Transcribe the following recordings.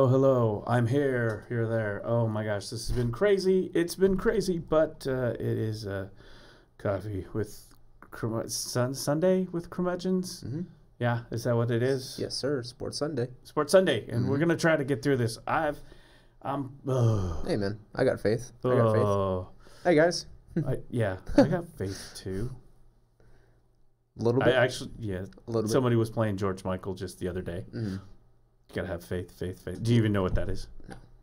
hello. I'm here, there. Oh my gosh, this has been crazy. It's been crazy, but it is coffee with Sunday with Curmudgeons. Mm-hmm. Yeah, is that what it is? Yes, sir. Sports Sunday. Sports Sunday, and we're gonna try to get through this. Hey man, I got faith. I got faith. Hey guys. I got faith too. A little bit. A little bit. Somebody was playing George Michael just the other day. Mm-hmm. You gotta have faith. Do you even know what that is?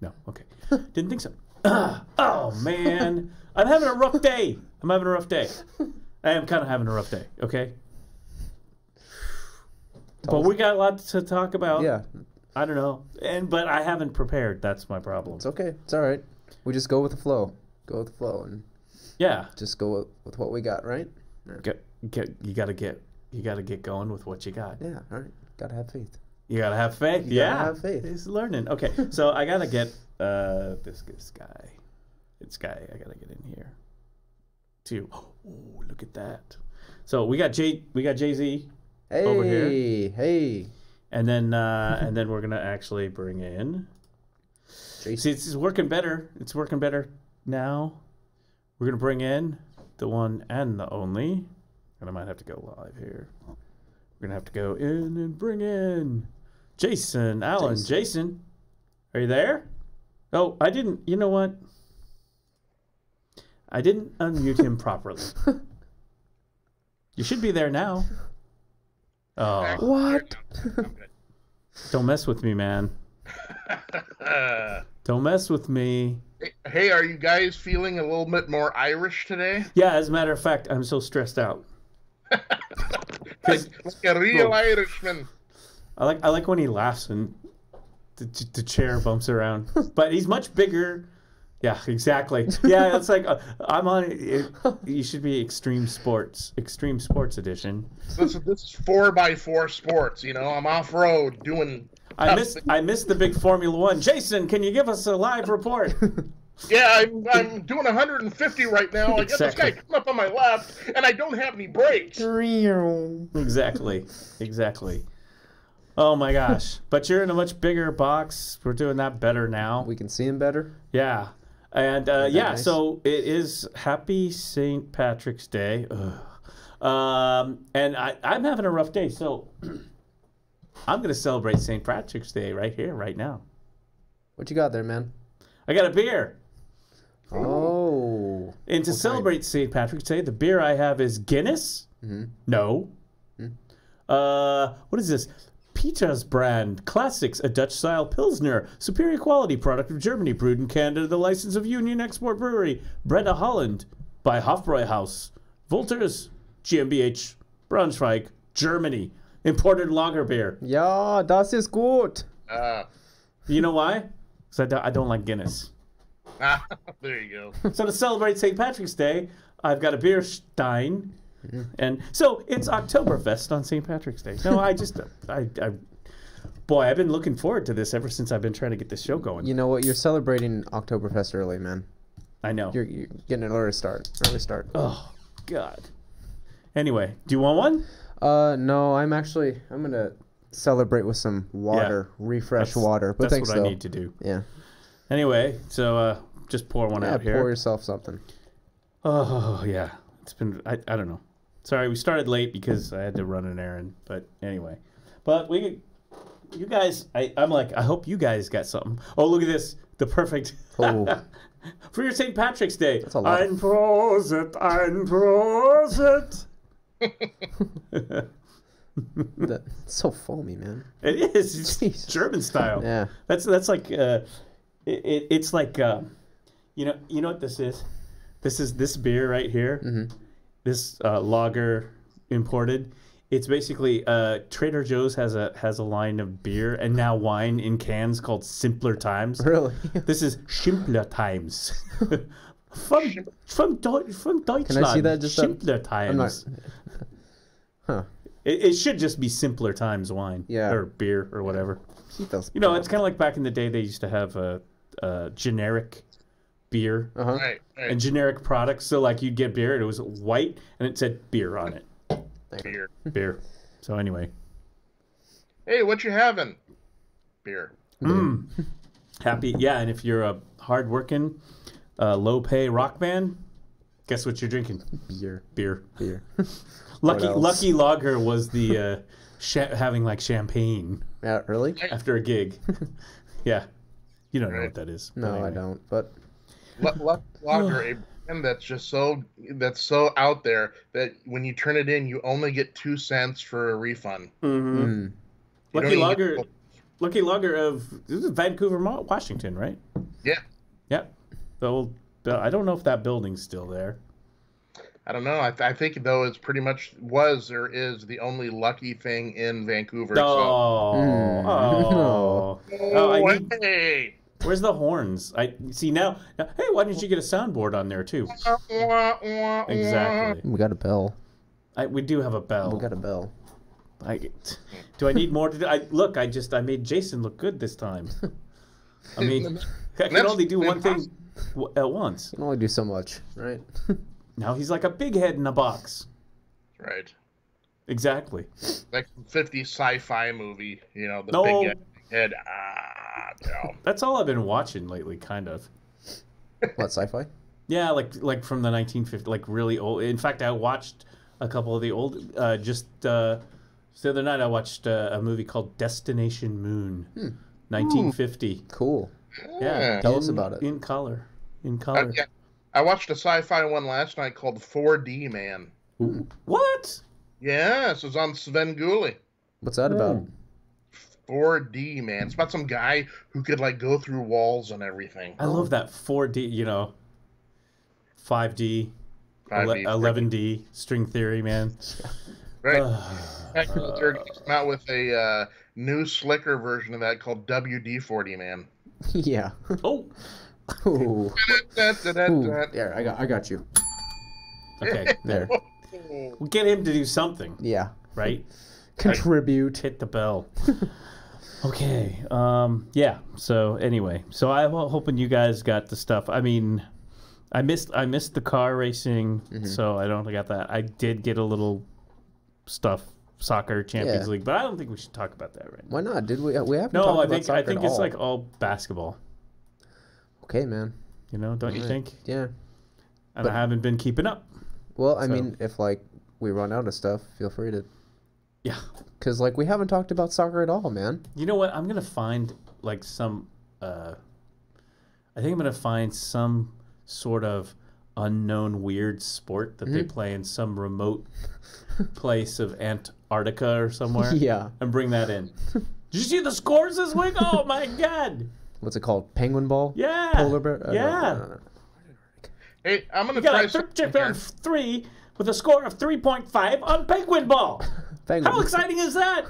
No. Okay. Didn't think so. Oh man, I'm having a rough day. I am kind of having a rough day. Okay. But we got a lot to talk about. Yeah. I don't know, but I haven't prepared. That's my problem. It's okay. It's all right. We just go with the flow. And just go with what we got, right? You gotta get going with what you got. Yeah. All right. Gotta have faith. You gotta have faith. You gotta have faith. He's learning. Okay, so I gotta get this guy. I gotta get in here too. Oh, look at that. So we got Jay-Z over here. Hey. And then we're gonna actually bring in. See, it's working better. It's working better now. We're gonna bring in the one and the only. And I might have to go live here. We're gonna have to go in and bring in Jason Allen. Jason, are you there? Oh, I didn't. You know what? I didn't unmute him properly. You should be there now. Oh, what? Don't mess with me, man. Don't mess with me. Hey, are you guys feeling a little bit more Irish today? Yeah, as a matter of fact, I'm so stressed out. like a real Irishman. I like when he laughs and the chair bumps around. But he's much bigger. Yeah, exactly. Yeah, it's like I'm on it. You should be Extreme Sports Edition. This is 4x4 sports. You know, I'm off road doing. I missed the big Formula One. Jason, can you give us a live report? Yeah, I'm doing 150 right now. I got this guy coming up on my left, and I don't have any brakes. Exactly. Oh my gosh! But you're in a much bigger box. We're doing that better now. We can see him better. Yeah, and nice? So it is Happy St. Patrick's Day. And I'm having a rough day, so I'm gonna celebrate St. Patrick's Day right here, right now. What you got there, man? I got a beer. Oh. And to celebrate St. Patrick's Day, the beer I have is Guinness. Mm-hmm. No. What is this? Peter's brand Classics, a Dutch-style Pilsner, superior quality product of Germany, brewed in Canada, the license of Union Export Brewery, bred in Holland by Hofbräuhaus, Wolters, GmbH, Braunschweig, Germany, imported lager beer. Ja, das ist gut. You know why? Because I don't like Guinness. There you go. So to celebrate St. Patrick's Day, I've got a beer stein. And so it's Oktoberfest on St. Patrick's Day. No, I've been looking forward to this ever since I've been trying to get this show going. You know what? You're celebrating Oktoberfest early, man. I know. You're getting an early start. Oh, God. Anyway, do you want one? No, I'm going to celebrate with some water, refresh water. But that's what I need to do. Yeah. Anyway, so just pour one out here. Pour yourself something. Oh, yeah. It's been, I don't know. Sorry, we started late because I had to run an errand. But anyway. But you guys, I'm like, I hope you guys got something. Oh, look at this. The perfect. Oh. For your St. Patrick's Day. That's a lot. Ein Prosit. That's so foamy, man. It is. It's German style. Yeah. That's like it's like you know what this is? This is this beer right here. Mm-hmm. This lager imported. It's basically Trader Joe's has a line of beer and now wine in cans called Simpler Times. Really? This is Simpler Times. from Deutschland. Can I see that? Just Simpler Times. Huh. It should just be Simpler Times wine. Yeah. Or beer or whatever. You know, it's kind of like back in the day they used to have a generic beer Right. and generic products. So like you'd get beer and it was white and it said beer on it. Beer. Beer. So anyway. Hey, what you having? Beer. Happy, yeah. And if you're a hard-working, low-pay rock band, guess what you're drinking? Beer. Lucky Lager was the having like champagne. Yeah, really? After a gig. Yeah, you don't know what that is. No, anyway. I don't. But Lager, a brand that's just so out there that when you turn it in, you only get 2 cents for a refund. Mm-hmm. Lucky Lager of this is Vancouver, Washington, right? Yeah. Yep. I don't know if that building's still there. I don't know. I think though it's pretty much was or is the only Lucky thing in Vancouver. Where's the horns? I see now. Hey, why didn't you get a soundboard on there too? Exactly. We got a bell. We do have a bell. We got a bell. Do I need more to do? Look, I made Jason look good this time. I mean, I can only do one thing at once. You can only do so much, right? Now he's like a big head in a box. Right. Exactly. Like 50 sci-fi movie, big head. That's all I've been watching lately, kind of. What, sci-fi? Yeah, like from the 1950s, like really old. In fact, I watched a couple of the old. The other night, I watched a movie called Destination Moon, 1950. Cool. Yeah. Tell us about it. In color. Yeah. I watched a sci-fi one last night called 4D Man. Ooh. What? Yeah, this was on Svengoolie. What's that about? 4D Man. It's about some guy who could like go through walls and everything. I love that 4D. 5D, 11D string theory, man. Right. They're coming out with a new slicker version of that called WD-40 Man. Yeah. Oh. Ooh. There, I got you. Okay, there. We'll get him to do something. Yeah. Right? Contribute. Hit the bell. Okay. Yeah. So anyway, I'm hoping you guys got the stuff. I mean, I missed the car racing, so I don't got that. I did get a little stuff. Soccer Champions League, but I don't think we should talk about that right now. Why not? Did we haven't No, talked about soccer I think at it's all. like all basketball. Okay, man. Don't you think? Yeah. And I haven't been keeping up. Well, I mean, if we run out of stuff, feel free to. Yeah. Because we haven't talked about soccer at all, man. You know what? I'm gonna find some. I think I'm gonna find some sort of unknown weird sport that they play in some remote place of Antarctica or somewhere. Yeah. And bring that in. Did you see the scores this week? Oh my God. What's it called? Penguin ball? Yeah. Polar bear? Yeah. No. Hey, I'm going to try something on 3 with a score of 3.5 on penguin ball. How exciting is that?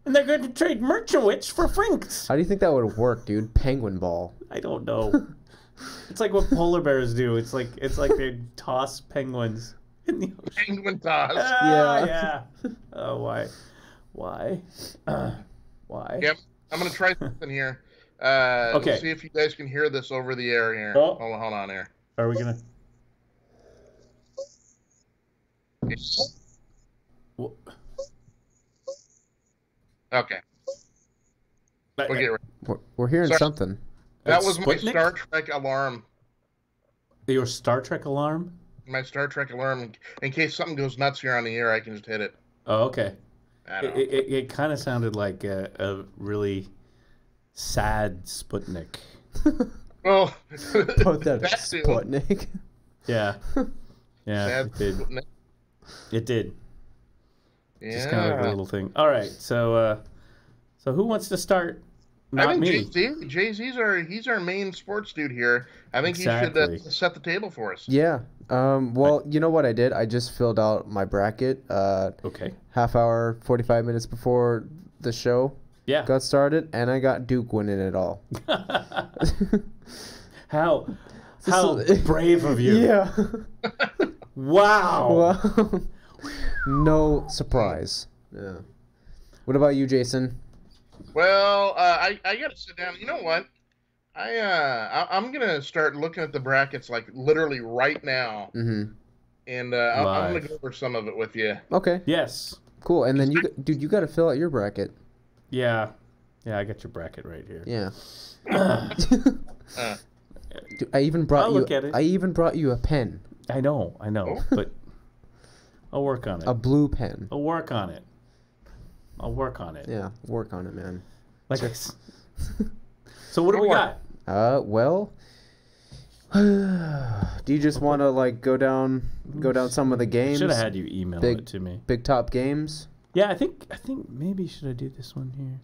And they're going to trade Merchowitz for Frinks. How do you think that would work, dude? Penguin ball. I don't know. It's like what polar bears do. It's like they toss penguins in the ocean. Penguin toss. Yeah. Oh, why? Why? Yep. I'm going to try something here. Okay. Let's see if you guys can hear this over the air here. Oh. Hold on here. Are we going to... Okay. We'll get ready. We're hearing something. That was my Star Trek alarm. Your Star Trek alarm? My Star Trek alarm. In case something goes nuts here on the air, I can just hit it. Oh, okay. It kind of sounded like a really sad Sputnik. Oh, that Sputnik. Yeah. Yeah, sad it did. Sputnik. It did. Yeah. Just kind of like a little thing. All right, so who wants to start? Not I think me. He's our main sports dude here. I think he should set the table for us. Yeah. Well, you know what I did? I just filled out my bracket. Okay. Half hour, 45 minutes before the show got started, and I got Duke winning it all. How brave of you. Yeah. Wow. Well, no surprise. Yeah. What about you, Jason? Well, I got to sit down. You know what? I'm gonna start looking at the brackets like literally right now, and I'm gonna go over some of it with you. Okay. Yes. Cool. And then you got to fill out your bracket. Yeah. Yeah, I got your bracket right here. Yeah. Dude, I even brought you a pen. I know, but I'll work on it. A blue pen. I'll work on it. Yeah, work on it, man. So what do we got? Well, do you just want to like go down some of the games? Should have had you email it to me. Big top games. Yeah, I think maybe should I do this one here?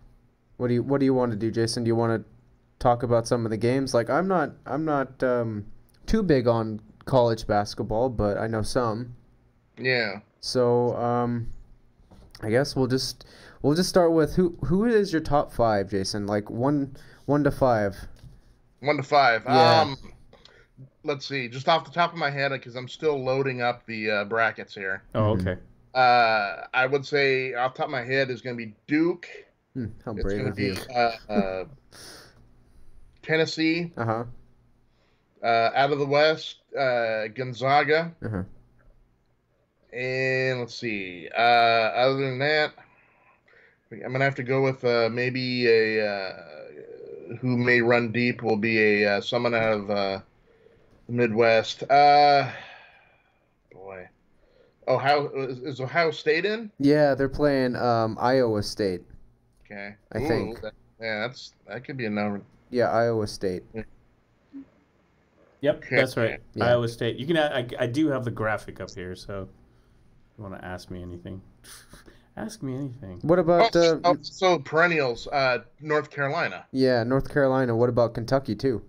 What do you want to do, Jason? Do you want to talk about some of the games? Like I'm not too big on college basketball, but I know some. Yeah. So I guess we'll just start with who is your top 5, Jason? Like 1 to 5. 1 to 5. Yeah. Let's see. Just off the top of my head, because I'm still loading up the brackets here. Oh, okay. I would say off the top of my head is going to be Duke. How brave of you. Tennessee. Uh-huh. Out of the West, Gonzaga. Uh-huh. And let's see. Other than that, I'm going to have to go with maybe who may run deep will be someone out of the Midwest. Boy. Is Ohio State in? Yeah, they're playing Iowa State. Okay. I think. That could be a number. Yeah, Iowa State. Yep, Okay. that's right. Yeah. Iowa State. You can. I do have the graphic up here, so if you want to ask me anything, ask me anything. What about so perennials? North Carolina. Yeah, North Carolina. What about Kentucky too?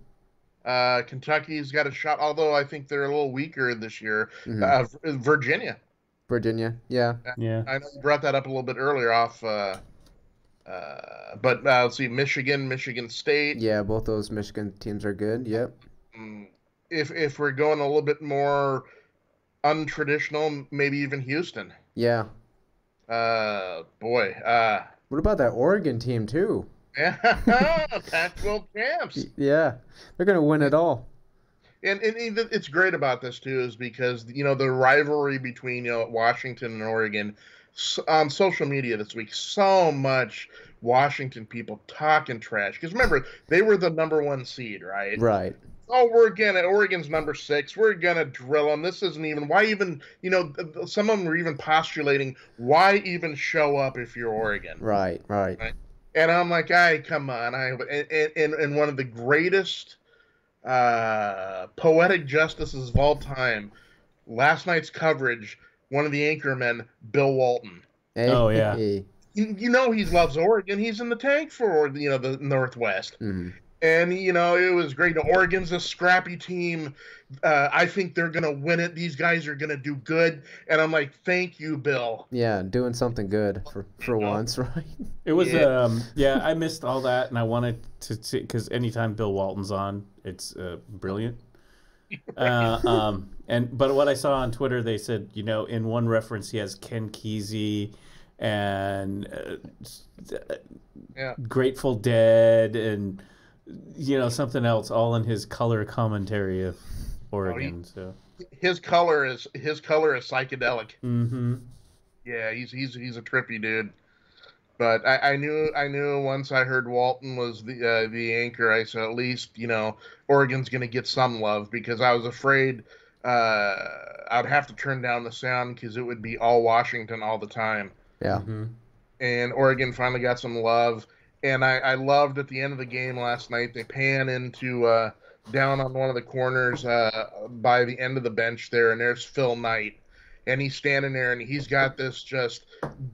Kentucky's got a shot, although I think they're a little weaker this year. Mm-hmm. Virginia. Yeah. Yeah. I know you brought that up a little bit earlier off. But let's see, Michigan State. Yeah, both those Michigan teams are good. Yep. If we're going a little bit more untraditional, maybe even Houston. Yeah. Boy. What about that Oregon team too? Yeah, Pac-12 champs. Yeah, they're gonna win it all. And it's great about this too, is because the rivalry between Washington and Oregon on social media this week. So much Washington people talking trash because remember they were the #1 seed, right? Right. Oh, Oregon's number 6. We're gonna drill them. This isn't even why even some of them were even postulating why even show up if you're Oregon. Right. And I'm like, come on. And one of the greatest poetic justices of all time, last night's coverage, one of the anchormen, Bill Walton. Hey. Oh, yeah. He loves Oregon. He's in the tank for, the Northwest. Mm-hmm. And, it was great. Oregon's a scrappy team. I think they're going to win it. These guys are going to do good. And I'm like, thank you, Bill. Yeah, doing something good for once, right? It was, I missed all that, and I wanted to see, because anytime Bill Walton's on, it's brilliant. But what I saw on Twitter, they said, in one reference, he has Ken Kesey and Grateful Dead and something else, all in his color commentary of Oregon. So his color is psychedelic. Mm-hmm. Yeah, he's a trippy dude. But I knew once I heard Walton was the anchor, I said at least Oregon's gonna get some love, because I was afraid I'd have to turn down the sound because it would be all Washington all the time. Yeah. Mm-hmm. And Oregon finally got some love. And I loved at the end of the game last night, they pan into down on one of the corners by the end of the bench there, and there's Phil Knight. And he's standing there, and he's got this just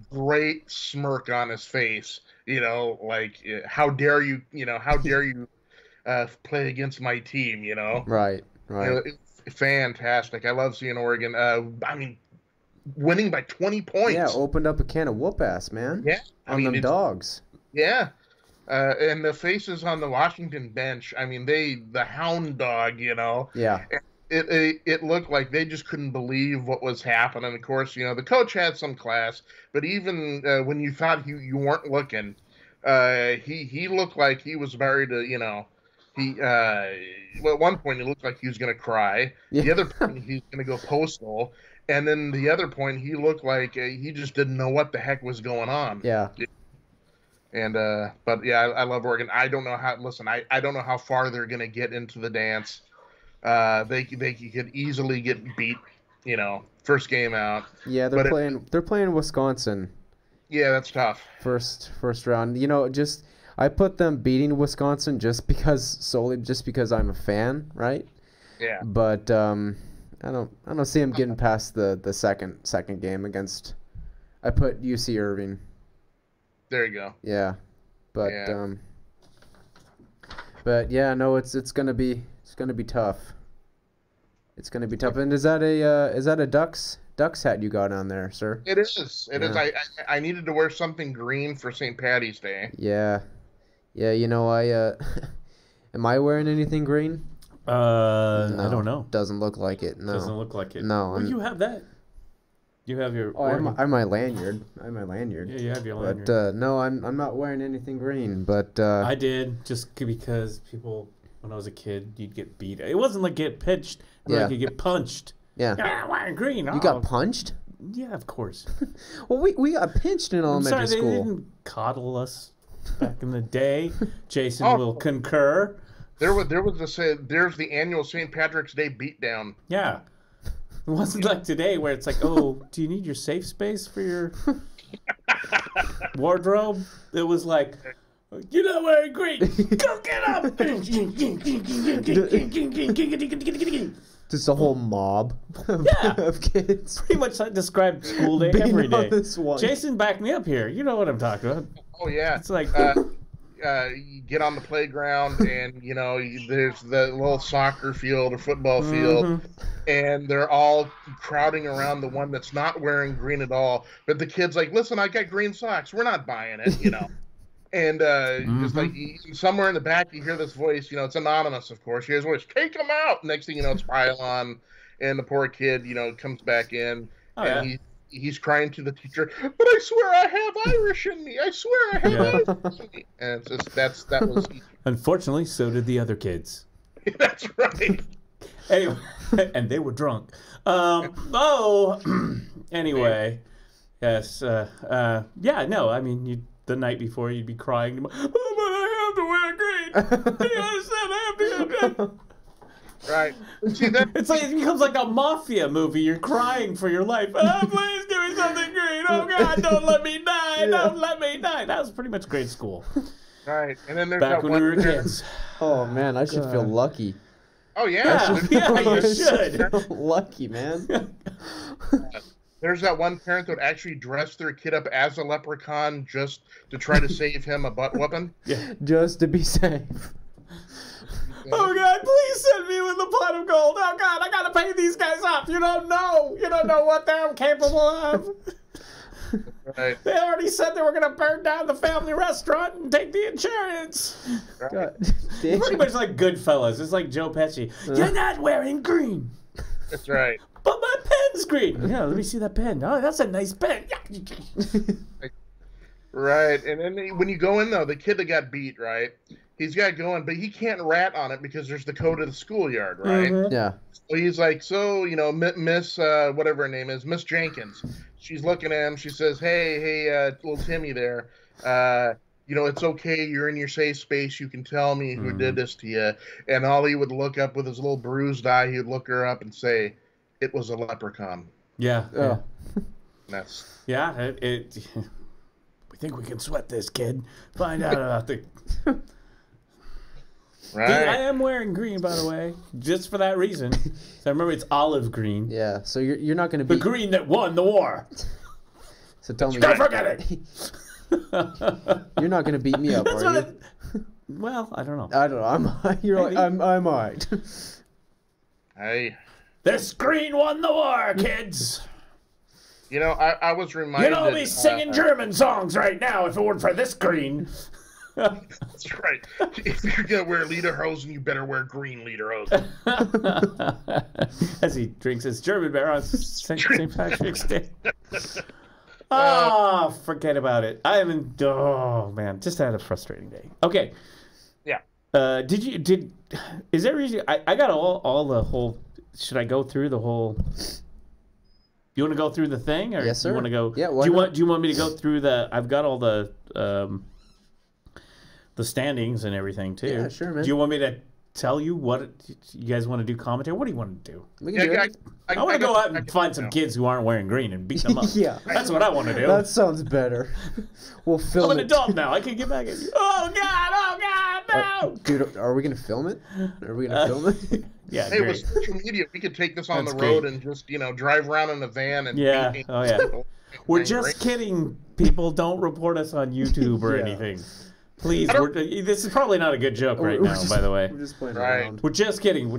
great smirk on his face. Like, how dare you play against my team, Right. It's fantastic. I love seeing Oregon. Winning by 20 points. Yeah, opened up a can of whoop-ass, man. Yeah. Them dogs. Yeah. And the faces on the Washington bench, the hound dog, Yeah. It looked like they just couldn't believe what was happening. Of course, the coach had some class, but even when you thought you weren't looking, he looked like he was about to, at one point he looked like he was going to cry. Yeah. The other point he was going to go postal. And then the other point he looked like he just didn't know what the heck was going on. Yeah. And but yeah, I love Oregon. I don't know how. Listen, I don't know how far they're gonna get into the dance. They could easily get beat. First game out. Yeah, they're playing Wisconsin. Yeah, that's tough. First round. I put them beating Wisconsin solely because I'm a fan, right? Yeah. But I don't see them getting past the second game against. I put UC Irving. There you go. Yeah, but Yeah. but yeah, no, it's gonna be tough. It's gonna be tough. And is that a Ducks hat you got on there, sir? It is. It is. Yeah. I needed to wear something green for St. Patty's Day. Yeah. I am I wearing anything green? I don't know. Doesn't look like it. No. Doesn't look like it. No. Well, you have that. You have your. Oh, I have my lanyard. Yeah, you have your lanyard. But no, I'm not wearing anything green. But I did just because people, when I was a kid, you'd get beat. It wasn't like get pitched. Yeah. Like you get punched. Yeah. I'm wearing green. You got punched? Yeah, of course. Well, we got pinched in elementary They school. didn't coddle us back in the day. Jason will concur. There's the annual St. Patrick's Day beatdown. Yeah. It wasn't like today where it's like, oh, do you need your safe space for your wardrobe? It was like, you're not wearing green. Go get up. Just a whole mob of kids. Pretty much that described school day Beating every on day. this one. Jason, back me up here. You know what I'm talking about. Oh yeah. It's like you get on the playground and there's the little soccer field or football field, and they're all crowding around the one that's not wearing green at all. But the kid's like, "Listen, I got green socks. We're not buying it," And just like somewhere in the back, you hear this voice. It's anonymous, of course. You hear this voice, "Take them out!" Next thing you know, it's pylon, and the poor kid, comes back in, he's crying to the teacher. "But I swear I have Irish in me. I swear I have Irish in me." And it's just that was. Unfortunately, so did the other kids. That's right. Anyway, and they were drunk. Anyway, yes. Yeah. No. I mean, the night before, you'd be crying. Oh, but I have to wear green. You understand? I have to wear green. Right. See, it's like it becomes like a mafia movie. You're crying for your life. Oh, please give me something green. Oh God, don't let me die. Don't let me die. That was pretty much grade school. Right. And then there's back that when one we were kids. Oh man, I should feel lucky. Oh yeah. Yeah, you should. Lucky, man. There's that one parent that would actually dress their kid up as a leprechaun just to try to save him a butt whooping. Yeah. Just to be safe. Oh God, please send me with the pot of gold. Oh God, I gotta pay these guys off. You don't know what they're capable of. Right. They already said they were gonna burn down the family restaurant and take the insurance. Right. It's pretty much like Goodfellas. It's like Joe Pesci. You're not wearing green. That's right. But my pen's green. Yeah, let me see that pen. Oh, that's a nice pen. Right. And then when you go in, though, the kid that got beat, right? He's got going, but he can't rat on it because there's the code of the schoolyard, right? Yeah. So he's like, Miss, whatever her name is, Miss Jenkins. She's looking at him. She says, hey, little Timmy there. It's okay. You're in your safe space. You can tell me who did this to you. And all he would look up with his little bruised eye, he would look her up and say, "It was a leprechaun." Yeah. Oh. That's. Yeah. We think we can sweat this, kid. Find out about the. Right. I am wearing green, by the way, just for that reason. So remember, it's olive green. Yeah. So you're not going to be the green that won the war. So tell me. Don't forget it. You're not going to beat me up, are you? Well, I don't know. I don't know. You're like, I'm all right. Hey. This green won the war, kids. I was reminded. You'd all be singing German songs right now if it weren't for this green. That's right. If you're going to wear lederhosen, you better wear green lederhosen. As he drinks his German beer on St. Patrick's Day. Forget about it. Oh man, just had a frustrating day. Okay. Yeah. Is there reason I got all the whole, should I go through the whole, you want to go through the thing or yes, sir. you want to go? Yeah, do you want me to go through I've got all the the standings and everything too. Yeah, sure, man. Do you want me to tell you what you guys want to do commentary? What do you want to do? We can do it. I want to go out and find some kids who aren't wearing green and beat them up. Yeah. That's what I want to do. That sounds better. We'll film I'm it. an adult now. I can get back at you. Oh God, no. Dude, are we going to film it? Are we going to film it? Yeah, Hey, great. with social media, we could take this on That's the road great. and just, drive around in a van and Yeah. paint Oh, yeah. people. We're just kidding. People, don't report us on YouTube or Yeah. anything. Please. This is probably not a good joke right now, by the way. We're just playing Right. around. We're just kidding.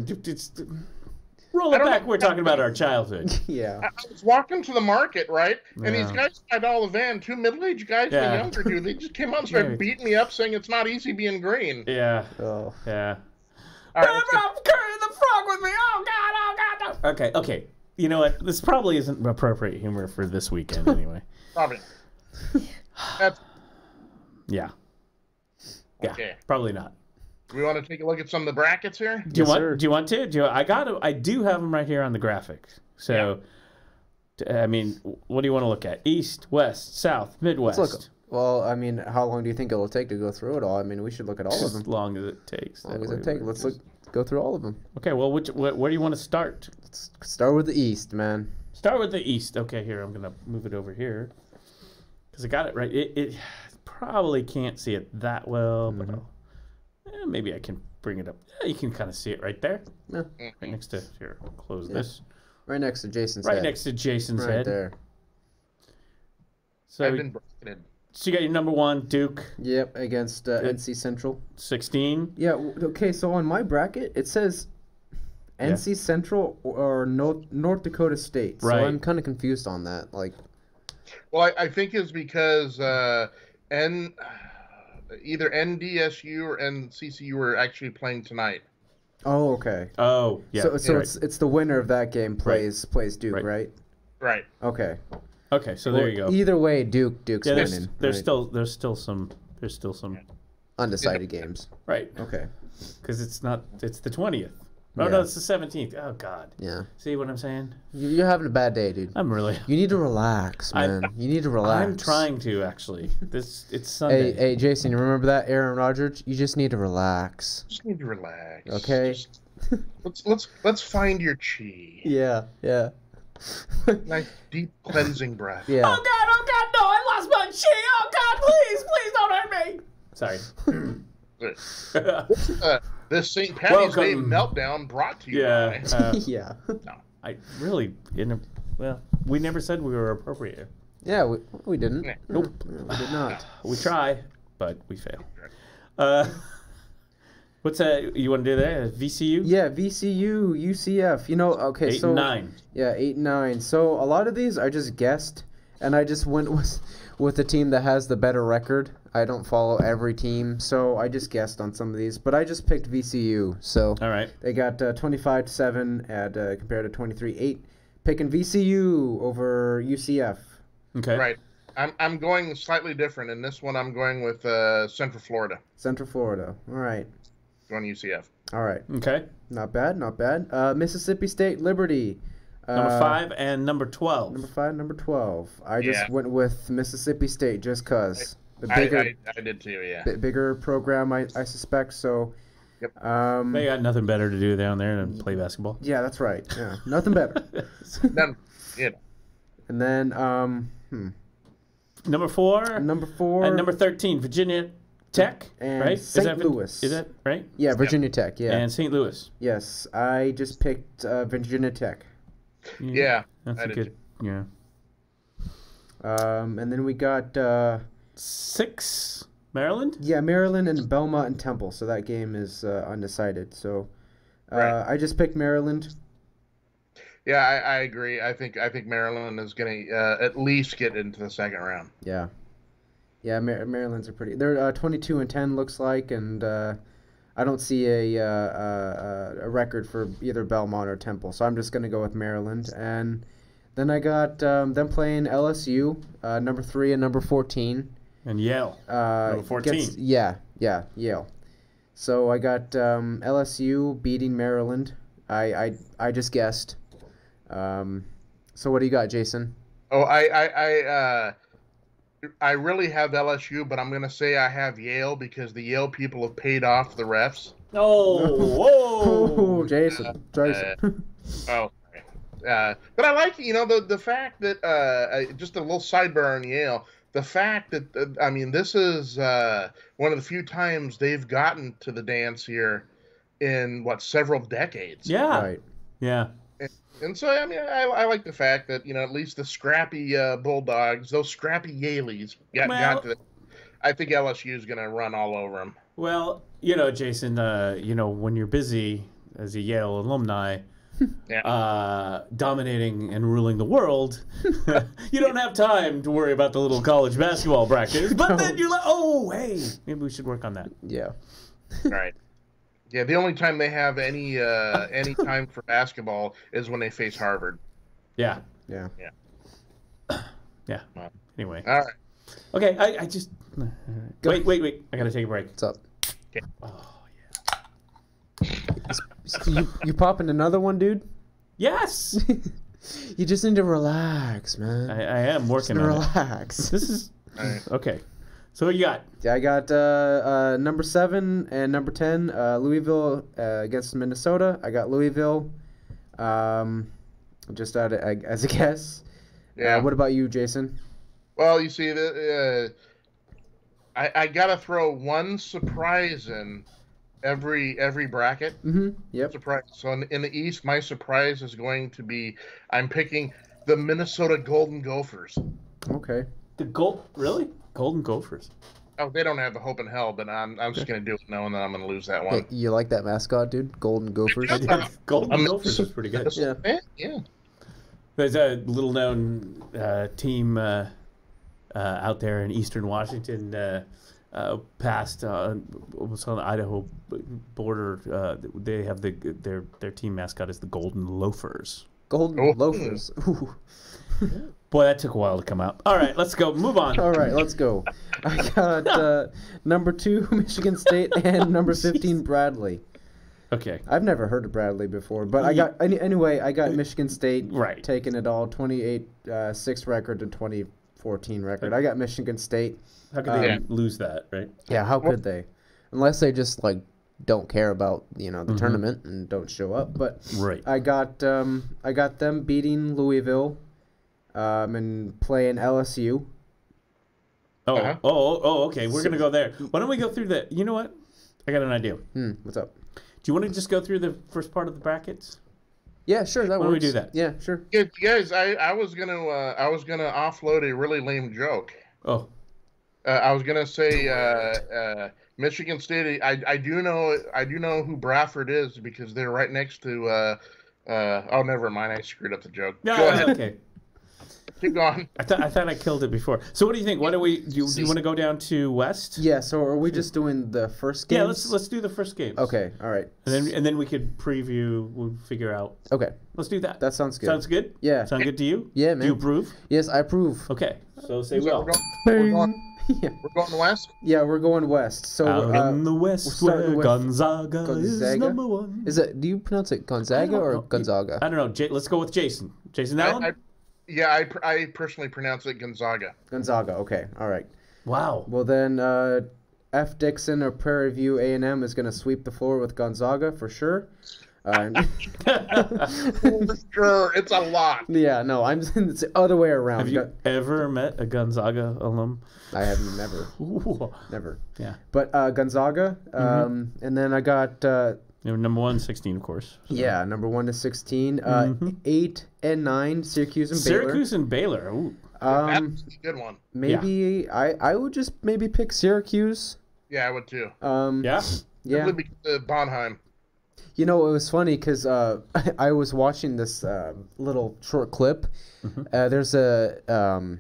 Roll it back. We're talking about our childhood. Yeah. I was walking to the market, right? And these Yeah. guys had all the van, two middle-aged guys and Yeah. a younger dude. They just came out and started beating me up, saying it's not easy being green. Yeah. Oh. Yeah. All right, let's get- Curry the frog with me. Oh God. No. Okay. You know what? This probably isn't appropriate humor for this weekend anyway. probably. That's, Yeah. Yeah. Okay. Probably not. we want to take a look at some of the brackets here? Do you Yes, want? sir. Do you want to? I do have them right here on the graphic. So, I mean, what do you want to look at? East, West, South, Midwest. Let's look. Well, I mean, how long do you think it'll take to go through it all? I mean, we should look at all of As them. long as it takes. As long as it takes. Let's go through all of them. Okay. Well, where do you want to start? Let's start with the East, man. Start with the East. Okay. Here, I'm gonna move it over here because I got it right. It probably can't see it that well, but maybe I can bring it up. Yeah, you can kind of see it right there. Yeah. Right next to here. I'll close this. Right next to Jason's Right head. next to Jason's Right head. there. So, I've been bracketed. so you got your number one, Duke, Yep, against NC Central. 16. Yeah, okay, so on my bracket, it says NC Central or North Dakota State. So Right. I'm kind of confused on that. Like, Well, I think it's because either NDSU or NCCU are actually playing tonight. oh, okay. Oh, yeah. So right. it's the winner of that game plays Duke, Right. right? Right. Okay. Okay, so there you go. Either way, Duke's Yeah, winning. there's right? still some Undecided games. right Okay. because it's the 20th. Oh Yeah. no, it's the 17th. Oh God. Yeah. See what I'm saying? You're having a bad day, dude. I'm really. You need to relax, man. You need to relax. I'm trying to actually. It's Sunday. Hey, Jason, you remember that Aaron Rodgers? You just need to relax. Just need to relax. Okay. Let's find your chi. Yeah. Nice deep cleansing breath. Yeah. Oh God, no! I lost my chi. Oh God, please don't hurt me. Sorry. This St. Patty's Day Welcome. meltdown brought to you Yeah. by. Yeah. I really we never said we were appropriate. Yeah, we didn't. Nope. We did not. We try, but we fail. What's that? You want to do that? VCU? Yeah, VCU, UCF. You know, okay, 8 so and 9. Yeah, 8 and 9. So a lot of these I just guessed, and I just went with the team that has the better record. I don't follow every team, so I just guessed on some of these. But I just picked VCU. So All right. they got 25-7 at compared to 23-8. Picking VCU over UCF. Okay. Right. I'm going slightly different. In this one, I'm going with Central Florida. Central Florida. All right. Going UCF. All right. Okay. Not bad. Mississippi State Liberty. Number 5 and number 12. Number 5, number 12. I just Yeah. went with Mississippi State just because. The I bigger, did too, yeah. bigger program, I suspect. So, Yep. They got nothing better to do down there than play basketball. yeah, that's right. Yeah, nothing better. Then, And then, Number 4 number 4 and number 13, Virginia Tech, and right? St. Louis. Is that right? Yeah, Virginia Tech. Yeah. And St. Louis. Yes, I just picked Virginia Tech. yeah. That's I a did good. Yeah. And then we got 6, Maryland. Maryland and Belmont and Temple. So that game is undecided. So Right. I just picked Maryland. Yeah, I agree. I think Maryland is going to at least get into the second round. Yeah. Yeah, Maryland's are pretty. They're 22-10 looks like, and I don't see a record for either Belmont or Temple, so I'm just gonna go with Maryland. And then I got them playing LSU, number 3 and number 14. And Yale. Number 14. Yale. So I got LSU beating Maryland. I just guessed. So what do you got, Jason? Oh, I really have LSU, but I'm going to say I have Yale because the Yale people have paid off the refs. Oh, Whoa! Jason. Oh, but I like, the fact that just a little sidebar on Yale. The fact that I mean, this is one of the few times they've gotten to the dance here in several decades. Yeah. Right. Yeah. And so, I mean, I like the fact that, at least the scrappy Bulldogs, those scrappy Yaleys, got to it. I think LSU is going to run all over them. Well, Jason, when you're busy as a Yale alumni, dominating and ruling the world, you don't have time to worry about the little college basketball brackets. But then you're like, oh, hey, maybe we should work on that. Yeah. Right. Yeah, the only time they have any time for basketball is when they face Harvard. Yeah. Yeah. Yeah. Anyway. All right. Okay, I just... Wait. I got to take a break. What's up? Okay. Oh, You popping another one, dude? yes! You just need to relax, man. I am working on relax. This is... Right. Okay. So what you got? Yeah, I got number 7 and number 10, Louisville against Minnesota. I got Louisville, just as a guess. Yeah. What about you, Jason? Well, you see, I gotta throw one surprise in every bracket. Mm-hmm. Yep. Surprise. So in the East, my surprise is going to be I'm picking the Minnesota Golden Gophers. Okay. The Golden Gophers. Oh, they don't have a hope in hell, but I'm just gonna do it knowing that I'm gonna lose that one. Hey, you like that mascot, dude? Golden Gophers. Golden Gophers is pretty good. Yeah. Yeah. There's a little-known team out there in eastern Washington, past almost on the Idaho border. They have their team mascot is the Golden Loafers. Golden Loafers. Ooh. Boy, that took a while to come out. All right, let's go. Move on. All right, let's go. I got number 2, Michigan State, and number 15, Bradley. Okay. I've never heard of Bradley before, but I got anyway. I got Michigan State taking it all. 28-6 record to 2014 record. I got Michigan State. How could they lose that, right? Yeah, how could they? Unless they just don't care about the tournament and don't show up. But I got them beating Louisville, and playing LSU. Okay. We're gonna go there. Why don't we go through the? You know what? I got an idea. What's up? Do you want to just go through the first part of the brackets? Yeah, sure. That Why don't we do that? Yeah, sure. Yeah, guys, I was gonna offload a really lame joke. Oh. I was gonna say Michigan State. I do know who Bradford is because they're right next to. Oh, never mind. I screwed up the joke. No, go ahead. Okay. Keep going. I thought I killed it before. So what do you think? Why don't we? Do you want to go down to West? Yeah. So are we just doing the first game? Yeah. Let's do the first games. Okay. All right. And then we could preview. We'll figure out. Okay. Let's do that. That sounds good. Sounds good. Yeah. Sound good to you? Yeah, man. Do you approve? Yes, I approve. Okay. So say well. We're going west. Yeah, we're going west. So out in the west where Gonzaga is number one. Is it? Do you pronounce it Gonzaga or Gonzaga? I don't know. Let's go with Jason. Jason Allen. I personally pronounce it Gonzaga. Gonzaga. Okay. All right. Wow. Well then, F. Dixon or Prairie View A&M is going to sweep the floor with Gonzaga for sure. For sure, it's a lot. Yeah, no, it's the other way around. Have you ever met a Gonzaga alum? I have never. Ooh. Never. Yeah. But Gonzaga, and then I got... number 1, 16, of course. So. Yeah, number 1 to 16. 8 and 9, Syracuse and Baylor. Syracuse and Baylor. Ooh. That's a good one. Maybe I would just maybe pick Syracuse. Yeah, I would too. Yeah? Yeah. Bonheim. You know, it was funny because I was watching this little short clip. There's a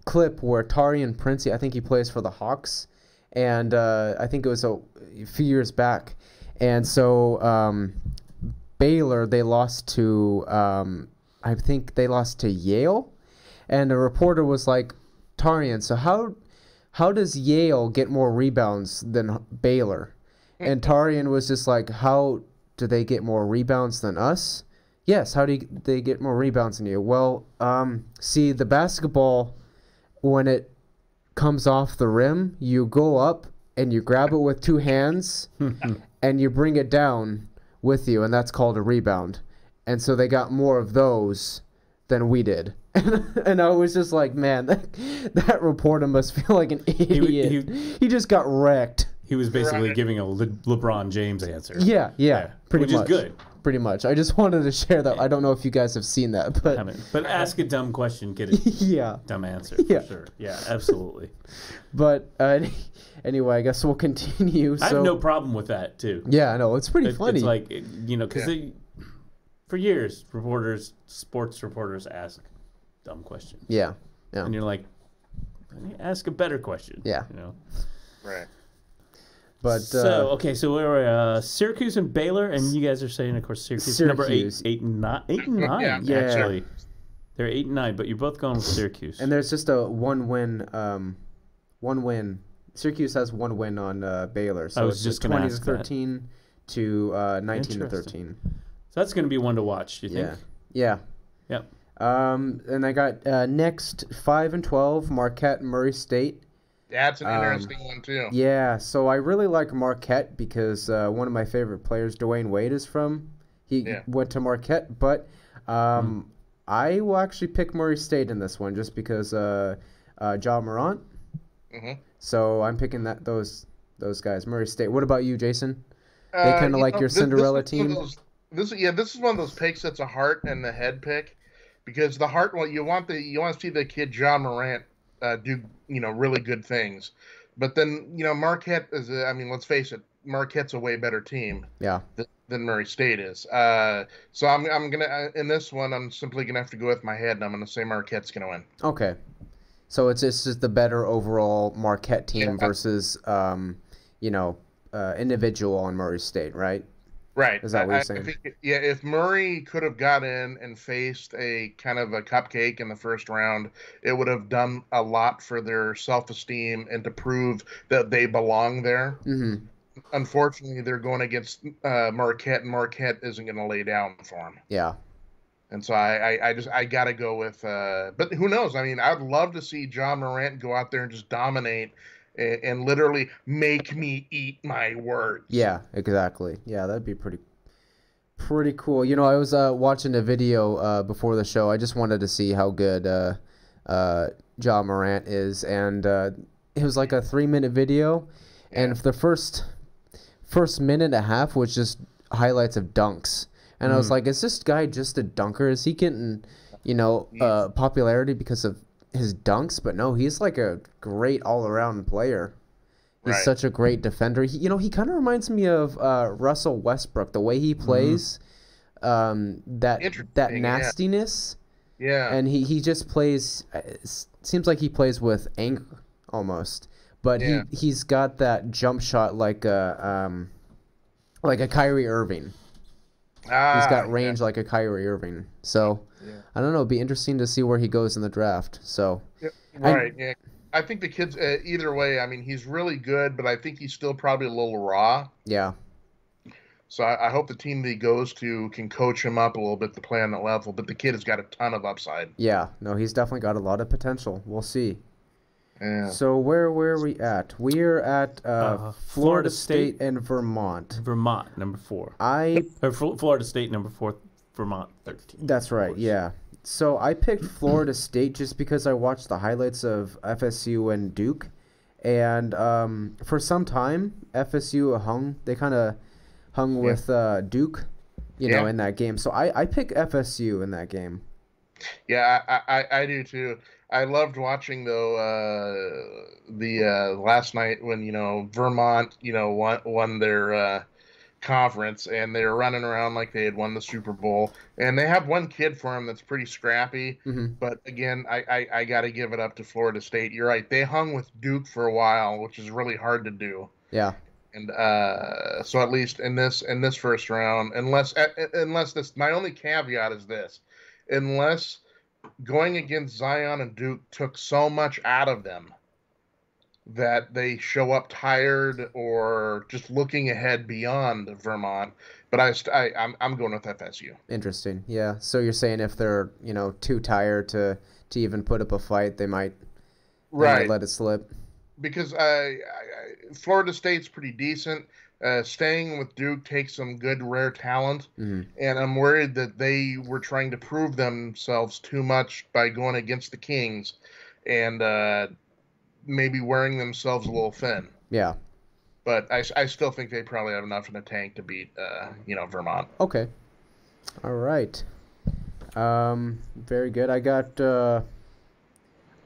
clip where Tarian Prince, I think he plays for the Hawks, and I think it was a few years back. And so Baylor, they lost to, I think they lost to Yale. And the reporter was like, Tarian, so how does Yale get more rebounds than Baylor? And Tarian was just like, how do they get more rebounds than us? Yes, how do they get more rebounds than you? Well, see, the basketball, when it comes off the rim, you go up and you grab it with 2 hands and you bring it down with you, and that's called a rebound. And so they got more of those than we did. And I was just like, man, that reporter must feel like an idiot. He just got wrecked. He was basically giving a LeBron James answer. Yeah, pretty much. Which is good. Pretty much. I just wanted to share that. I don't know if you guys have seen that, but But ask a dumb question, get a dumb answer for sure. Yeah, absolutely. But anyway, I guess we'll continue. I have no problem with that too. Yeah, I know. It's pretty funny. It's like, because for years, sports reporters ask dumb questions. Yeah. And you're like, ask a better question. Yeah. Right. But so we're Syracuse and Baylor, and you guys are saying, of course, Syracuse. Number 8 and 9, actually. They're 8 and 9, but you're both going with Syracuse. And there's just a one win. Syracuse has 1 win on Baylor, so it's just 20-13 to 19-13. So that's going to be one to watch. Do you think? Yeah. Yep. And I got next 5 and 12 Marquette and Murray State. That's an interesting one, too. Yeah, so I really like Marquette because one of my favorite players, Dwayne Wade, is from. He went to Marquette, but I will actually pick Murray State in this one just because Ja Morant. Mm-hmm. So I'm picking those guys, Murray State. What about you, Jason? They kind of like your Cinderella team? This is one of those picks that's a heart and the head pick because the heart, you want to see the kid Ja Morant do really good things, but then Marquette is let's face it, Marquette's a way better team than Murray State is. So I'm gonna in this one I'm simply gonna have to go with my head and I'm gonna say Marquette's gonna win. Okay, so it's just the better overall Marquette team versus individual on Murray State, right? Right. Is that what you're saying? I think, if Murray could have got in and faced a kind of a cupcake in the first round, it would have done a lot for their self-esteem and to prove that they belong there. Mm-hmm. Unfortunately, they're going against Marquette, and Marquette isn't going to lay down for them. Yeah. And so I got to go with but who knows? I'd love to see Ja Morant go out there and just dominate and literally make me eat my words. Yeah, exactly. Yeah, that'd be pretty cool. I was watching a video before the show. I just wanted to see how good Ja Morant is, and it was like a 3-minute video, and the first minute and a half was just highlights of dunks, and I was like, is this guy just a dunker? Is he getting popularity because of his dunks? But no, he's like a great all-around player. He's such a great defender. He kind of reminds me of Russell Westbrook, the way he plays, that nastiness. Yeah. And he just plays. Seems like he plays with anger almost, but he's got that jump shot like a Kyrie Irving. He's got range like a Kyrie Irving. So. I don't know. It'd be interesting to see where he goes in the draft. So, I think the kid's either way. He's really good, but I think he's still probably a little raw. Yeah. So I hope the team that he goes to can coach him up a little bit to play on that level. But the kid has got a ton of upside. Yeah. No, he's definitely got a lot of potential. We'll see. Yeah. So where are we at? We're at Florida State and Vermont. Vermont, number 4. Florida State, number 4. Vermont 13. That's right, yeah. So I picked Florida State just because I watched the highlights of FSU and Duke. And for some time, FSU hung. They kind of hung with Duke, in that game. So I pick FSU in that game. Yeah, I do too. I loved watching, though, the last night when, Vermont, won their conference, and they were running around like they had won the Super Bowl, and they have one kid for them that's pretty scrappy. But again, I got to give it up to Florida State. You're right, they hung with Duke for a while, which is really hard to do. Yeah. And so at least in this first round, unless this, my only caveat is this: unless going against Zion and Duke took so much out of them that they show up tired or just looking ahead beyond Vermont. But I'm going with FSU. Interesting. Yeah. So you're saying if they're too tired to even put up a fight, they might Right. let it slip. Because Florida State's pretty decent. Staying with Duke takes some good, rare talent. Mm-hmm. And I'm worried that they were trying to prove themselves too much by going against the Kings and maybe wearing themselves a little thin. Yeah. But I still think they probably have enough in the tank to beat, Vermont. Okay. All right. Very good. I got.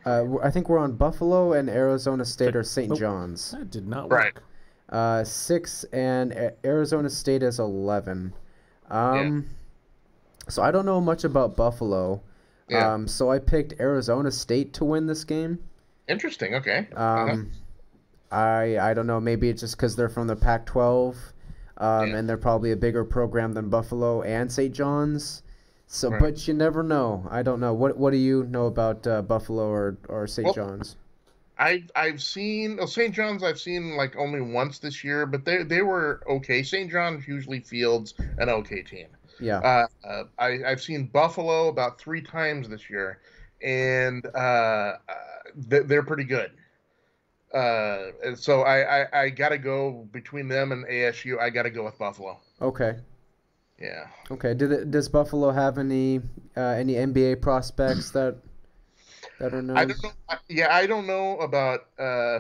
I think we're on Buffalo and Arizona State or St. John's. That did not work. Right. 6 and Arizona State is 11. So I don't know much about Buffalo. Yeah. So I picked Arizona State to win this game. Interesting. Okay. I don't know. Maybe it's just because they're from the Pac-12, and they're probably a bigger program than Buffalo and St. John's. So, Right. But you never know. I don't know. What do you know about Buffalo or St. John's? I've seen St. John's. I've seen like only once this year, but they were okay. St. John's usually fields an okay team. Yeah. I've seen Buffalo about 3 times this year, and they're pretty good. And so I got to go between them and ASU. I got to go with Buffalo. Okay. Yeah. Okay. Does Buffalo have any NBA prospects that are known? I don't know. I don't know about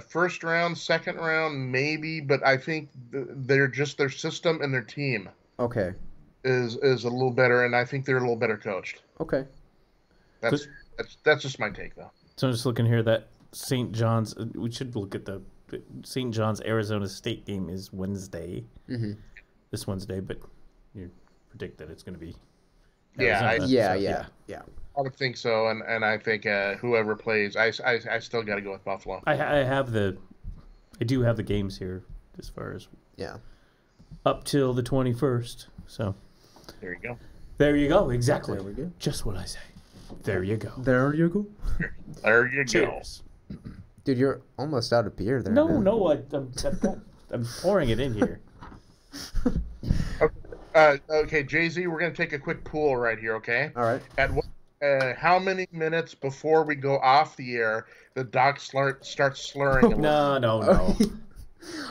first round, second round, maybe, but I think their system and their team Okay. is a little better, and I think they're a little better coached. Okay. That's just my take, though. So I'm just looking here that St. John's. We should look at the St. John's Arizona State game is Wednesday. Mm-hmm. This Wednesday, but you predict that it's going to be. Yeah, Arizona, Yeah. I would think so, and I think whoever plays, I still got to go with Buffalo. I do have the games here as far as up till the 21st. So There you go. there you go. Exactly. There we go. Just what I say. There you go. There you go. There you go. Cheers. Dude, you're almost out of beer there. No, man. no, I'm pouring it in here. Okay, Jay-Z, we're going to take a quick pool right here, okay? All right. At what, how many minutes before we go off the air the doc starts slurring? A little? No.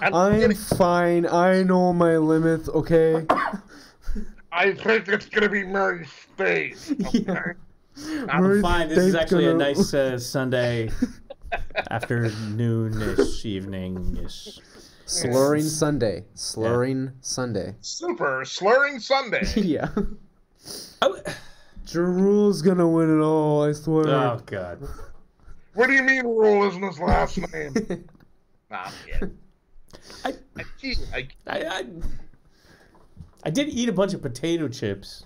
I'm fine. I know my limits, okay? I think it's going to be Murray State, okay? I'm fine. This is actually a nice Sunday afternoon-ish, evening-ish. Slurring Sunday. Sunday. Super slurring Sunday. Yeah. Jerule's gonna win it all, I swear. Oh, God. What do you mean Rule isn't his last name? Nah, I'm kidding. I did eat a bunch of potato chips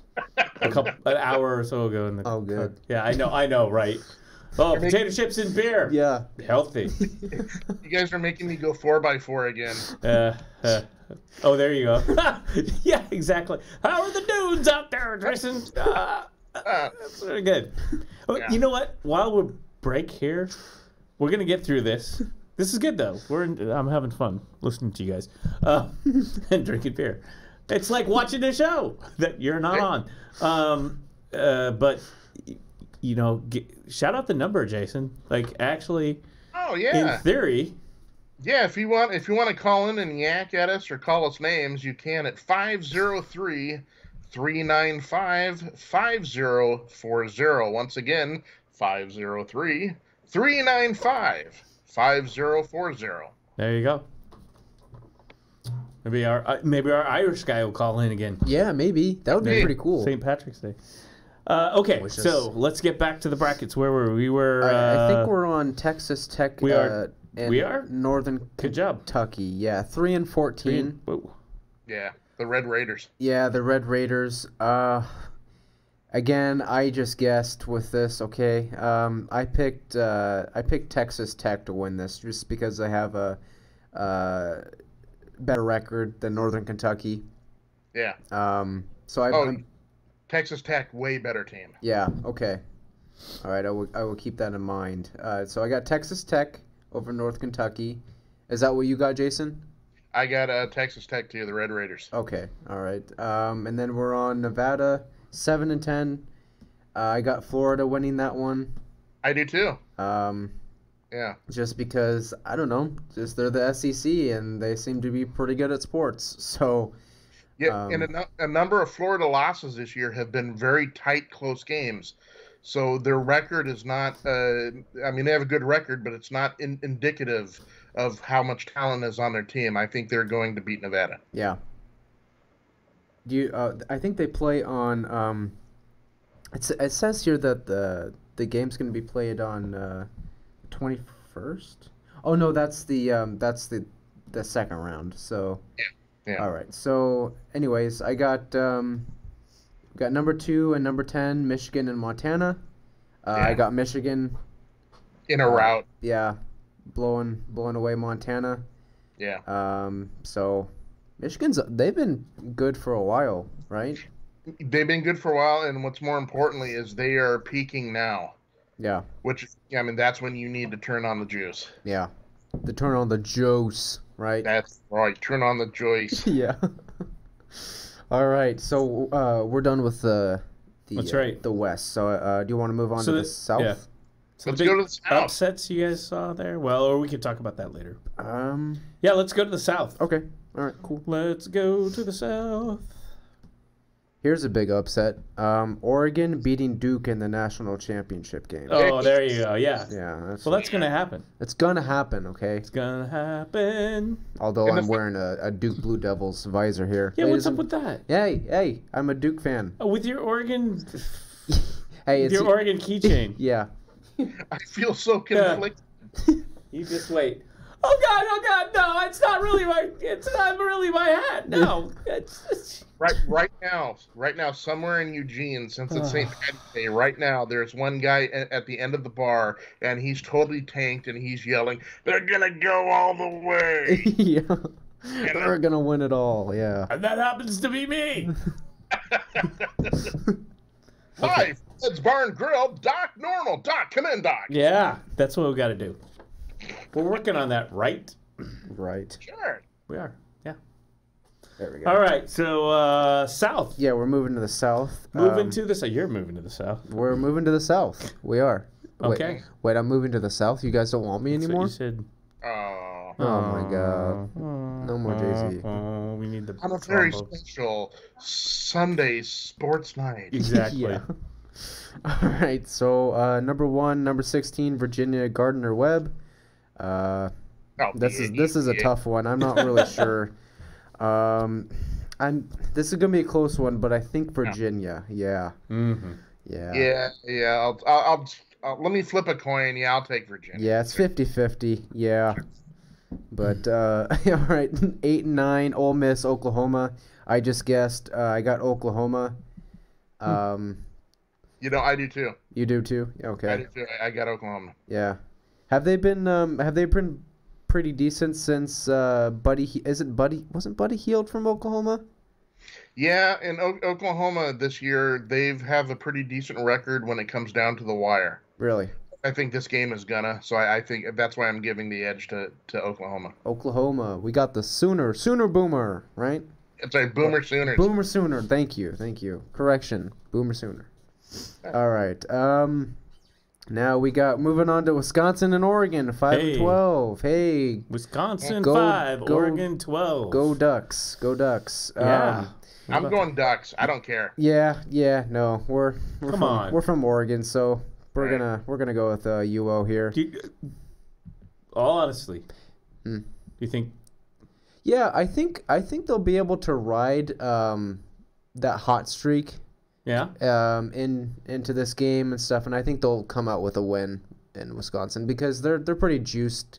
an hour or so ago. Oh, good. Yeah, I know, right? Oh, potato chips and beer. Yeah. Healthy. You guys are making me go 4x4 again. Oh, there you go. Yeah, exactly. How are the dudes out there dressing? That's very good. Oh, Yeah. You know what? While we're break here, we're gonna get through this. This is good though. I'm having fun listening to you guys and drinking beer. It's like watching a show that you're not on. But shout out the number, Jason. Like actually, Oh yeah. in theory. Yeah, if you want to call in and yak at us or call us names, you can at 503-395-5040. Once again, 503-395-5040. There you go. Maybe our Irish guy will call in again. Yeah, maybe. That would be pretty cool. St. Patrick's Day. Okay, so let's get back to the brackets. Where were we? I think we're on Texas Tech. We are. Northern Good job. Kentucky. Yeah, 3 and 14. Whoa. Yeah, the Red Raiders. Yeah, the Red Raiders. Again, I just guessed with this. Okay, I picked Texas Tech to win this just because they have a better record than Northern Kentucky. Yeah. Texas Tech, way better team. Yeah. Okay. All right. I will keep that in mind. So I got Texas Tech over North Kentucky. Is that what you got, Jason? I got Texas Tech too, the Red Raiders. Okay. All right. And then we're on Nevada, 7 and 10. I got Florida winning that one. I do too. Yeah, Yeah. Just because, I don't know, just they're the SEC and they seem to be pretty good at sports. So, Yeah, and a number of Florida losses this year have been very tight, close games. So their record is not. I mean, they have a good record, but it's not indicative of how much talent is on their team. I think they're going to beat Nevada. yeah. I think they play on. It says here that the game's going to be played on 21st. Oh no, that's the second round. So. Yeah. All right. So, anyways, I got number 2 and number 10, Michigan and Montana. I got Michigan In a rout. Yeah, blowing away Montana. Yeah. So they've been good for a while, right? They've been good for a while, and what's more importantly is they are peaking now. Yeah. Which, I mean, that's when you need to turn on the juice. Yeah. To turn on the juice, right? That's right. Turn on the juice. Yeah. All right. So we're done with That's right. the West. So do you want to move on to the South? Yeah. So Let's the big go to the South. upsets you guys saw there. Well, or we could talk about that later. Um. Yeah, let's go to the South. Okay. All right. Cool. Let's go to the South. Here's a big upset. Oregon beating Duke in the national championship game. Oh, there you go. Yeah. Yeah. That's gonna happen. It's gonna happen. Okay. It's gonna happen. Although I'm wearing a Duke Blue Devils visor here. Yeah, Ladies what's up and- with that? Hey, I'm a Duke fan. Oh, with your Oregon, Hey, with your Oregon keychain. Yeah. I feel so conflicted. You just wait. Oh God, no, it's not really my hat. No, it's Right now, somewhere in Eugene, since it's St. Patty's Day, right now, there's one guy at the end of the bar, and he's totally tanked, and he's yelling, "They're gonna go all the way!" Yeah. They're gonna win it all. Yeah. and that happens to be me. Hi, it's Bar and Grill. Doc Normal. Doc, come in, Doc. Yeah, that's what we got to do. We're working on that, right? Right. Sure. We are. Yeah. There we go. All right. So South. Yeah, we're moving to the South. Moving to the South. You're moving to the South. We're moving to the South. We are. Okay. Wait, I'm moving to the South. You guys don't want me That's what anymore? you said. Oh, Oh my God. No more Jay-Z. Oh, we need the. on a very combos. special Sunday sports night. Exactly. Yeah. All right. So number 1, number 16, Virginia Gardner Webb. Oh, This is a tough one. I'm not really sure. This is gonna be a close one, but I think Virginia. Yeah. Mm-hmm. Yeah. Yeah. I'll let me flip a coin. Yeah, I'll take Virginia. Yeah, it's 50-50. Yeah. But all right, 8 and 9, Ole Miss, Oklahoma. I just guessed. I got Oklahoma. You know, I do too. You do too. Okay. I do too. I got Oklahoma. Yeah. Have they been pretty decent since Buddy? Wasn't Buddy Heald from Oklahoma? Yeah, in Oklahoma this year, they have a pretty decent record when it comes down to the wire. Really? I think this game is gonna, so I think that's why I'm giving the edge to Oklahoma. Oklahoma. We got the Sooner Boomer, right? It's a Boomer Sooners. Boomer Sooner. Thank you. Correction. Boomer Sooner. All right. Now we got moving on to Wisconsin and Oregon, 5 and 12. Hey, Wisconsin Go- 5, go- Oregon 12. go Ducks. Go Ducks. Yeah. I'm going Ducks. I don't care. Yeah. No, we're Come on. We're from Oregon, so we're Right. gonna go with UO here. All honestly, Hmm. do you think? Yeah, I think they'll be able to ride that hot streak Yeah. into this game and stuff, and I think they'll come out with a win in Wisconsin because they're pretty juiced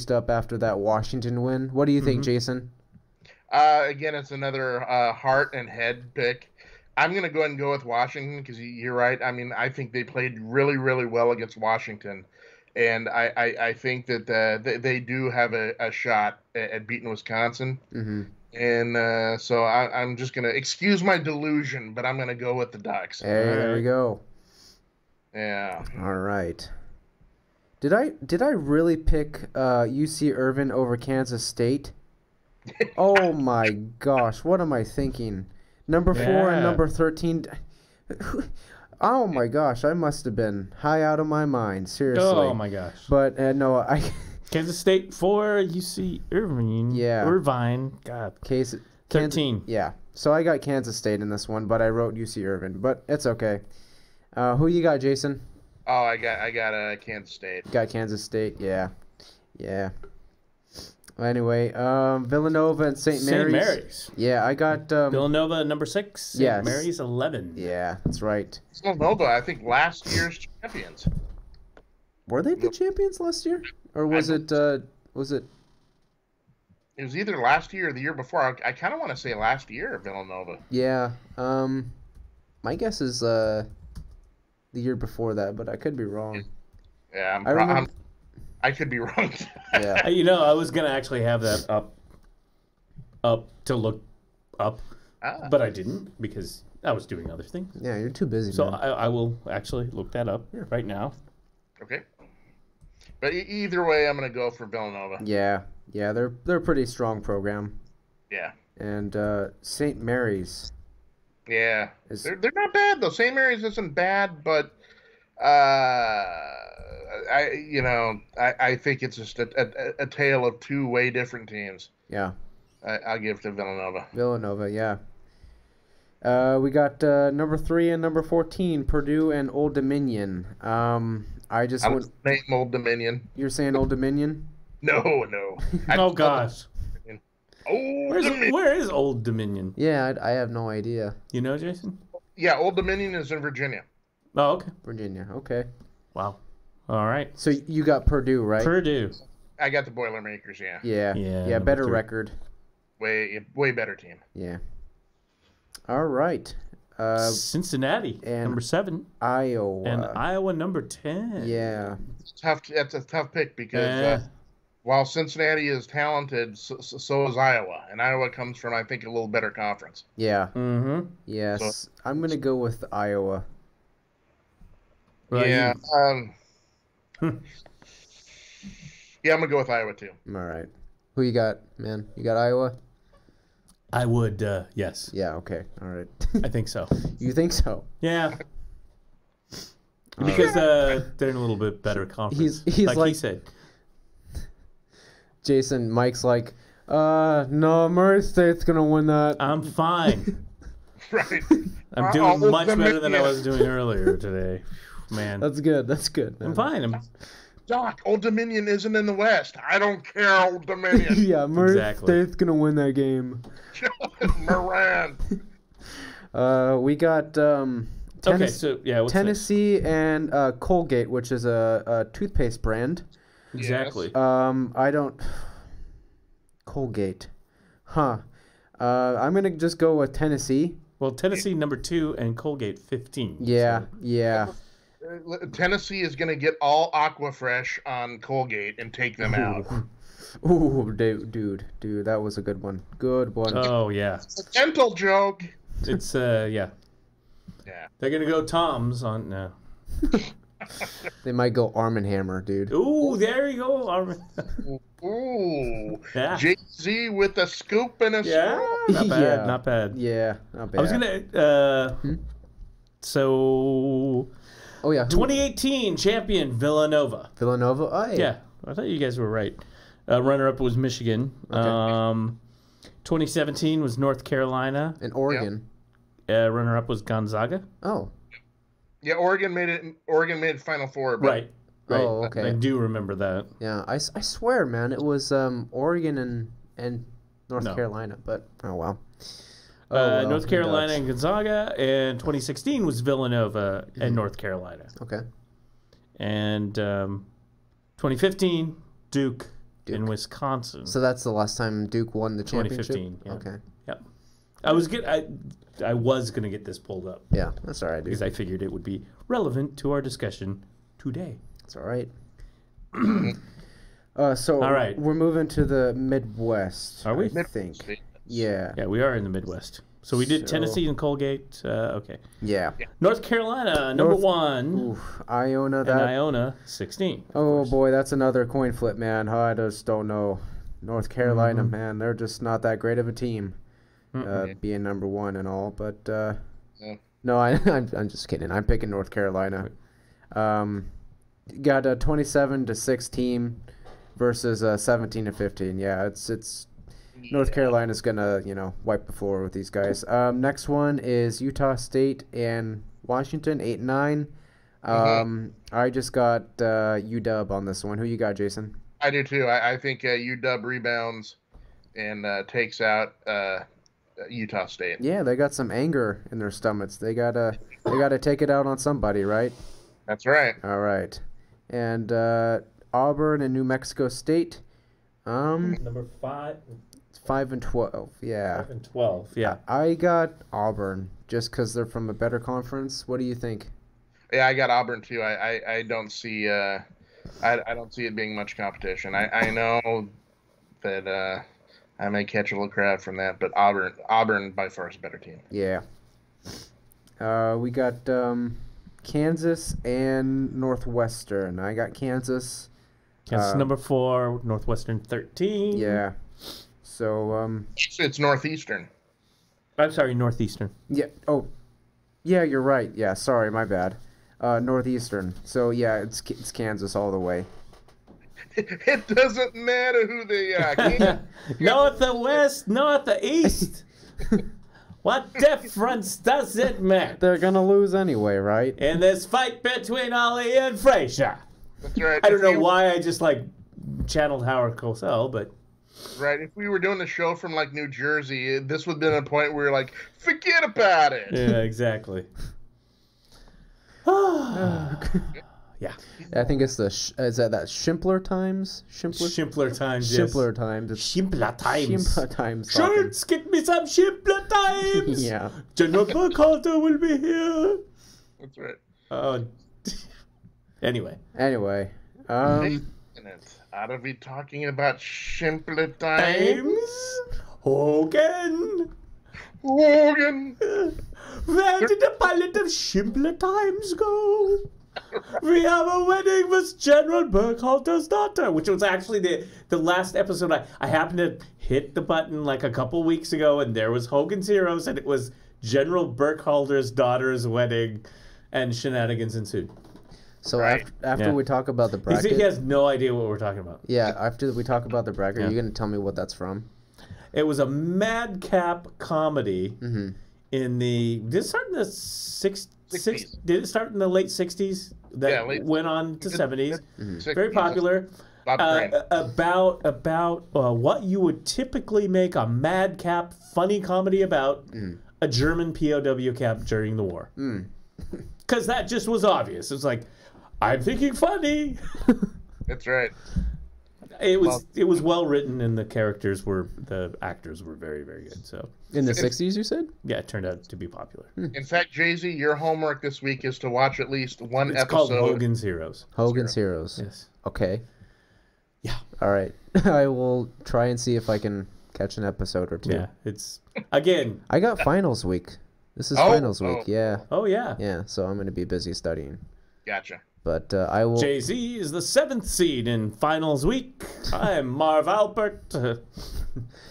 up after that Washington win. What do you think, Jason? Again, it's another heart and head pick. I'm going to go ahead and go with Washington because you're right. I mean, I think they played really, really well against Washington. And I think that they do have a shot at beating Wisconsin. Mm-hmm. And so I'm just going to excuse my delusion, but I'm going to go with the Ducks. Hey, there we go. Yeah. All right. Did I really pick UC Irvine over Kansas State? Oh my gosh, what am I thinking? Number 4 and Yeah. number 13. Oh my gosh, I must have been high out of my mind. Seriously. Oh my gosh. But no, I. Kansas State 4, UC Irvine. Yeah. Irvine. God. 13. Yeah. So I got Kansas State in this one, but I wrote UC Irvine. But it's okay. Who you got, Jason? Oh, I got Kansas State. Got Kansas State. Yeah. Anyway, Villanova and St. Mary's. St. Mary's. Yeah, I got Villanova number 6. St. Yes. Mary's 11. Yeah, that's right. Villanova, I think last year's champions. Were they the champions last year, or was it? Was it? It was either last year or the year before. I kind of want to say last year, Villanova. Yeah. My guess is the year before that, but I could be wrong. Yeah, I could be wrong. Yeah. I was gonna actually have that up to look up, but I didn't because I was doing other things. Yeah, you're too busy. So man. I will actually look that up right now. Okay. But either way, I'm gonna go for Villanova. Yeah, they're a pretty strong program. Yeah. And St. Mary's. Yeah, they're not bad though. St. Mary's isn't bad, but I think it's just a tale of two way different teams. Yeah. I'll give to Villanova. Villanova, yeah. We got number 3 and number 14, Purdue and Old Dominion. I would name Old Dominion. You're saying Old Dominion? No. Oh gosh. Dominion. Where is Old Dominion? Yeah, I have no idea. You know, Jason? Yeah, Old Dominion is in Virginia. Oh, okay. Virginia, okay. Wow. All right. So you got Purdue, right? Purdue. I got the Boilermakers, yeah. Yeah, better record. Way better team. Yeah. All right. Cincinnati, number 7. Iowa. And Iowa, number 10. Yeah. That's a tough pick because while Cincinnati is talented, so is Iowa. And Iowa comes from, I think, a little better conference. Yeah. Mm-hmm. Yes. So, I'm going to go with Iowa. Yeah. Yeah, I'm going to go with Iowa, too. All right. Who you got, man? You got Iowa? I would, yes. Yeah, okay. All right. I think so. You think so? Yeah. Because they're in a little bit better conference. He's like he said. Jason, Mike's like, no, Murray State's going to win that. I'm fine. Right. I'm doing much better than I was doing earlier today. Man. That's good. Man. I'm fine. Doc, Old Dominion isn't in the West. I don't care, Old Dominion. Yeah, Murray State's going to win that game. Moran. We got Tennessee and Colgate, which is a toothpaste brand. Exactly. Yes. Colgate. Huh. I'm going to just go with Tennessee. Well, Tennessee number 2 and Colgate 15. Yeah, so. Yeah. Tennessee is going to get all Aquafresh on Colgate and take them out. Ooh, dude, that was a good one. Good one. Oh, yeah. It's a dental joke. It's, yeah. Yeah. They're going to go Tom's on, no. They might go Arm & Hammer, dude. Ooh, there you go. Ooh. Yeah. Jay-Z with a scoop and a straw. Not bad. Yeah, not bad. I was going to, so... Oh, yeah. 2018 champion Villanova. Villanova? Oh, yeah. I thought you guys were right. Runner-up was Michigan. Okay. 2017 was North Carolina. And Oregon. Runner-up was Gonzaga. Oh. Yeah, Oregon made it Final Four. But... Right. Oh, okay. I do remember that. Yeah, I swear, man, it was Oregon and North Carolina, but oh well. North Carolina and Gonzaga, and 2016 was Villanova and North Carolina. Okay. And 2015, Duke in Wisconsin. So that's the last time Duke won the championship? 2015, yeah. Okay. Yep. I was going to get this pulled up. Yeah, that's all right, dude. Because I figured it would be relevant to our discussion today. That's all right. So all right. We're moving to the Midwest. Are we? I think. Yeah. Yeah, we are in the Midwest. So we did Tennessee and Colgate. Okay. Yeah. North Carolina, number 1. Oof, Iona. And Iona, 16. Oh, boy, that's another coin flip, man. I just don't know. North Carolina, man, they're just not that great of a team, being number 1 and all. But No, I'm just kidding. I'm picking North Carolina. Got a 27-6 team versus a 17-15. Yeah, it's North Carolina's gonna wipe the floor with these guys. Next one is Utah State and Washington, 8-9. I just got UW on this one. Who you got, Jason? I do too. I think UW rebounds and takes out Utah State. Yeah, they got some anger in their stomachs. They gotta take it out on somebody, right? That's right. All right. And Auburn and New Mexico State. Number 5. 5-12. Yeah. 5-12. Yeah. I got Auburn just because they're from a better conference. What do you think? Yeah, I got Auburn too. I don't see I don't see it being much competition. I know that I may catch a little crap from that, but Auburn by far is a better team. Yeah. We got Kansas and Northwestern. I got Kansas. Kansas number 4, Northwestern 13. Yeah. So it's Northeastern. I'm sorry, Northeastern. Yeah. Oh, yeah. You're right. Yeah. Sorry, my bad. Northeastern. So yeah, it's Kansas all the way. It doesn't matter who they are. North or west, north or east. What difference does it make? They're gonna lose anyway, right? In this fight between Ollie and Frazier. That's right. I don't know why I just channeled Howard Cosell, but right. If we were doing the show from New Jersey, this would have been a point where you're like, forget about it. Yeah, exactly. Yeah. I think it's is that Schimpler times? Schimpler times, yes. Schimpler times. Schimpler times. Schimpler times. Shirts, get me some Schimpler times. Yeah. General Burkhalter will be here. That's right. Anyway. Ought to be talking about Schimpler times. Hogan. Where did the pilot of Schimpler times go? We have a wedding with General Burkhalter's daughter, which was actually the last episode. I happened to hit the button a couple weeks ago, and there was Hogan's Heroes, and it was General Burkhalter's daughter's wedding, and shenanigans ensued. So after we talk about the bracket... He has no idea what we're talking about. Yeah, after we talk about the bracket, you're going to tell me what that's from? It was a madcap comedy in the... Did it start in the 60s? Did it start in the late 60s? That went on to 70s. Very popular. About what you would typically make a madcap funny comedy about a German POW camp during the war. Because that just was obvious. It's I'm thinking funny. That's right. It was well written, and the actors were very, very good. So in the 60s, you said? Yeah, it turned out to be popular. In fact, Jay-Z, your homework this week is to watch at least one episode. It's called Hogan's Heroes. Hogan's Heroes. Yes. Okay. Yeah. All right. I will try and see if I can catch an episode or two. Yeah, it's again. I got finals week. This is finals week. Yeah. Oh yeah. Yeah. So I'm going to be busy studying. Gotcha. But I will. Jay-Z is the 7th seed in finals week. I'm Marv Albert.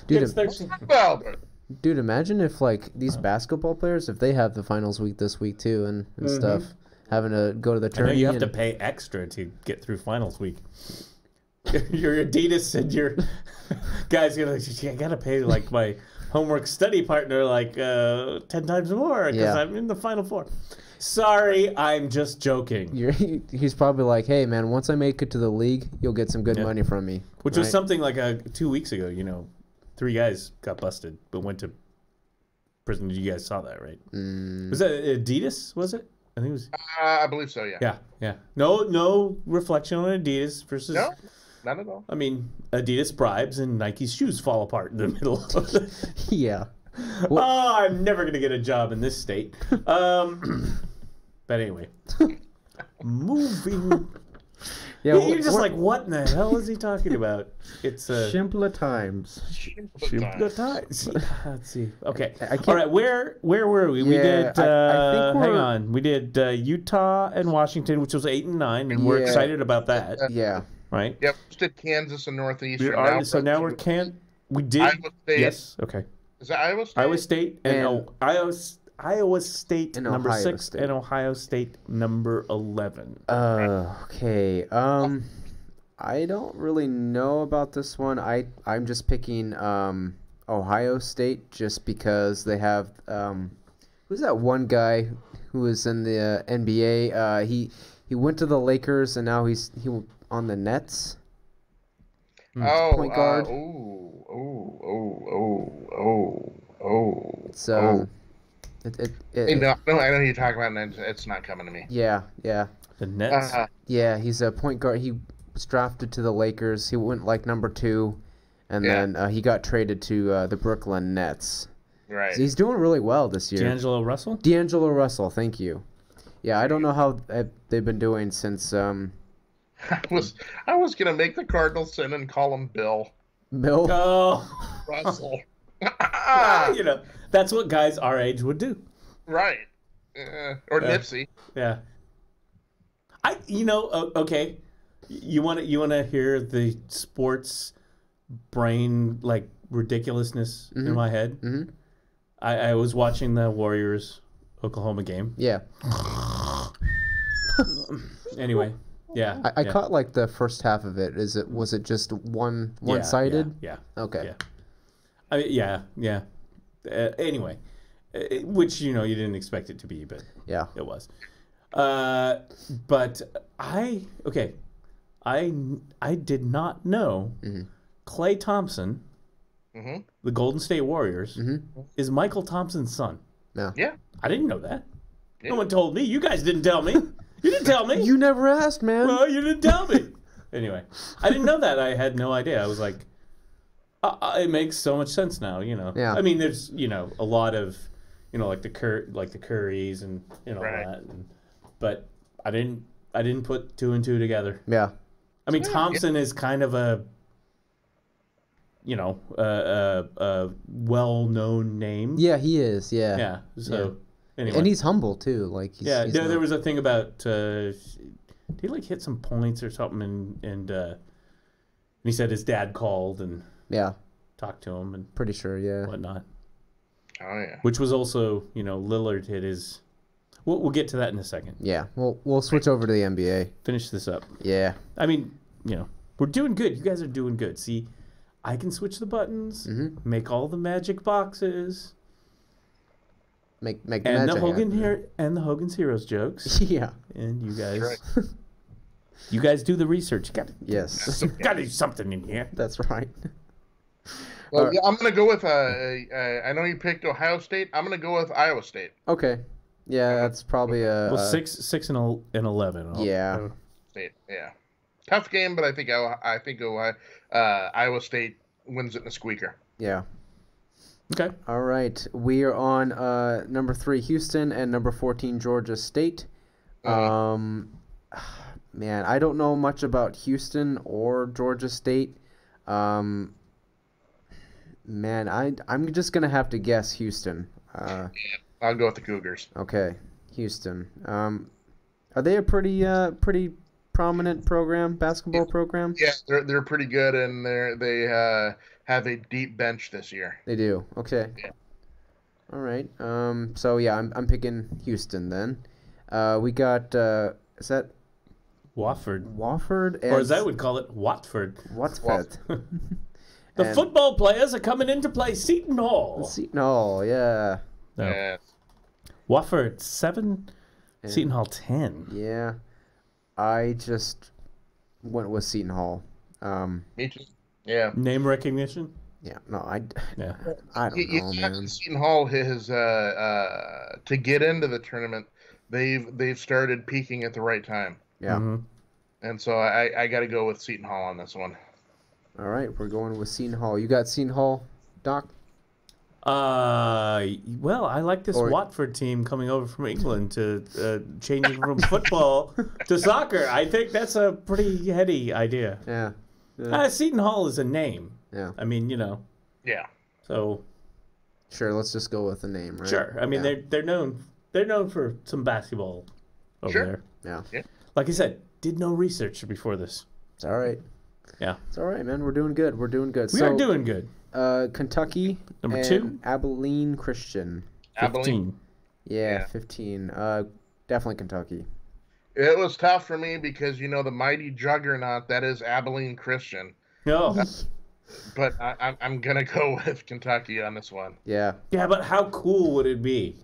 Dude, imagine if these basketball players, if they have the finals week this week too and stuff, having to go to the tournament. I know you have to pay extra to get through finals week. Your Adidas and your guys, I gotta pay my homework study partner 10 times more because I'm in the Final Four. Sorry, I'm just joking. He's probably hey, man, once I make it to the league, you'll get some good money from me. Which was something 2 weeks ago, 3 guys got busted but went to prison. You guys saw that, right? Was that Adidas, was it? I think it was. I believe so, yeah. Yeah. No reflection on Adidas versus... No, not at all. I mean, Adidas bribes and Nike's shoes fall apart in the middle. Yeah. I'm never going to get a job in this state. But anyway, moving. Yeah, you're just what in the hell is he talking about? It's Schimpler times. Schimpler times. Let's see. Okay. All right. Where were we? We did. I think hang on. We did Utah and Washington, which was 8 and 9, and we're excited about that. Yeah. Right. Yep. Just did Kansas and Northeastern. So now we did. Iowa State. Yes. Okay. Is that Iowa State? Iowa State and Iowa State And number Ohio 6 State. and Ohio State number 11. Okay. I don't really know about this one. I'm just picking Ohio State just because they have who's that one guy who was in the NBA? He went to the Lakers and now he on the Nets. Point guard. So I know who you're talking about, and it's not coming to me. yeah. The Nets. Yeah, he's a point guard. He was drafted to the Lakers. He went like number 2, and then he got traded to the Brooklyn Nets. Right. So he's doing really well this year. D'Angelo Russell? D'Angelo Russell, thank you. Yeah, I don't know how they've been doing since I was gonna make the Cardinals sin and call him Bill Bill. Oh. Russell. You know, that's what guys our age would do. Right. Or Nipsey. Yeah. Okay. You want to hear the sports brain like ridiculousness in my head? Mm-hmm. I was watching the Warriors Oklahoma game. Yeah. Anyway, yeah. I caught like the first half of it. Was it just one-sided? Yeah. Okay. Yeah. Yeah. Anyway, which you didn't expect it to be, but Yeah. it was. But I did not know Klay Thompson, the Golden State Warriors, is Michael Thompson's son. Yeah. I didn't know that. No one told me. You guys didn't tell me. You didn't tell me. You never asked, man. Well, you didn't tell me. Anyway, I didn't know that. I had no idea. I was like, it makes so much sense now. Yeah. I mean, there's a lot of like the Currys and Right. that, but I didn't put 2 and 2 together. Yeah. I mean, Thompson is kind of a well-known name. Yeah, he is. Yeah. Yeah. So anyway, And he's humble too. Like he's there was a thing about did he like hit some points or something, and he said his dad called and talked to him and pretty sure. Yeah. whatnot. Oh yeah. Which was also Lillard hit his. We'll get to that in a second. Yeah. We'll switch over to the NBA. Finish this up. Yeah. I mean, we're doing good. You guys are doing good. See, I can switch the buttons, make all the magic boxes, Make the and magic the Hogan happen. here and the Hogan's Heroes jokes. Yeah. And you guys, Right. you guys do the research. You Yes. got to do something in here. That's right. Well, yeah, I'm gonna go with. I know you picked Ohio State. I'm gonna go with Iowa State. Okay. Yeah, that's probably a. Well, 6 and 11. Yeah. State. Yeah. Tough game, but I think Iowa State wins it in a squeaker. Yeah. Okay. All right. We are on number 3, Houston, and number 14, Georgia State. Man, I don't know much about Houston or Georgia State. Man, I'm just gonna have to guess Houston. I'll go with the Cougars. Okay, Houston. Are they a pretty prominent basketball program? Yeah, they're pretty good, and they have a deep bench this year. They do. Okay. Yeah. All right. So yeah, I'm picking Houston then. We got is that Wofford. Wofford? Or as I would call it, Watford. Watford. The And- football players are coming in to play Seton Hall. Seton Hall, yeah. No. Yes. Wofford 7, And- Seton Hall 10. Yeah. I just went with Seton Hall. Me too. Yeah. Name recognition? Yeah. No, I don't know, man. Seton Hall has to get into the tournament. They've started peaking at the right time, Yeah. Mhm. and so I got to go with Seton Hall on this one. All right, we're going with Seton Hall. You got Seton Hall, Doc? Well, I like this Or- Watford team coming over from England to changing from football to soccer. I think that's a pretty heady idea. Yeah. Seton Hall is a name. Yeah. I mean, Yeah. so Sure, let's just go with the name, right? sure. I mean, Yeah. they're known for some basketball over Sure. there. Yeah. Like I said, did no research before this. It's all right. Yeah. It's all right, man. We're doing good. We are doing good. Kentucky Number and 2? Abilene Christian. 15. Yeah, 15. Definitely Kentucky. It was tough for me because, the mighty juggernaut that is Abilene Christian. No. But I'm going to go with Kentucky on this one. Yeah. Yeah, but how cool would it be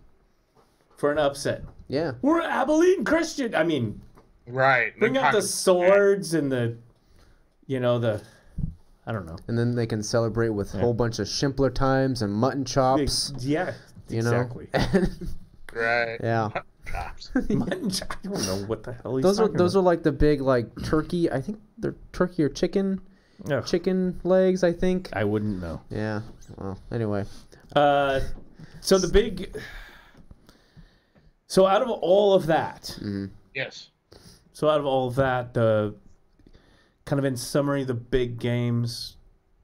for an upset? Yeah. We're Abilene Christian. I mean, right. Bring out the swords and the I don't know. And then they can celebrate with a whole bunch of Shimpler times and mutton chops. Yeah, exactly. Right. Yeah. Chops. Mutton chops. I don't know what the hell he's Those talking about. are like the big turkey. I think they're turkey or chicken. Oh. Chicken legs, I think. I wouldn't know. Yeah. Well, anyway. So out of all of that. Mm-hmm. Yes. So out of all of that, kind of in summary, the big games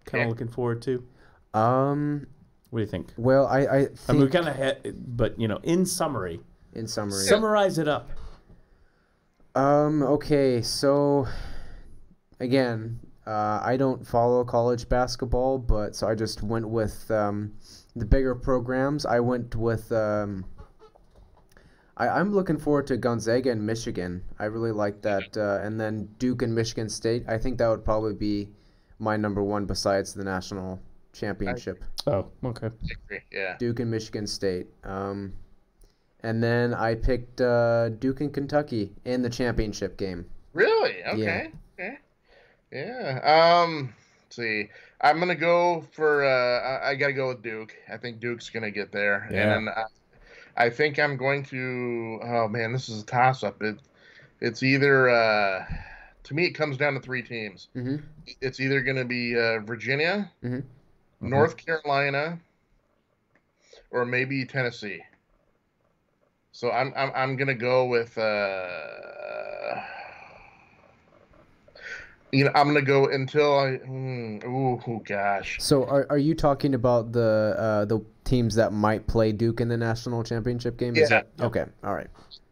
kind of looking forward to. What do you think? Well, I think... I mean, we kind of had, but in summary. In summary. Summarize it up. Okay, so again, I don't follow college basketball, but so I just went with the bigger programs. I went with I'm looking forward to Gonzaga and Michigan. I really like that, and then Duke and Michigan State. I think that would probably be my number one besides the national championship. Oh, okay. Yeah. Duke and Michigan State. And then I picked Duke and Kentucky in the championship game. Really? Okay. Yeah. Okay. Yeah. Let's see. I'm gonna go for. I gotta go with Duke. I think Duke's gonna get there, Yeah. and I think I'm going to. Oh man, this is a toss-up. It's either. To me, it comes down to three teams. Mm-hmm. It's either gonna be Virginia, Mm-hmm. North Carolina, or maybe Tennessee. So I'm gonna go with I'm gonna go until oh gosh. So are you talking about the teams that might play Duke in the national championship game? Is Yeah. Okay. All right.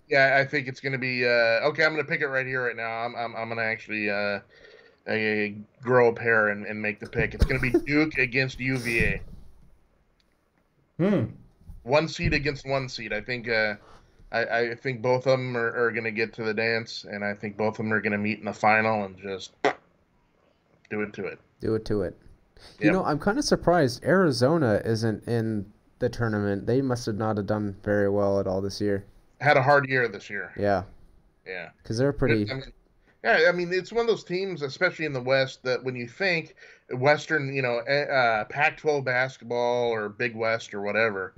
Yeah, I think it's gonna be okay. I'm gonna pick it right here, right now. I'm gonna actually grow a pair and make the pick. It's gonna be Duke against UVA. 1 seed against 1 seed. I think I think both of them are gonna get to the dance, and I think both of them are gonna meet in the final and just do it to it. Do it to it. Yep. I'm kind of surprised Arizona isn't in the tournament. They must have not have done very well at all this year. Had a hard year this year. Yeah. Yeah. Because they're pretty... I mean, it's one of those teams, especially in the West, that when you think Western, Pac-12 basketball or Big West or whatever,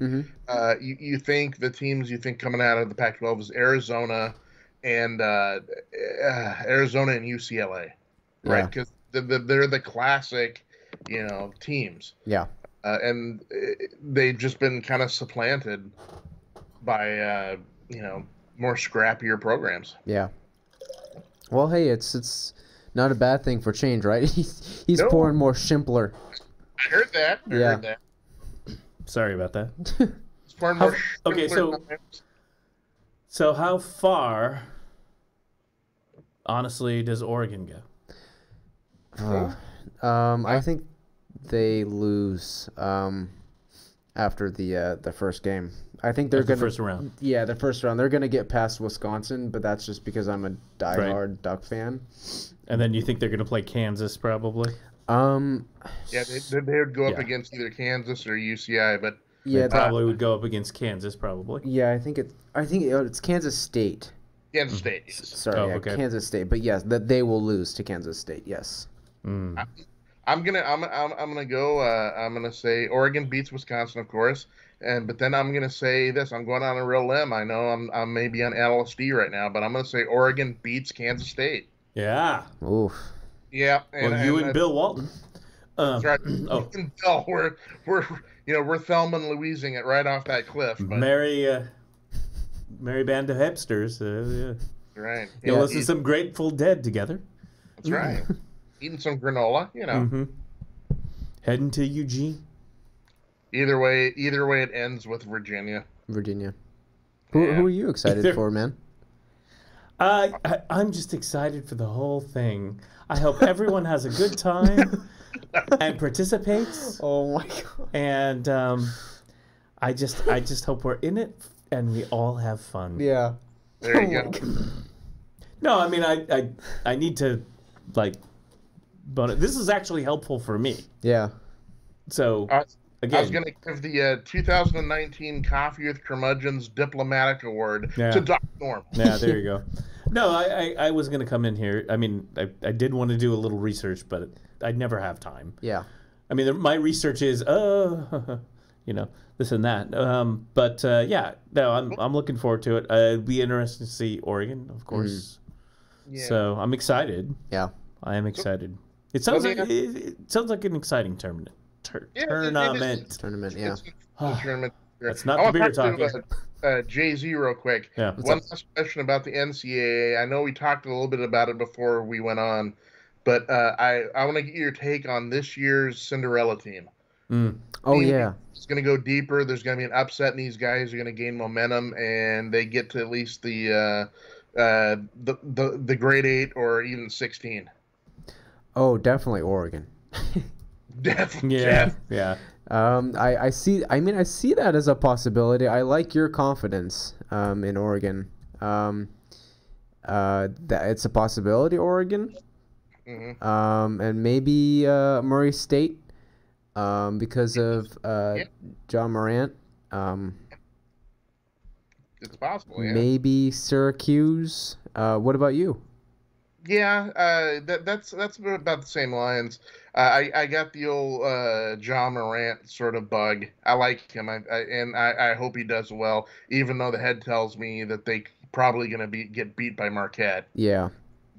you think the teams you think coming out of the Pac-12 is Arizona and UCLA, right? Because they're the classic, teams. Yeah. And they've just been kind of supplanted by, more scrappier programs. Yeah. Well, hey, it's not a bad thing for change, right? He's pouring more Shimpler. I heard that. I heard that. Sorry about that. He's pouring more okay, so how far, honestly, does Oregon go? I think they lose after the first game. I think they're going to... first round. Yeah, the first round. They're going to get past Wisconsin, but that's just because I'm a diehard Duck fan. And then you think they're going to play Kansas, probably? Yeah, they would go up against either Kansas or UCI, but... Yeah, they probably would go up against Kansas, probably. Yeah, I think it's Kansas State. Kansas State, yes. Sorry, okay. Kansas State. But yes, they will lose to Kansas State, yes. I'm gonna go. I'm gonna say Oregon beats Wisconsin, of course, but then I'm gonna say this. I'm going on a real limb. I know I'm maybe on LSD right now, but I'm gonna say Oregon beats Kansas State. Yeah. Oof. Yeah. And Bill Walton. That's right. Bill, we're Thelma and Louising it right off that cliff. But... Merry band of hipsters. Yeah. Right. You'll listen to some Grateful Dead together. That's right. Eating some granola, Mm-hmm. Heading to Eugene. Either way, it ends with Virginia. Who are you excited for, man? I'm just excited for the whole thing. I hope everyone has a good time and participates. Oh my god! And I just hope we're in it and we all have fun. Yeah. There you go. No, I mean I need to like, but this is actually helpful for me. Yeah. So again, I was going to give the 2019 Coffee with Curmudgeons Diplomatic Award Yeah. to Doc Norm. Yeah, there you go. No, I was going to come in here. I mean, I did want to do a little research, but I'd never have time. Yeah. I mean, my research is, you know, this and that. But yeah, no, I'm looking forward to it. It'd be interesting to see Oregon, of course. Yeah. So I'm excited. Yeah. I am excited. It sounds it sounds like an exciting tournament. Tournament. Tournament. Yeah. It's a tournament. That's not the beer talking. Jay-Z real quick. Yeah. One last question about the NCAA. I know we talked a little bit about it before we went on, but I want to get your take on this year's Cinderella team. Oh yeah. It's going to go deeper. There's going to be an upset, and these guys are going to gain momentum, and they get to at least the grade 8 or even 16. Oh, definitely Oregon. Definitely. Yeah. I see. I mean, I see that as a possibility. I like your confidence in Oregon. That it's a possibility, Oregon. Mm-hmm. And maybe Murray State, because of John Morant. It's possible. Yeah. Maybe Syracuse. What about you? Yeah, that's about the same lines. I got the old John Morant sort of bug. I like him, and I hope he does well. Even though the head tells me that they probably gonna get beat by Marquette. Yeah.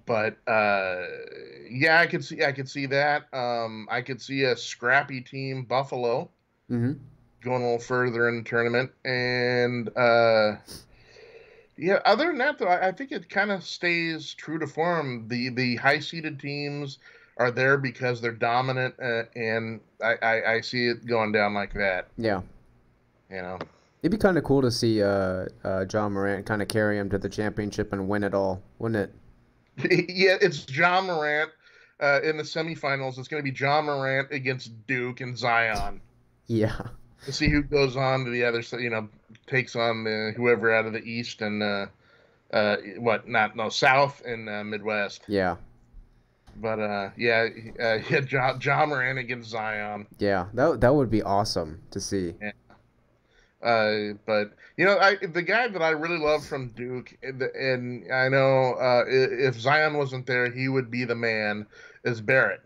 But yeah, I could see that. I could see a scrappy team, Buffalo, Mm-hmm. going a little further in the tournament, and yeah, other than that, though, I think it kind of stays true to form. The high-seeded teams are there because they're dominant, and I see it going down like that. Yeah. You know, It'd be kind of cool to see John Morant kind of carry him to the championship and win it all, wouldn't it? Yeah, it's John Morant in the semifinals. It's going to be John Morant against Duke and Zion. Yeah. To see who goes on to the other side, takes on whoever out of the East and South and Midwest. Yeah. But John Moran against Zion. Yeah, that would be awesome to see. Yeah. But the guy that I really love from Duke, and I know if Zion wasn't there, he would be the man. Is Barrett.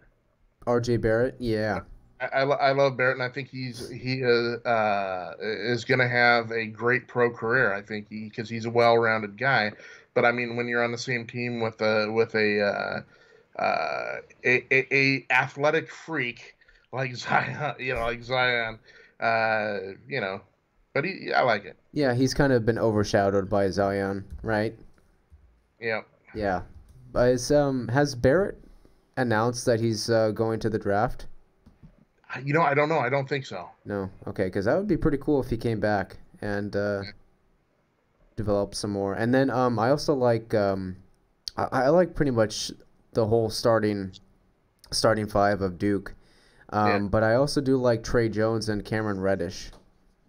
R.J. Barrett. Yeah. I love Barrett, and I think he is going to have a great pro career. I think because he's a well-rounded guy. But I mean, when you're on the same team with a athletic freak like Zion, but I like it. Yeah, he's kind of been overshadowed by Zion, right? Yeah. Yeah. But has Barrett announced that he's going to the draft? I don't know. I don't think so. No. Okay, because that would be pretty cool if he came back and developed some more. And then I also like I like pretty much the whole starting five of Duke. But I also do like Trey Jones and Cameron Reddish.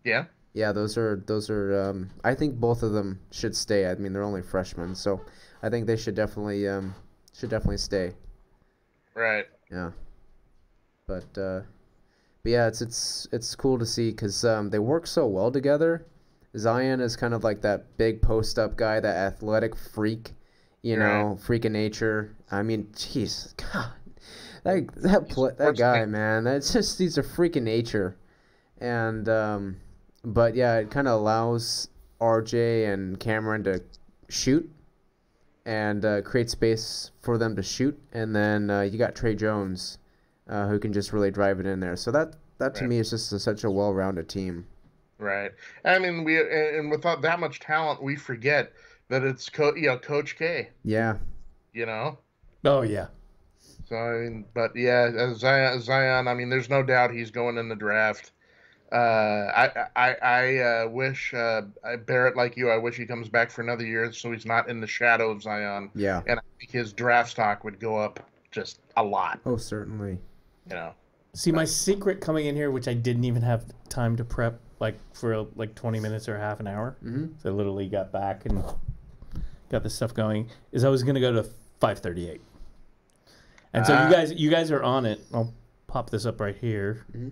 Yeah. Yeah, those are I think both of them should stay. I mean, they're only freshmen, so I think they should definitely stay. Right. Yeah. But yeah, it's cool to see because they work so well together. Zion is kind of like that big post up guy, that athletic freak, freak of nature. I mean, jeez, God, that guy, man, he's a freak of nature, and but yeah, it kind of allows RJ and Cameron to shoot and create space for them to shoot, and then you got Trey Jones. Who can just really drive it in there. So that to me is just such a well-rounded team. Right. I mean, and without that much talent, we forget that it's Coach K. Yeah. Oh yeah. So I mean, but yeah, Zion. I mean, there's no doubt he's going in the draft. I wish Barrett, like you, I wish he comes back for another year so he's not in the shadow of Zion. Yeah. And I think his draft stock would go up just a lot. Oh, certainly. See, my secret coming in here, which I didn't even have time to prep like for like 20 minutes or half an hour. Mm-hmm. So I literally got back and got this stuff going. Is I was going to go to 538. And so you guys are on it. I'll pop this up right here. Mm-hmm.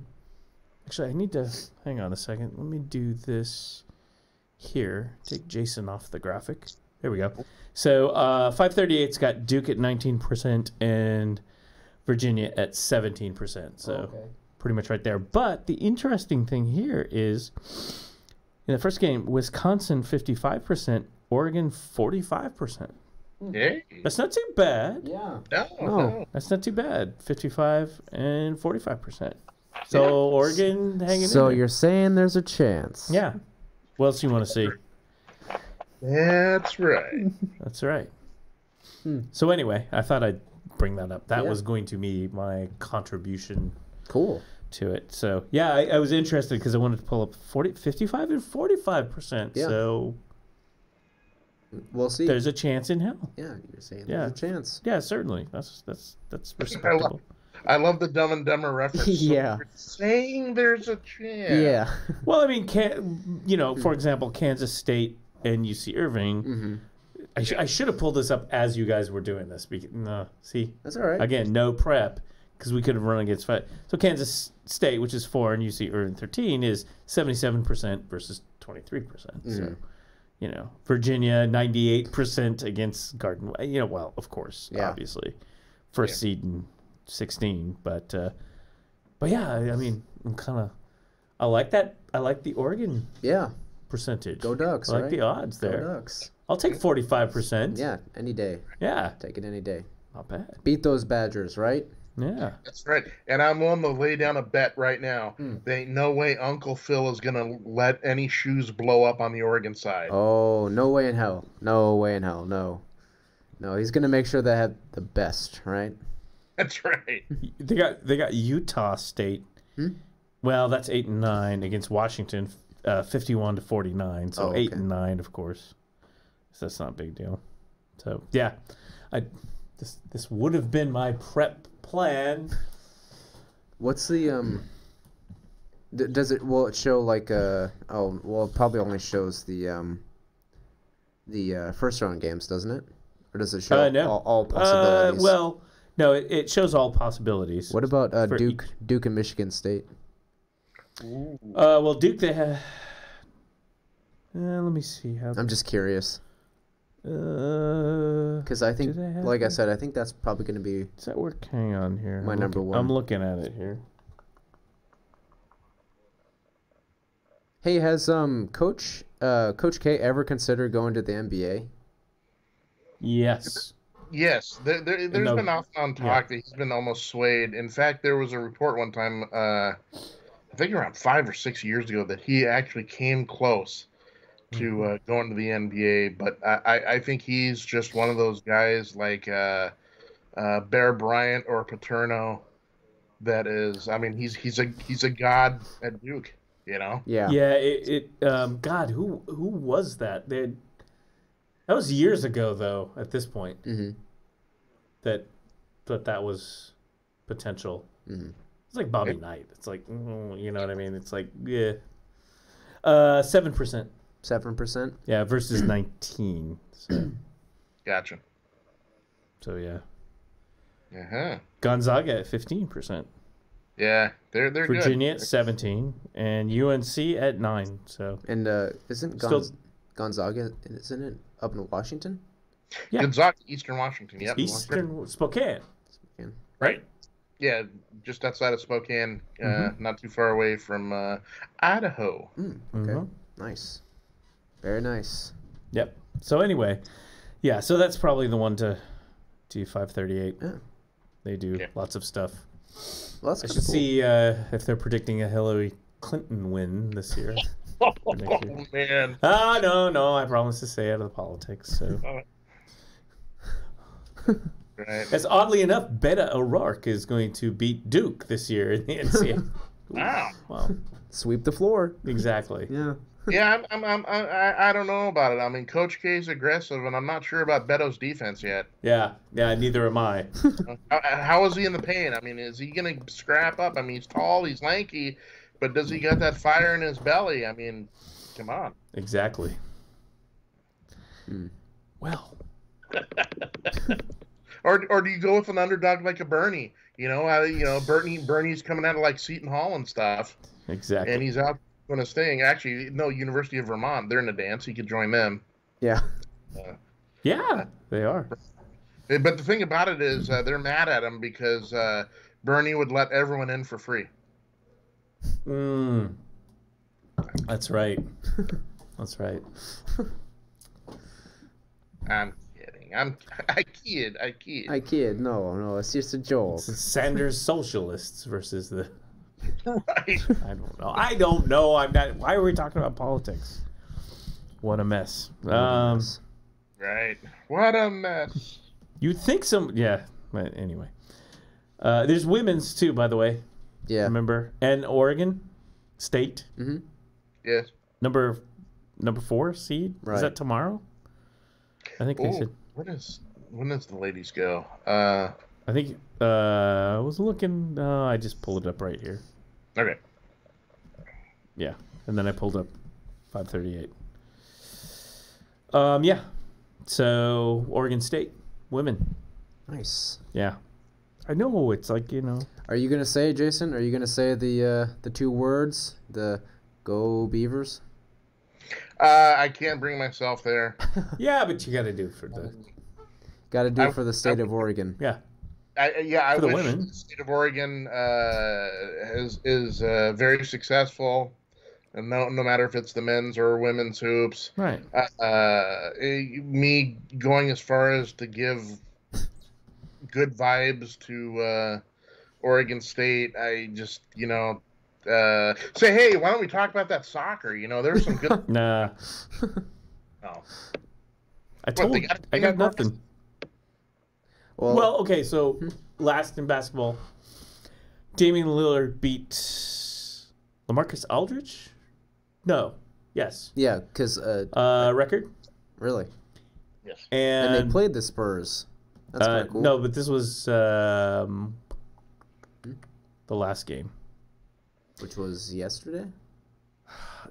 Actually, I need to hang on a second. Let me do this here. Take Jason off the graphic. There we go. So 538's got Duke at 19% and Virginia at 17%. So pretty much right there. But the interesting thing here is in the first game, Wisconsin 55%, Oregon 45%. Hey. That's not too bad. Yeah. No. That's not too bad. 55 and 45%. So Oregon hanging in So there. you're saying there's a chance? Yeah. What else you want to see? That's right. That's right. So anyway, I thought I'd bring that up. That Yeah. was going to be my contribution Cool. to it. So yeah, I was interested because I wanted to pull up 55 and 45%. Yeah. So We'll see. there's a chance in hell. Yeah, you're saying Yeah. there's a chance. Yeah, certainly. That's respectable. I love the Dumb and Dumber reference. Yeah. So you're saying there's a chance. Yeah. Well, I mean, for example, Kansas State and UC Irving. Mm-hmm. I should have pulled this up as you guys were doing this. No, see, That's all right. again, no prep because we could have run against 5. So Kansas State, which is 4, and UC Irving 13, is 77% versus 23%. So, Virginia 98% against Garden. Well, of course, Yeah. obviously, first seed in 16, but yeah, I mean, I like that. I like the Oregon Yeah. percentage. Go Ducks, I like right? the odds Go there. Ducks. I'll take 45%. Yeah, any day. Yeah, Take it any day. not bad. Beat those Badgers, right? Yeah. That's right. And I'm willing to lay down a bet right now. There ain't no way Uncle Phil is going to let any shoes blow up on the Oregon side. Oh, no way in hell. No way in hell. No. No, he's going to make sure they have the best, right? That's right. They got Utah State. Well, that's 8 and 9 against Washington, 51 to 49. So 8 and 9, of course. So that's not a big deal. So yeah, this would have been my prep plan. What's the does it will it show like it probably only shows the first round games, doesn't it? Or does it show No. all possibilities? Well, no, it shows all possibilities. What about for Duke and Michigan State? Well, Duke, they have. Let me see how. I'm just curious. Because I think, like I said, I think that's probably going to be. Does that work? Hang on here. My number one. I'm looking at it here. Hey, has Coach K ever considered going to the NBA? Yes. Yes, there's been off-on talk that he's been almost swayed. In fact, there was a report one time, I think around 5 or 6 years ago, that he actually came close to going to the NBA. But I think he's just one of those guys like Bear Bryant or Paterno. That is, I mean, he's a god at Duke. Yeah. Yeah. God, who was that? That was years ago, though. At this point, that was potential. It's like Bobby Knight. It's like, you know what I mean? It's like 7%. 7%. Yeah, versus 19. So. Gotcha. So yeah. Uh-huh. Gonzaga at 15%. Yeah, they're Virginia good. at 17, and UNC at 9. So and isn't Gonzaga, isn't it up in Washington? Yeah. Gonzaga, Eastern Washington. Yep. Eastern Spokane. Right. Yeah, just outside of Spokane, not too far away from Idaho. Okay. Nice. Very nice. Yep. So anyway, yeah. So that's probably the one to do 538. Yeah. They do lots of stuff. Well, that's I should cool. see if they're predicting a Hillary Clinton win this year. Oh, man. No. I promise to stay out of the politics. So. Right. As oddly enough, Beta O'Rourke is going to beat Duke this year in the NCAA. Wow. Well, Sweep the floor. exactly. Yeah. Yeah, I don't know about it. I mean, Coach K is aggressive, and I'm not sure about Beto's defense yet. Yeah. Neither am I. How is he in the paint? I mean, is he going to scrap up? I mean, he's tall, he's lanky, but does he got that fire in his belly? I mean, come on. Exactly. Well. Or do you go with an underdog like a Bernie? Bernie's coming out of like Seton Hall and stuff. Exactly. And he's out doing his thing. Actually, no, University of Vermont. They're in the dance. He could join them. Yeah. Yeah, they are. But the thing about it is they're mad at him because Bernie would let everyone in for free. That's right. That's right. I'm kidding. I kid. No, it's just a joke. It's Sanders socialists versus the. Right. I don't know. I'm not. Why are we talking about politics? What a mess. Right. What a mess. You'd think yeah. But anyway, there's women's too, by the way. Yeah. Remember, and Oregon State. Mm-hmm. Yes. Number 4 seed. Right. Is that tomorrow? I think they said. When does the ladies go? I think I was looking. I just pulled it up right here. Okay. Yeah, and then I pulled up 538. Yeah. So Oregon State women. Nice. Yeah. I know it's like Are you gonna say, Jason? Are you gonna say the 2 words? The Go Beavers. I can't bring myself there. Yeah, but you got to do it for the. Got to do it for the state of Oregon. Yeah. I the wish women. the state of Oregon is very successful, and no matter if it's the men's or women's hoops. Right. Me going as far as to give good vibes to Oregon State, I just say, hey, why don't we talk about that soccer? There's some good. Nah. No. I got nothing. Well, okay, so last in basketball, Damian Lillard beat LaMarcus Aldridge? No. Yes. Yeah, because... record? Really? Yes. And they played the Spurs. That's kind of cool. No, but this was the last game. Which was yesterday?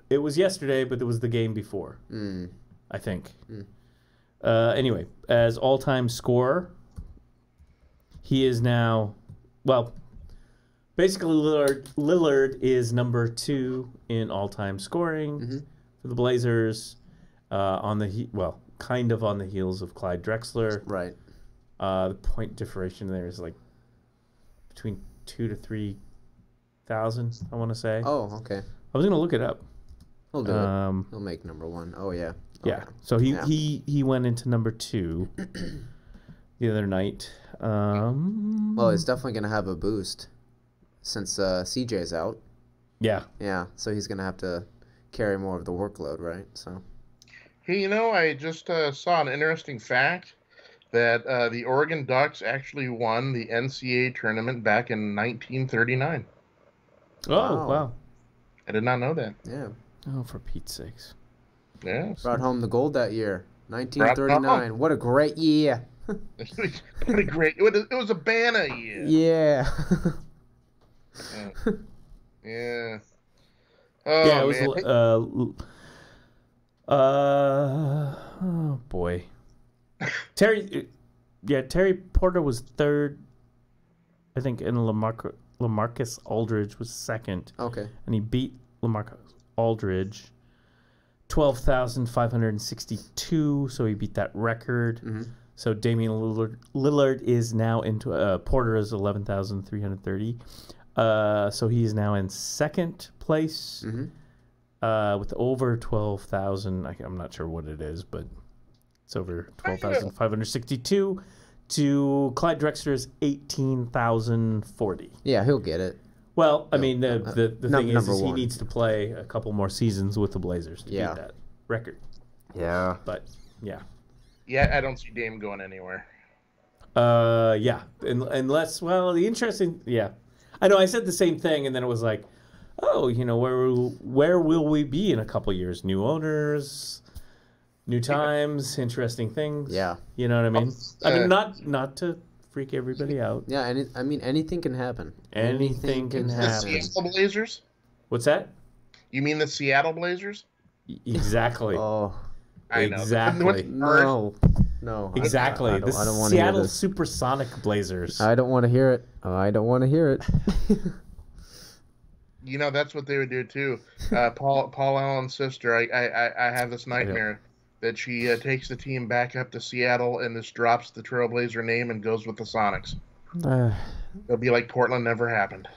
It was yesterday, but it was the game before, I think. Anyway, as all-time scorer, he is now, basically Lillard is number 2 in all-time scoring for the Blazers, kind of on the heels of Clyde Drexler. Right. The point differentiation there is like between 2,000 to 3,000, I want to say. Oh, okay. I was going to look it up. He'll do it. He'll make number 1. Oh, yeah. Yeah. So he went into number 2 the other night. Well, he's definitely going to have a boost since CJ's out. Yeah. Yeah. So he's going to have to carry more of the workload, right? So. Hey, I just saw an interesting fact that the Oregon Ducks actually won the NCAA tournament back in 1939. Oh, wow. I did not know that. Yeah. Oh, for Pete's sakes. Yeah. Brought home the gold that year. 1939. What a great year. What a great... It was a banner year. Yeah. Yeah. Oh, yeah, it was... oh, boy. Terry Porter was 3rd, I think, and LaMarcus Aldridge was 2nd. Okay. And he beat LaMarcus Aldridge 12,562, so he beat that record. So Damian Lillard is now into Porter is 11,330. So he is now in 2nd place with over 12,000. I'm not sure what it is, but it's over 12,562 to Clyde Drexler's 18,040. Yeah, he'll get it. Well, I mean, the thing is he one. needs to play a couple more seasons with the Blazers to beat that record. Yeah. But, yeah. Yeah, I don't see Dame going anywhere. Yeah. Unless, the interesting, yeah. I know I said the same thing, and then it was like, oh, where will we be in a couple years? New owners, new times, interesting things. Yeah. You know what I mean? I mean, not to freak everybody out. Yeah, anything can happen. Anything can happen. The Seattle Blazers? What's that? You mean the Seattle Blazers? Exactly. Oh, I know. Exactly. No. Exactly. I don't The want to hear Seattle this. Supersonic Blazers. I don't want to hear it. I don't want to hear it. You know, that's what they would do too. Paul Allen's sister. I have this nightmare that she takes the team back up to Seattle and just drops the Trailblazer name and goes with the Sonics. It'll be like Portland never happened.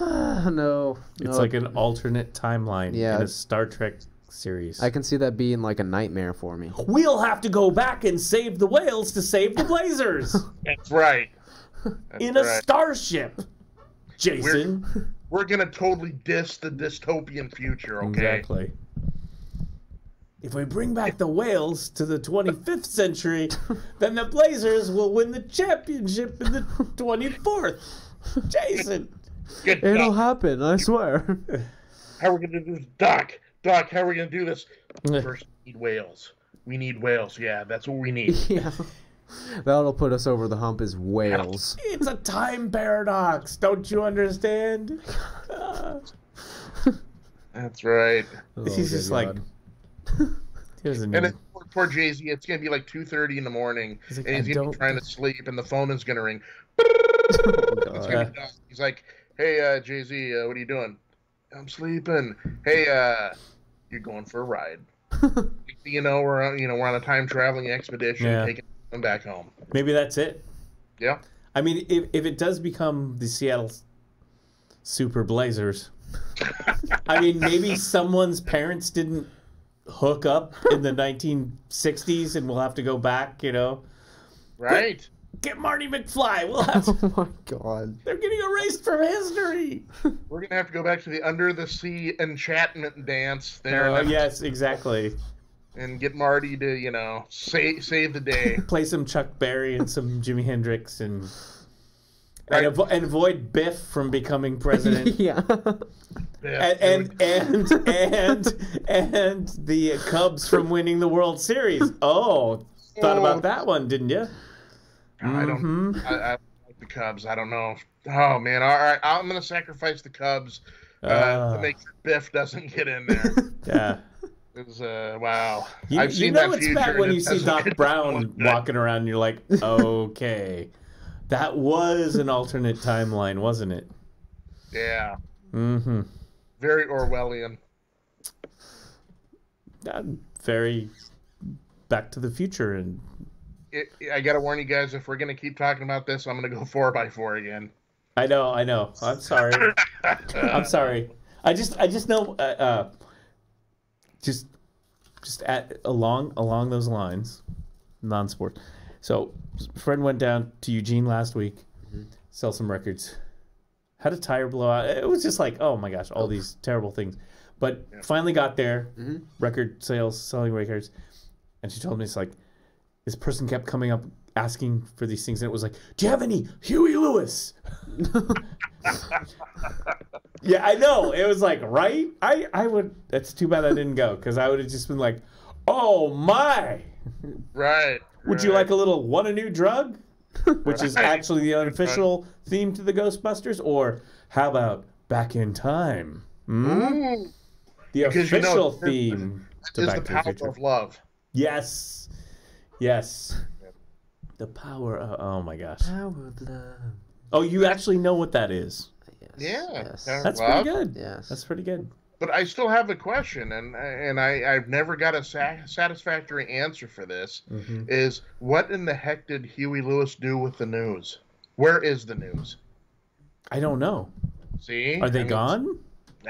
No. It's like an alternate timeline Yeah. in a Star Trek series. I can see that being like a nightmare for me. We'll have to go back and save the whales to save the Blazers That's right. in a starship. Jason. We're gonna totally diss the dystopian future, okay? Exactly. If we bring back the whales to the 25th century, then the Blazers will win the championship in the 24th. Jason. Good It'll Doc. happen, I swear. How are we gonna do this, Doc? Doc, how are we gonna do this? First, we need whales. We need whales. Yeah, that's what we need. Yeah. That'll put us over the hump is whales. It's a time paradox. Don't you understand? That's right. He's just like, here's a And new. then poor Jay-Z, it's gonna be like 2:30 in the morning, He's like, and he's I gonna be don't- trying to sleep, and the phone is gonna ring. It's gonna be done. He's like, "Hey, Jay-Z, what are you doing?" "I'm sleeping." "Hey, you're going for a ride." You know, we're on a time traveling expedition, Yeah. taking them back home. Maybe that's it. Yeah. I mean, if it does become the Seattle Super Blazers, I mean, maybe someone's parents didn't hook up in the 1960s and we'll have to go back, Right. Get Marty McFly. We'll have to, Oh my god. they're getting erased from history. We're gonna have to go back to the Under the Sea enchantment dance there, Oh, yes, exactly. and get Marty to save the day. Play some Chuck Berry and some Jimi Hendrix and Right. and avoid Biff from becoming president. Yeah. And the Cubs from winning the World Series. Oh, thought about that one, didn't you? I don't. I like the Cubs. I don't know. Oh man! All right, I'm gonna sacrifice the Cubs to make sure Biff doesn't get in there. Yeah. It was wow. You I've seen know that it's future. bad when and you it see doesn't Doc look Brown good. walking around and you're like, okay, that was an alternate timeline, wasn't it? Yeah. Mm-hmm. Very Orwellian. Very Back to the Future. And I gotta warn you guys, if we're gonna keep talking about this, I'm gonna go 4x4 again. I know. I'm sorry. I'm sorry. I just know. Just along those lines, non-sport. So, friend went down to Eugene last week, sell some records. Had a tire blow out. It was just like, oh my gosh, all these terrible things. But finally got there, record sales, selling records, and she told me, it's like, this person kept coming up asking for these things, and it was like, do you have any Huey Lewis? Yeah, I know. It was like, right? I would. It's too bad I didn't go, because I would have just been like, oh my. Right. Would you like a little want a new drug? Which is actually the unofficial theme to the Ghostbusters? Or how about Back in Time? Ooh, The because official theme to is Back the to the power Future. of love. Yes. The power of, oh my gosh. Power of love. Oh, you actually know what that is. Yeah. Yes. That's Love. pretty good. Yes. That's pretty good. But I still have a question, and I've never got a satisfactory answer for this. Is what in the heck did Huey Lewis do with the news? Where is the news? I don't know. See? Are they gone?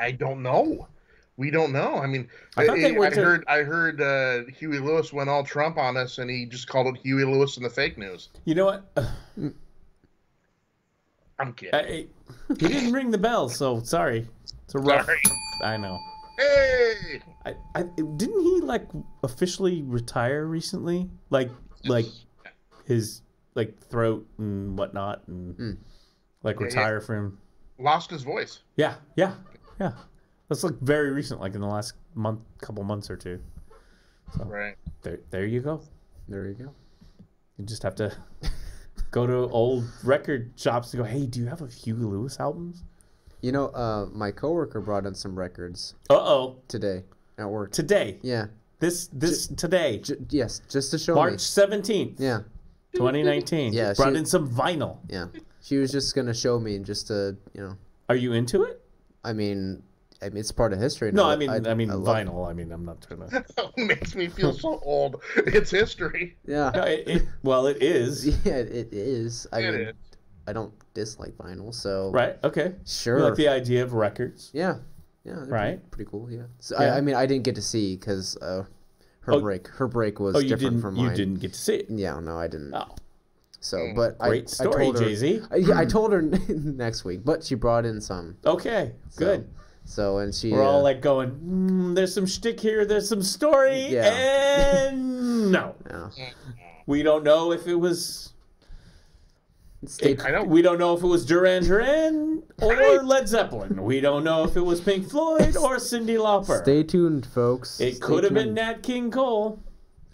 I don't know. We don't know. I mean, I thought they were I heard Huey Lewis went all Trump on us, and he just called it Huey Lewis and the fake news. You know what? I'm kidding. He didn't ring the bell, so sorry. It's a rough. Sorry. I know. Hey! Didn't he officially retire recently? Like his throat and whatnot, and retire from. Lost his voice. Yeah. That's very recent, in the last couple months or two. So, Right. There you go. There you go. You just have to go to old record shops and go, hey, do you have a Huey Lewis albums? You know, my coworker brought in some records Uh-oh. today at work. Today. Yeah. Today. Yes, just to show March me. 17th. Yeah. 2019. Yeah, Brought in some vinyl. Yeah. She was just going to show me just to, you know. Are you into it? I mean, it's part of history. No, I mean vinyl. I mean, I'm not trying to. It makes me feel so old. It's history. Yeah. No, well, it is. Yeah, it is. I mean, I don't dislike vinyl, so. Right. Okay. Sure. You like the idea of records. Yeah. Yeah. Right. Pretty cool. Yeah. So Yeah. I mean, I didn't get to see because her break was different from mine. You didn't get to see it. Yeah. No, I didn't. Oh. So, but Great story, Jay-Z. I told her next week, but she brought in some. Okay. Good. So and she. We're all like going. There's some shtick here. There's some story. Yeah. And no. We don't know if it was. We don't know if it was Duran Duran or Led Zeppelin. We don't know if it was Pink Floyd or Cyndi Lauper. Stay tuned, folks. It could have been Nat King Cole.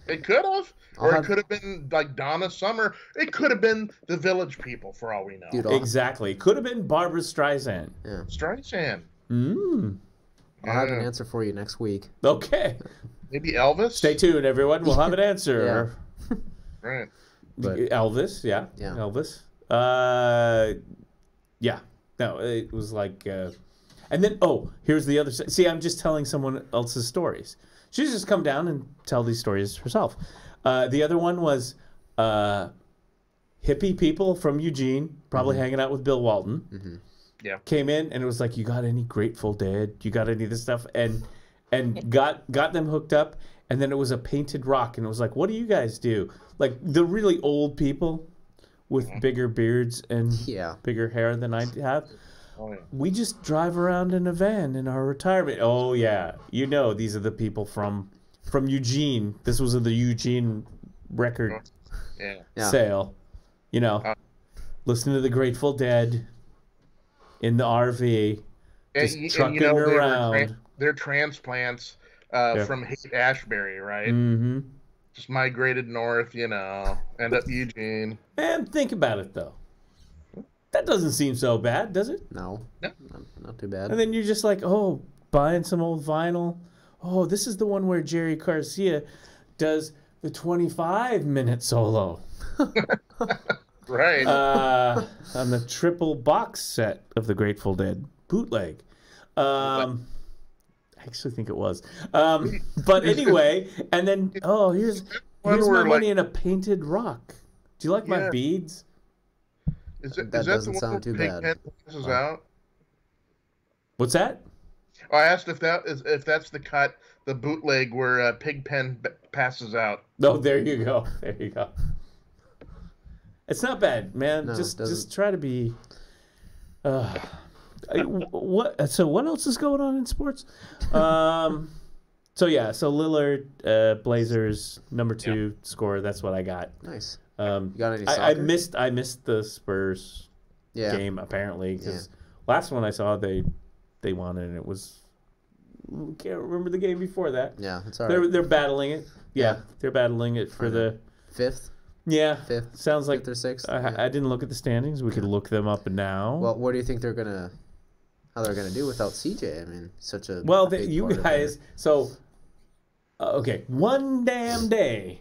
It could have. Or it could have been like Donna Summer. It could have been the Village People, for all we know. Dude, exactly. It could have been Barbra Streisand. Yeah. Streisand. I'll have an answer for you next week. Okay. Maybe Elvis? Stay tuned, everyone. We'll have an answer. Yeah. Right. But, Elvis, yeah. Elvis. Yeah. No, it was like... and then, here's the other... See, I'm just telling someone else's stories. She's just come down and tell these stories herself. The other one was hippie people from Eugene, probably hanging out with Bill Walton. Mm-hmm. Yeah. Came in and it was like, you got any Grateful Dead? You got any of this stuff? And got them hooked up. And then it was a painted rock. And it was like, what do you guys do? Like the really old people with bigger beards and bigger hair than I have. Oh, yeah. We just drive around in a van in our retirement. Oh, yeah. You know, these are the people from Eugene. This was in the Eugene record sale. You know, listening to the Grateful Dead in the RV, just trucking around. They're transplants from Haight-Ashbury, right? Mm-hmm. Just migrated north, you know, end up Eugene. And think about it, though. That doesn't seem so bad, does it? No. Not too bad. And then you're just like, buying some old vinyl. Oh, this is the one where Jerry Garcia does the 25-minute solo. Right. On the triple box set of the Grateful Dead bootleg. I actually think it was. But anyway, and then, here's my money in a painted rock. Do you like my beads? That doesn't sound too bad. Passes out? What's that? Oh, I asked if that's the cut, the bootleg where Pigpen passes out. Oh, there you go. There you go. It's not bad, man. No, just try to be. What? So what else is going on in sports? So Lillard, Blazers, number 2 scorer. That's what I got. Nice. You got any soccer? I missed the Spurs game apparently because last one I saw they won and it was can't remember the game before that. Yeah, it's all right. They're battling it. Yeah, they're battling it for the 5th. Yeah, 5th. Sounds like 5th or 6th. I didn't look at the standings. We could look them up now. Well, what do you think how they're gonna do without CJ? I mean, such a you guys. So, okay, one damn day.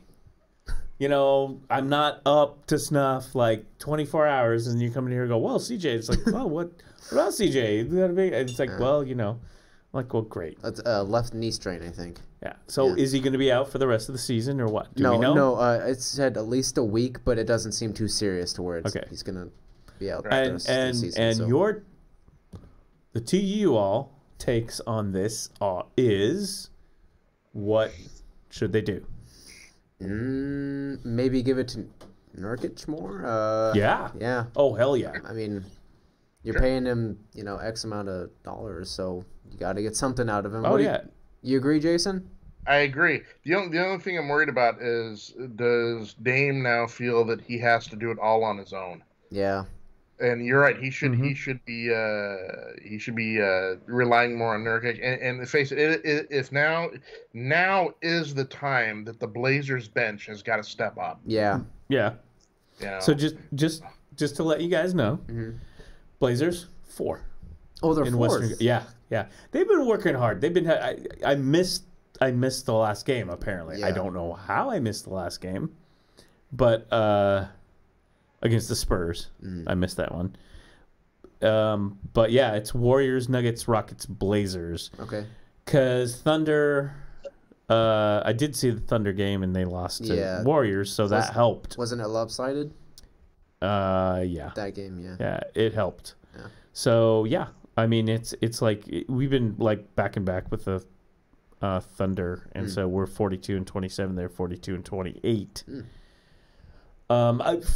You know, I'm not up to snuff like 24 hours, and you come in here and go, well, CJ. It's like, well, what about CJ? It's like, well, you know, I'm like, well, great. That's left knee strain, I think. Yeah. So is he going to be out for the rest of the season or what? Do we know? No. It said at least a week, but it doesn't seem too serious to where he's going to be out. And the season, the two you all takes on this is what should they do? Maybe give it to Nurkic more. Yeah. Oh, hell yeah. I mean, you're paying him, X amount of dollars, so you got to get something out of him. You agree, Jason? I agree. The only thing I'm worried about is, does Dame now feel that he has to do it all on his own? Yeah. And you're right. He should be relying more on Nurkic. And face it, if now is the time that the Blazers bench has got to step up. Yeah. Yeah. So just to let you guys know, Blazers 4. Oh, they're in fourth. Western. Yeah. They've been working hard. They've been. I missed the last game. Apparently, Yeah. I don't know how I missed the last game, but against the Spurs, I missed that one. But yeah, it's Warriors, Nuggets, Rockets, Blazers. Okay. Because Thunder, I did see the Thunder game and they lost to Warriors, so that helped. Wasn't it lopsided? Yeah. That game, yeah. Yeah, it helped. Yeah. So yeah, I mean it's like we've been like back and back with the Thunder, and so we're 42-27. They're 42-28.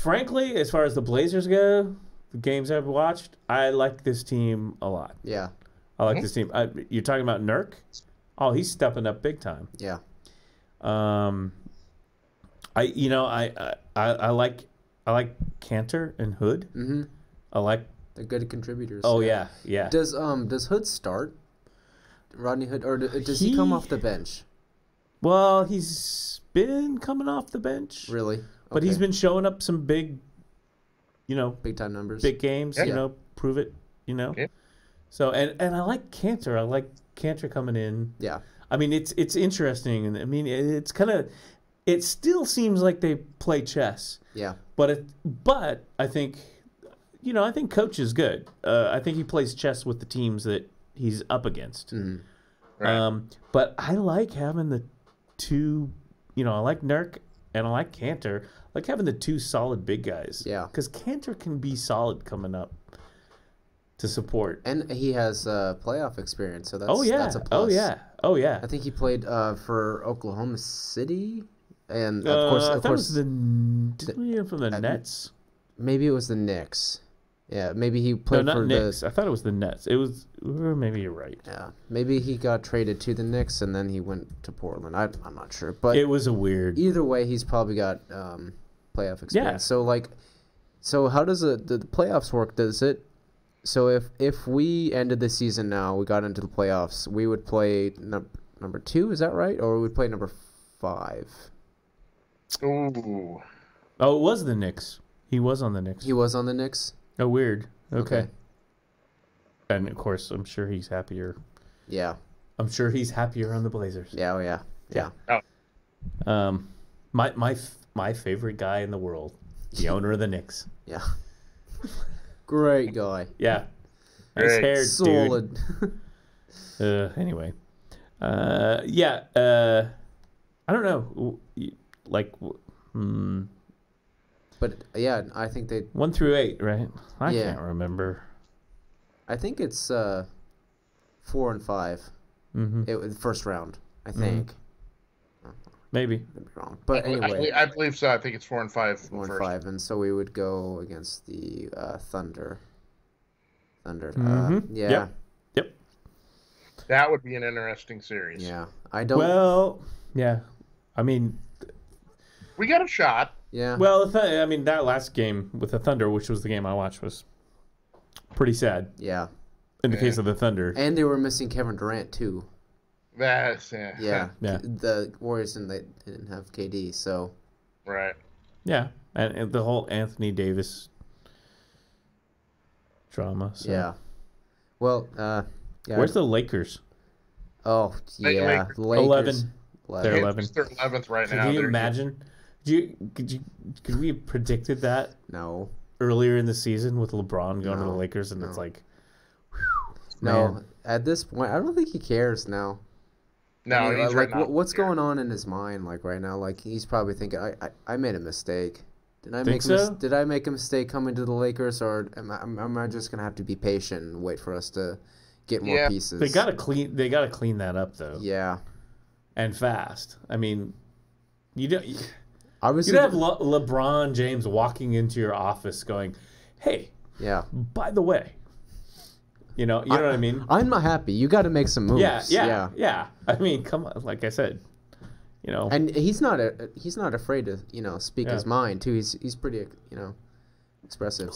Frankly, as far as the Blazers go, the games I've watched, I like this team a lot. Yeah. I like this team. You're talking about Nurk? Oh, he's stepping up big time. Yeah. I like Cantor and Hood. Mm-hmm. I like. They're good contributors. Oh yeah. Does Hood start? Rodney Hood, or does he come off the bench? Well, he's been coming off the bench. Really? But he's been showing up some big, big time numbers, big games. Yeah. Prove it. Yeah. So and I like Cantor. I like Cantor coming in. Yeah. I mean, it's interesting, and I mean, it's kind of. It still seems like they play chess. Yeah. But I think, I think Coach is good. I think he plays chess with the teams that he's up against. Mm-hmm. Right. But I like having the two. I like Nurk and I like Cantor. I like having the two solid big guys. Yeah. Because Cantor can be solid coming up to support. And he has playoff experience, so that's that's a plus. Oh yeah. I think he played for Oklahoma City, and of course, I thought it was didn't we hear from the Nets? Maybe it was the Knicks. Yeah, maybe he played for Knicks. I thought it was the Nets. It was, or maybe you're right. Yeah, maybe he got traded to the Knicks and then he went to Portland. I'm not sure, but it was a weird. Either way, he's probably got playoff experience. Yeah. So how does the playoffs work? Does it? So if we ended the season now, we got into the playoffs, we would play number 2. Is that right? Or we would play number 5? Ooh. Oh, it was the Knicks. He was on the Knicks. He was on the Knicks? Oh, weird. Okay. And, of course, I'm sure he's happier. Yeah. I'm sure he's happier on the Blazers. Yeah, oh, yeah. Yeah. Oh. My favorite guy in the world, the owner of the Knicks. Yeah. Great guy. Yeah. Nice haired solid. Dude. Anyway. I don't know. But yeah, I think they 1 through 8, right? I can't remember. I think it's 4 and 5. Mm-hmm. The first round, I think. Maybe. Could be wrong, but anyway, I believe so. I think it's 4 and 5. 4 and 5, and so we would go against the Thunder. Mm-hmm. Yeah. Yep. That would be an interesting series. Yeah. I don't. Well, yeah. I mean, we got a shot. Yeah. Well, that last game with the Thunder, which was the game I watched, was pretty sad. Yeah. In the case of the Thunder. And they were missing Kevin Durant too. That's Yeah. The Warriors didn't have KD, so. Right. Yeah, and the whole Anthony Davis drama. So. Yeah. Well, yeah. Where's the Lakers? Oh, yeah. Lakers. Lakers. 11. They're 11. They're 11th right now. Can you imagine? Could we have predicted that? No. Earlier in the season with LeBron going to the Lakers, and it's like, whew, no. At this point, I don't think he cares now. No, I mean, he's like right what's going on in his mind, like right now? Like he's probably thinking, I made a mistake. Did I make a mistake coming to the Lakers, or am I just gonna have to be patient and wait for us to get more pieces? They gotta clean that up though. Yeah. And fast. I mean, you don't. Obviously, you'd have LeBron James walking into your office going, "Hey, by the way, you know what I mean? I'm not happy. You got to make some moves." Yeah. I mean, come on. Like I said, And he's not afraid to speak his mind too. He's pretty expressive.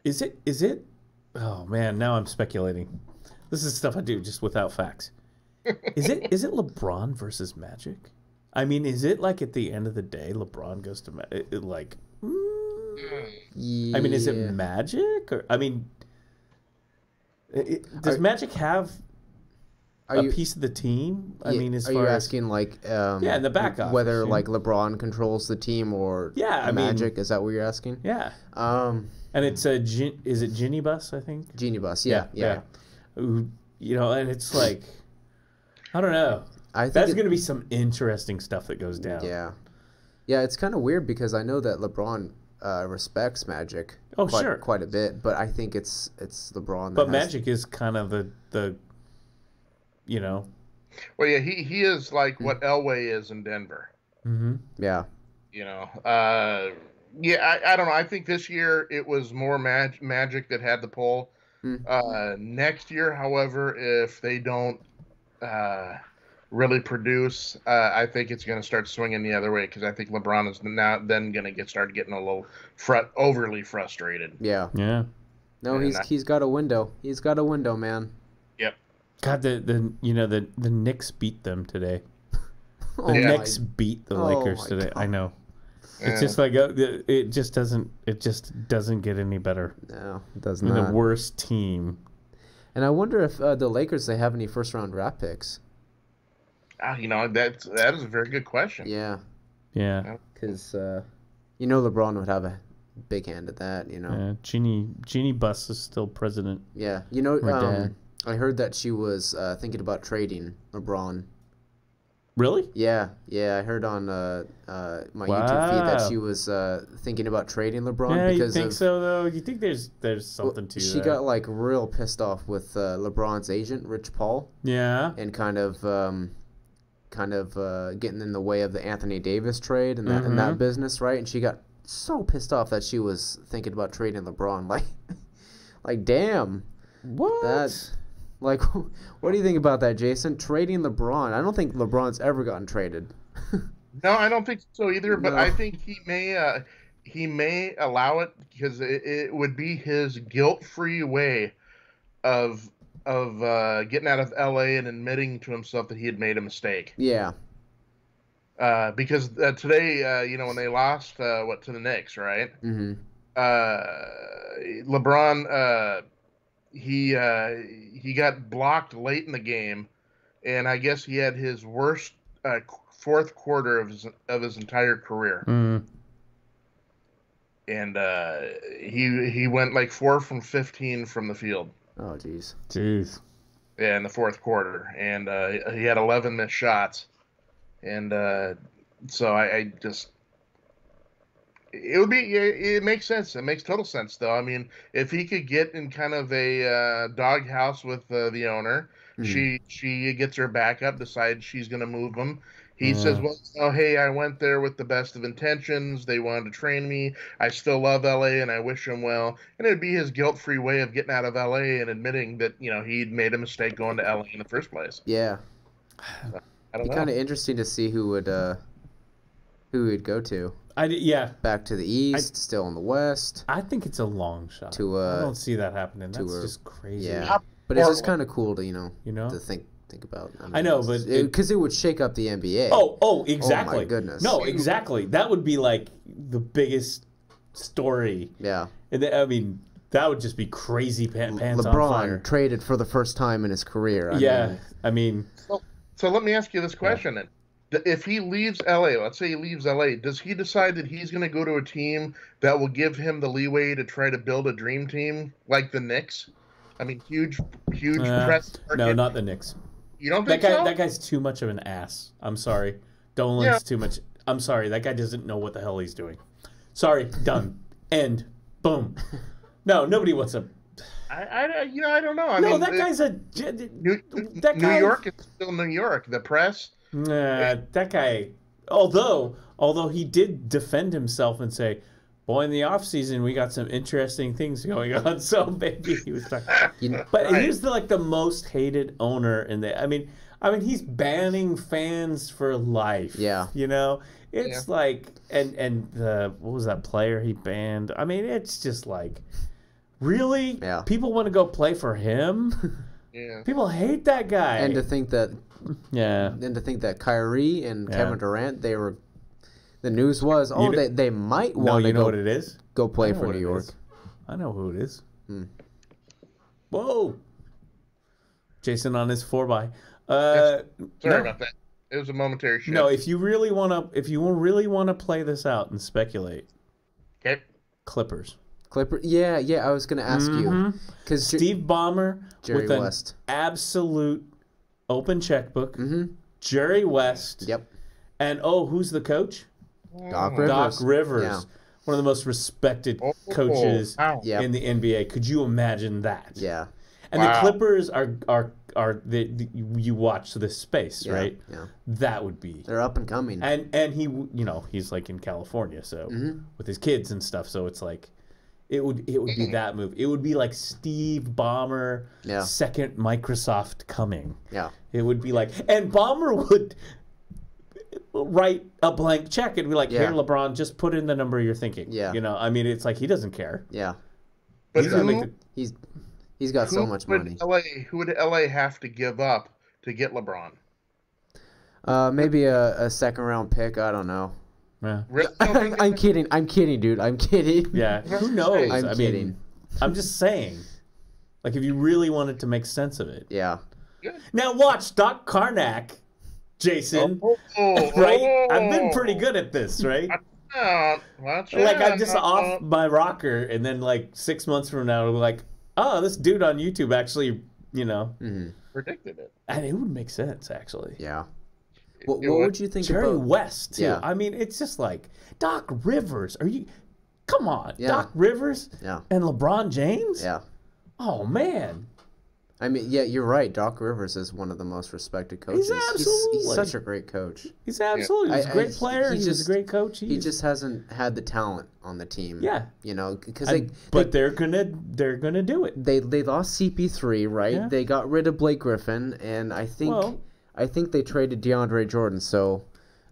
Is it? Oh man, now I'm speculating. This is stuff I do just without facts. Is it LeBron versus Magic? I mean, is it like at the end of the day, LeBron goes to Yeah. I mean, is it Magic? Or I mean, does Magic have a piece of the team? I mean, as are far you as asking like in the back office, whether like LeBron controls the team or Magic? Is that what you're asking? Yeah. And it's is it Ginny Bus? I think Genie Bus. Yeah. You know, and it's like, I don't know. I think that's going to be some interesting stuff that goes down. Yeah. Yeah, it's kind of weird because I know that LeBron respects Magic. Quite a bit, but I think it's LeBron. But Magic is kind of the you know. Well, yeah, he is like what Elway is in Denver. Mm-hmm. Yeah. You know, yeah, I don't know. I think this year it was more Magic that had the pull. Next year, however, if they don't really produce, I think it's going to start swinging the other way because I think LeBron is then going to start getting a little overly frustrated. Yeah. Yeah. No, he's got a window. He's got a window, man. Yep. God, the Knicks beat them today. The Knicks beat the Lakers today. God. I know. It's just like it just doesn't get any better. No, it does not. The worst team. And I wonder if the Lakers, they have any first round draft picks. You know, that is a very good question. Yeah. Yeah. Because you know LeBron would have a big hand at that. You know. Yeah. Jeannie Buss is still president. Yeah. You know, I heard that she was thinking about trading LeBron. Really? Yeah, I heard on my YouTube feed that she was thinking about trading LeBron. Yeah, because you think so though? You think there's something to that? She got like real pissed off with LeBron's agent, Rich Paul. Yeah. And kind of getting in the way of the Anthony Davis trade and that business, right? And she got so pissed off that she was thinking about trading LeBron. Like damn. What? Like, what do you think about that, Jason? Trading LeBron? I don't think LeBron's ever gotten traded. No, I don't think so either. But I think he may allow it because it would be his guilt-free way of getting out of LA and admitting to himself that he had made a mistake. Yeah. Because today, you know, when they lost to the Knicks, right? Mm-hmm. LeBron. He got blocked late in the game, and I guess he had his worst fourth quarter of his entire career. Mm. And he went like 4 from 15 from the field. Oh, jeez. Yeah, in the fourth quarter, and he had 11 missed shots, and so I just. It makes sense. It makes total sense, though. I mean, if he could get in kind of a doghouse with the owner, she gets her back up, decides she's going to move him. He says, well, oh, hey, I went there with the best of intentions. They wanted to train me. I still love L.A., and I wish him well. And it'd be his guilt-free way of getting out of L.A. and admitting that, you know, he'd made a mistake going to L.A. in the first place. Yeah. So, I don't know. It'd be kind of interesting to see who would go to. Back to the east, still in the west. I think it's a long shot. I don't see that happening. That's just crazy. Yeah, but it's just kind of cool to to think about. I know, but because it would shake up the NBA. Oh, exactly. Oh my goodness. No, exactly. That would be like the biggest story. Yeah. And I mean, that would just be crazy pants on fire. LeBron traded for the first time in his career. I mean. So let me ask you this question then. If he leaves LA, let's say he leaves LA, does he decide that he's going to go to a team that will give him the leeway to try to build a dream team like the Knicks? I mean, huge press market. No, not the Knicks. You don't think so? That guy's too much of an ass. I'm sorry. Dolan's too much. I'm sorry. That guy doesn't know what the hell he's doing. Sorry. Done. End. Boom. No, nobody wants a. I don't know. I mean, that guy's a. New York is still New York. The press. That guy, although he did defend himself and say, boy, in the offseason, we got some interesting things going on. So maybe he was talking. But he was the most hated owner in the. I mean, he's banning fans for life. Yeah. You know, it's like, and what was that player he banned? I mean, it's just like, really? Yeah. People want to go play for him? Yeah. People hate that guy. And to think that. Yeah. And to think that Kyrie and Kevin Durant, they The news was, they might No, want you to know what it is? go play I know for what New it York. is. I know who it is. Hmm. Whoa. Jason on his 4x. Sorry no. about that. It was a momentary shift. No, if you really want to play this out and speculate, Okay. Clippers. Yeah, I was going to ask you. Because Steve Ballmer Jerry with West. an absolute open checkbook. Mm-hmm. Jerry West. Yep. And, who's the coach? Doc Rivers. Doc Rivers. Yeah. One of the most respected coaches wow. in the NBA. Could you imagine that? Yeah. And the Clippers are you watch this space, right? Yeah. That would be. They're up and coming. And he, he's like in California, so with his kids and stuff, so it's like it would be that move. It would be like Steve Ballmer, second Microsoft coming. Yeah. It would be like, and Ballmer would write a blank check and be like, "Here, LeBron, just put in the number you're thinking." Yeah. I mean, it's like he doesn't care. Yeah. But he's got so much money. Who would LA have to give up to get LeBron? Maybe a second round pick. I don't know. Yeah. I'm kidding, dude. I'm kidding. Yeah. Who knows? I'm kidding. mean, I'm just saying. Like, if you really wanted to make sense of it. Yeah. Good. Now watch Doc Karnak, Jason. Right? I've been pretty good at this, right? Like, I'm just off my rocker, and then, like, 6 months from now, I'm like, oh, this dude on YouTube actually, predicted it. And it would make sense, actually. Yeah. What would you think Jerry about West, too. Yeah. I mean, it's just like, Doc Rivers. Come on. Yeah. Doc Rivers Yeah. and LeBron James? Yeah. Oh, man. I mean, yeah, you're right. Doc Rivers is one of the most respected coaches. He's such a great coach. He's absolutely. He's a great player. He's a great coach. He just hasn't had the talent on the team. Yeah. Because they're gonna do it. They lost CP3, right? Yeah. They got rid of Blake Griffin, and I think they traded DeAndre Jordan. So,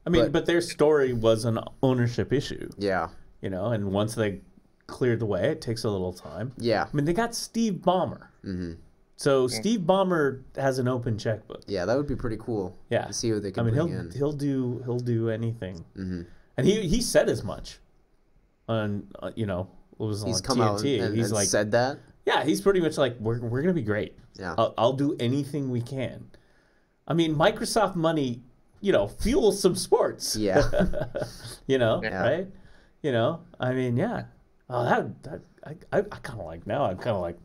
I mean, but their story was an ownership issue. Yeah. And once they cleared the way, it takes a little time. Yeah. I mean, they got Steve Ballmer. Mm-hmm. So Steve Ballmer has an open checkbook. Yeah, that would be pretty cool. Yeah. To see what they can bring in. He'll do anything. Mm-hmm. And he said as much. On was he's on come TNT. out and He's like said that. Yeah, he's pretty much like we're gonna be great. Yeah. I'll do anything we can. I mean, Microsoft money, fuels some sports. Yeah. Right? I mean, yeah. Oh, that I kind of like now. I'm kind of like,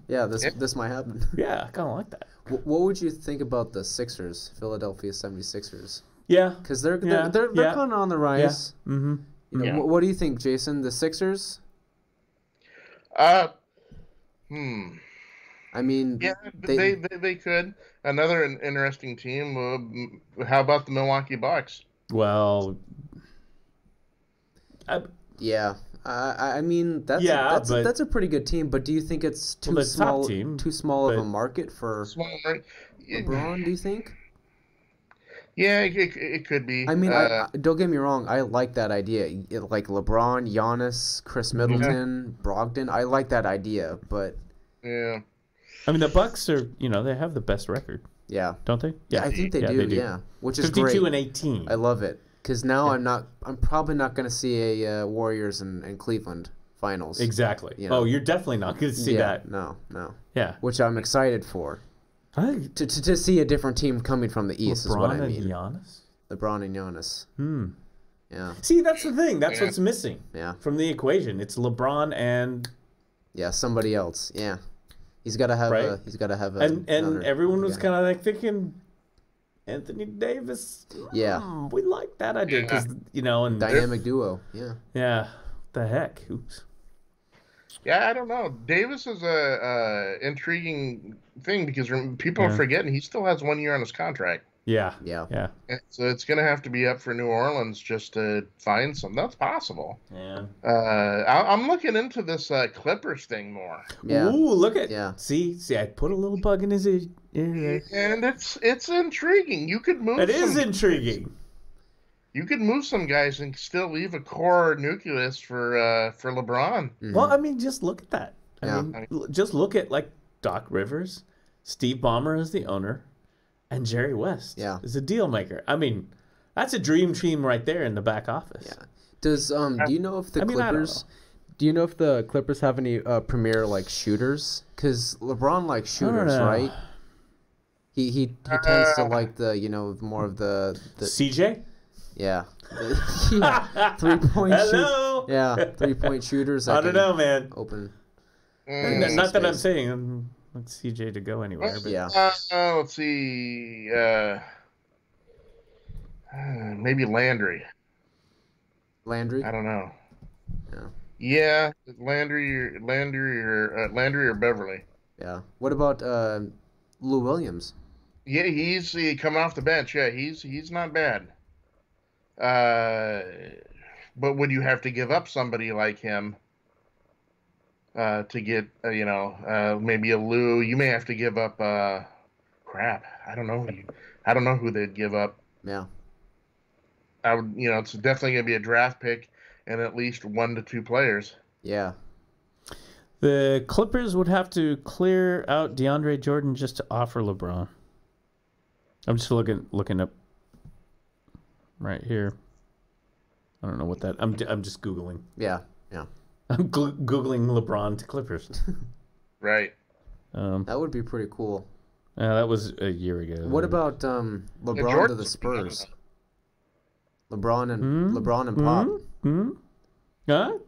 Yeah, this might happen. Yeah, I kind of like that. What would you think about the Sixers, Philadelphia 76ers? Yeah, because they're kind of on the rise. Yeah. Mm-hmm. What do you think, Jason? The Sixers? I mean, yeah, they could. Another interesting team. How about the Milwaukee Bucks? Well, yeah. I mean, that's a pretty good team, but do you think it's too small of a market for LeBron, do you think? Yeah, it could be. I mean, don't get me wrong. I like that idea. Like LeBron, Giannis, Chris Middleton, Brogdon. I like that idea, but... Yeah. I mean, the Bucks are, they have the best record. Yeah. Don't they? Yeah, I think they do, yeah. Which is 52 great. 52-18. I love it. Because now I'm probably not going to see a Warriors and Cleveland finals. Exactly. You're definitely not going to see that. No. Yeah. Which I'm excited for. To see a different team coming from the East is what I mean. LeBron and Giannis. Yeah. See, that's the thing. That's what's missing. Yeah. From the equation, it's LeBron and. Yeah, somebody else. Yeah. He's got to have a. He's got to have a. And everyone was kind of like thinking. Anthony Davis. Yeah. We like that idea because and dynamic duo. Yeah. Yeah. The heck. Oops. Yeah, I don't know. Davis is a intriguing thing because people are forgetting he still has 1 year on his contract. Yeah. And so it's going to have to be up for New Orleans just to find some. That's possible. Yeah. I'm looking into this Clippers thing more. Yeah. Ooh, look at See, I put a little bug in his ear there. And it's intriguing. You could move. It is intriguing. You could move some guys and still leave a core nucleus for LeBron. Mm-hmm. Well, I mean, just look at that. I mean, just look at like Doc Rivers, Steve Ballmer as the owner, and Jerry West is a deal maker. I mean, That's a dream team right there in the back office. Yeah. Does do you know if the I mean, I don't Clippers? Do you know if the Clippers have any premier like shooters? Because LeBron likes shooters, know. right? He tends to like the more of the CJ. yeah 3-point Hello. yeah 3-point shooters. I don't know, man. Open. Not that I'm saying I want CJ to go anywhere, but Yeah. Let's see. Maybe Landry. Landry. I don't know. Yeah. Yeah, Landry or Beverly. Yeah. What about Lou Williams? Yeah, he's coming off the bench. Yeah, he's not bad. But would you have to give up somebody like him to get maybe a Lou? You may have to give up crap. I don't know who they'd give up. Yeah. I would, it's definitely gonna be a draft pick and at least 1 to 2 players. Yeah. the Clippers would have to clear out DeAndre Jordan just to offer LeBron. I'm just looking up right here. I don't know what that. I'm just googling. Yeah. I'm googling LeBron to Clippers. Right. That would be pretty cool. That was a year ago. What about LeBron to the Spurs? LeBron and Pop.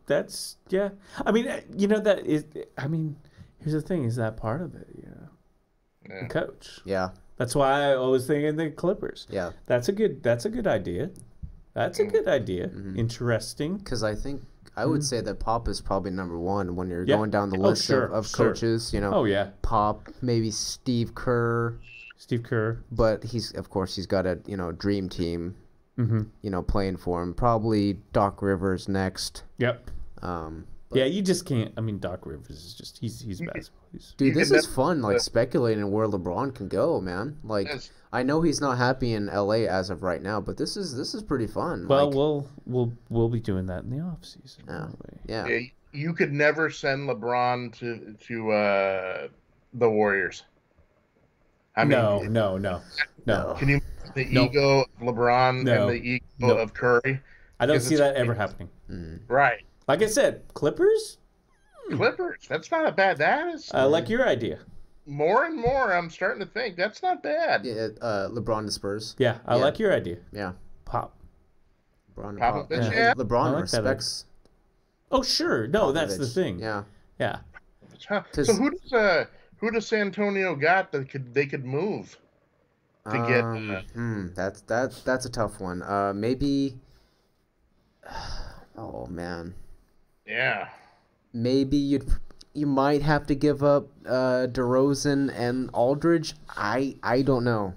That's yeah. I mean, that is. I mean, here's the thing: is that part of it? Yeah. The coach. Yeah. That's why I was thinking the Clippers. Yeah. That's a good idea. That's a good idea. Mm-hmm. Interesting. Because I would say that Pop is probably number one when you're Yeah. going down the list of coaches. Oh yeah. Pop, maybe Steve Kerr. But he's got a dream team. Mm-hmm. Playing for him. Probably Doc Rivers next. Yep. Yeah, you just can't. I mean, Doc Rivers is just he's basketball. Dude, this is fun. Like speculating where LeBron can go, man. Like I know he's not happy in LA as of right now, but this is pretty fun. Well, we'll be doing that in the off season. Yeah. You could never send LeBron to the Warriors. I mean, no. Can you the ego of LeBron and the ego of Curry? I don't see that ever happening. Right. Like I said, Clippers. That's not a bad. That is. I like your idea. More and more, I'm starting to think that's not bad. Yeah. LeBron to Spurs. Yeah, I like your idea. Yeah. Pop. LeBron and Pop. Yeah. LeBron like respects. Oh sure, no, Popovich. that's the thing. Yeah. So who does San Antonio got that they could move to get? That's a tough one. Maybe. Oh man. Yeah. Maybe you might have to give up DeRozan and Aldridge. I don't know.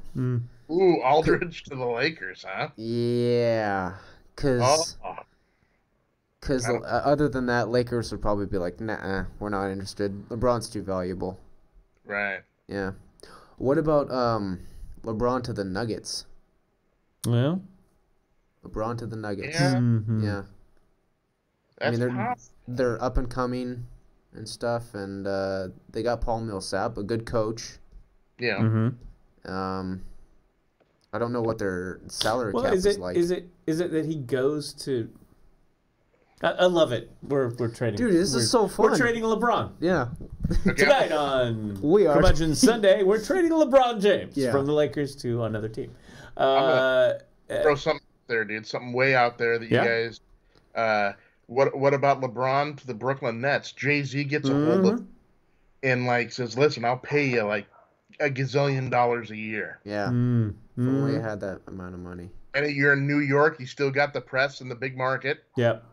Ooh, Aldridge to the Lakers, huh? Yeah, because other than that, Lakers would probably be like, nah, we're not interested. LeBron's too valuable. Right. Yeah. What about LeBron to the Nuggets? Well, LeBron to the Nuggets. Yeah. mm-hmm. Yeah. That's they're up and coming and stuff, and they got Paul Millsap, a good coach. Yeah. Mm-hmm. I don't know what their salary cap is like. Is it that he goes to? I love it. We're trading. Dude, this is so fun. We're trading LeBron. Yeah. Tonight on We are. Curmudgeons Sunday, we're trading LeBron James Yeah. from the Lakers to another team. Throw something out there, dude. Something way out there that you guys. What about LeBron to the Brooklyn Nets? Jay-Z gets a hold of and says, "Listen, I'll pay you like $1 gazillion a year." Yeah. If only I had that amount of money. And you're in New York, you still got the press and the big market. Yep.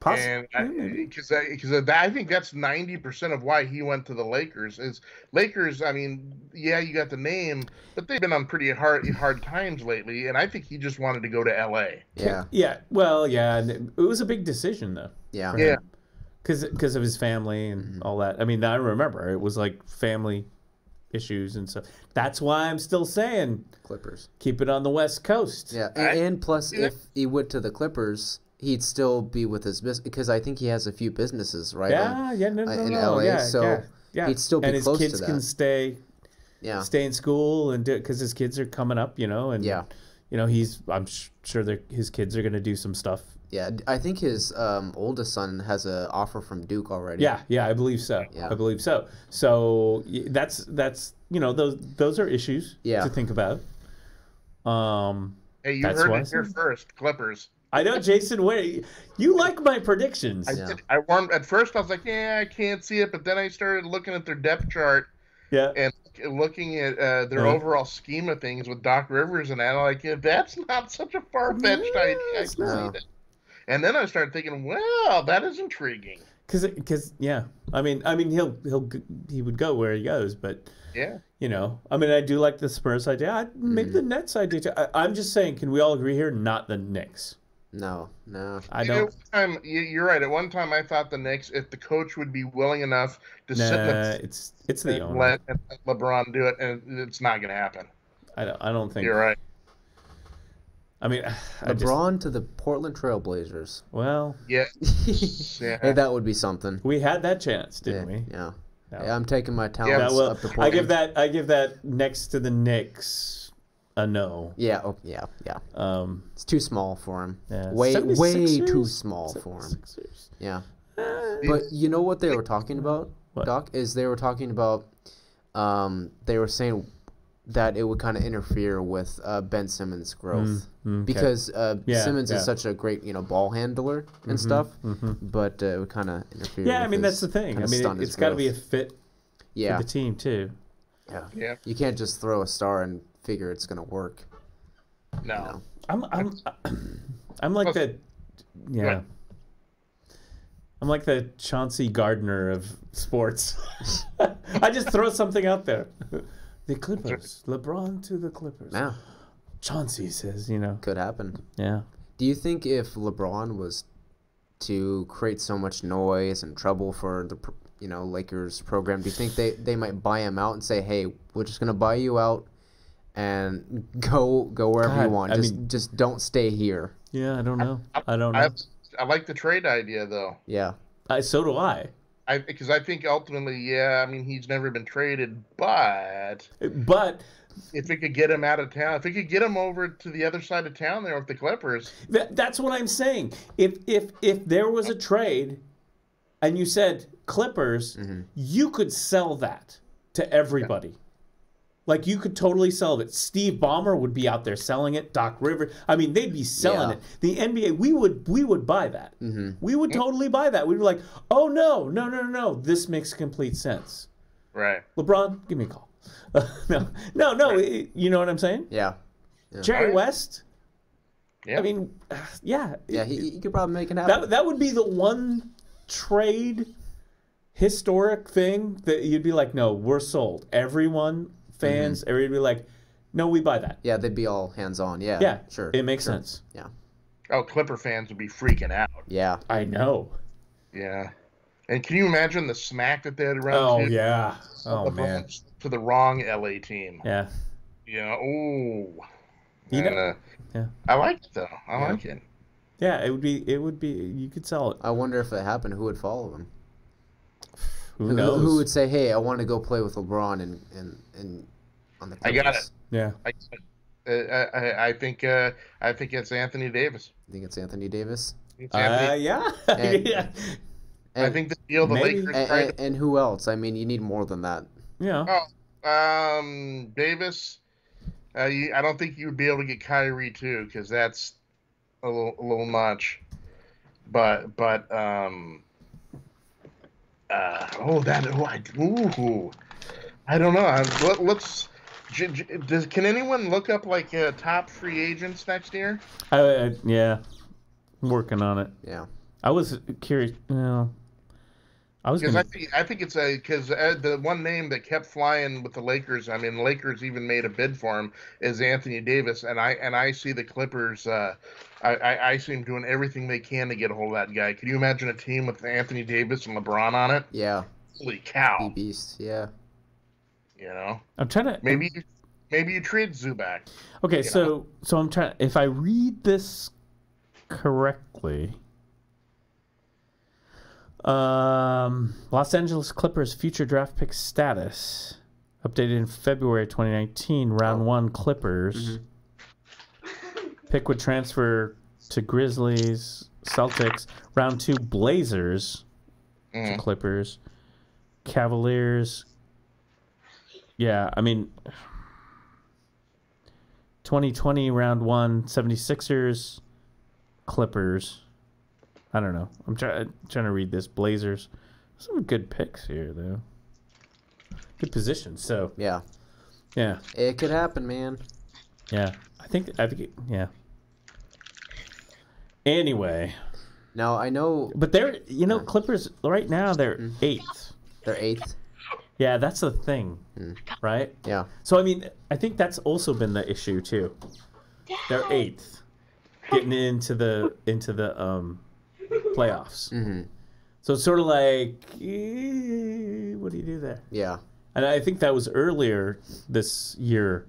And because I think that's 90% of why he went to the Lakers. Is Lakers? I mean, yeah, you got the name, but they've been on pretty hard times lately. And I think he just wanted to go to L.A. Yeah. Yeah. Well, yeah. And it was a big decision though. Yeah. Yeah. Because of his family and all that. I mean, I remember it was like family issues and stuff. That's why I'm still saying Clippers. Keep it on the West Coast. Yeah. And plus, if he went to the Clippers, he'd still be with his business because I think he has a few businesses, right? In LA, he'd still be close to that. And his kids can stay in school and do it because his kids are coming up, and you know, I'm sure his kids are going to do some stuff. Yeah, I think his oldest son has an offer from Duke already. Yeah, I believe so. Yeah. I believe so. So that's you know, those are issues to think about. Hey, you heard it here first, Clippers. I know, Jason. Wait, you like my predictions? I warmed at first. I was like, yeah, I can't see it, but then I started looking at their depth chart. Yeah. And looking at their overall scheme of things with Doc Rivers and that, I'm like, yeah, that's not such a far-fetched idea. I can see that. And then I started thinking, well, that is intriguing. Because yeah, I mean, he would go where he goes, but yeah, you know, I mean, I do like the Spurs idea. Maybe the Nets idea too. I'm just saying, can we all agree here? Not the Knicks. No. I don't. You're right. At one time, I thought the Knicks, if the coach would be willing enough to sit it's the owner. Let LeBron do it, and it's not going to happen. I don't think you're right. I mean, LeBron to the Portland Trailblazers. Well, yeah. Hey, that would be something. We had that chance, didn't we? Yeah. Yeah, I'm taking my talents up to Portland. I give that next to the Knicks a no. Yeah. Oh, yeah. It's too small for him. Yeah. Way too small for him. Yeah. But you know what they were talking about, Doc? Is they were talking about they were saying that it would kind of interfere with Ben Simmons' growth because Simmons is such a great ball handler and stuff, but it would kind of interfere. Yeah, I mean that's the thing. I mean it's got to be a fit for the team too. Yeah. You can't just throw a star and figure it's gonna work. No. I'm like that. Yeah. I'm like the Chauncey Gardner of sports. I just throw something out there. The Clippers. LeBron to the Clippers. Yeah. Chauncey says, Could happen. Yeah. Do you think if LeBron was to create so much noise and trouble for the Lakers program, do you think they might buy him out and say, hey, we're just going to buy you out and go wherever you want. Just don't stay here. Yeah, I don't know. I don't know. I like the trade idea, though. Yeah. So do I. Because I think ultimately, he's never been traded, but if it could get him out of town, if it could get him over to the other side of town there with the Clippers. That's what I'm saying. If there was a trade and you said Clippers, you could sell that to everybody. Yeah. Like, you could totally sell it. Steve Ballmer would be out there selling it. Doc Rivers. I mean, they'd be selling it. The NBA, we would buy that. We would totally buy that. We'd be like, oh, no. This makes complete sense. Right. LeBron, give me a call. No. Right. You know what I'm saying? Yeah. Jerry West. Yeah. I mean, yeah. Yeah, he could probably make it happen. That would be the one trade historic thing that you'd be like, no, we're sold. Everyone... Fans, everybody would be like, no, we buy that. Yeah, they'd be all hands-on. Yeah, sure. It makes sense. Yeah. Oh, Clipper fans would be freaking out. Yeah. I know. Yeah. And can you imagine the smack that they'd run to? Oh, yeah. Oh, man. To the wrong LA team. Yeah. Yeah. Yeah. I like it, though. I like it. Yeah, it would be, you could sell it. I wonder if it happened, who would follow him? Who knows? Who would say, "Hey, I want to go play with LeBron and on the Clippers"? I got it. Yeah. I think it's Anthony Davis. You think it's Anthony Davis? Yeah. I think the deal the Lakers and who else? I mean, you need more than that. Yeah. Davis. I don't think you would be able to get Kyrie too, because that's a little much. But I don't know. Let's. Can anyone look up top free agents next year? Yeah, I'm working on it. Yeah, I was curious. Because I think it's because the one name that kept flying with the Lakers. I mean, the Lakers even made a bid for him is Anthony Davis, and I see the Clippers. I see them doing everything they can to get a hold of that guy. Can you imagine a team with Anthony Davis and LeBron on it? Yeah. Holy cow! Beast. Yeah. I'm trying to. Maybe you trade Zubac. Okay, so I'm trying. If I read this correctly. Los Angeles Clippers future draft pick status updated in February 2019. Round 1 Clippers. Pick would transfer to Grizzlies, Celtics. Round 2, Blazers to Clippers. Cavaliers. Yeah, I mean, 2020 round 1, 76ers, Clippers. I don't know. I'm trying to read this. Blazers. Some good picks here, though. Good position. So Yeah. Yeah. It could happen, man. Yeah. I think yeah. Anyway. Now, I know... But they're, Clippers, right now, they're 8th. They're 8th? Yeah, that's the thing, right? Yeah. So, I mean, I think that's also been the issue, too. They're 8th. Getting into the playoffs. Mm-hmm. So it's sort of like, what do you do there? Yeah. And I think that was earlier this year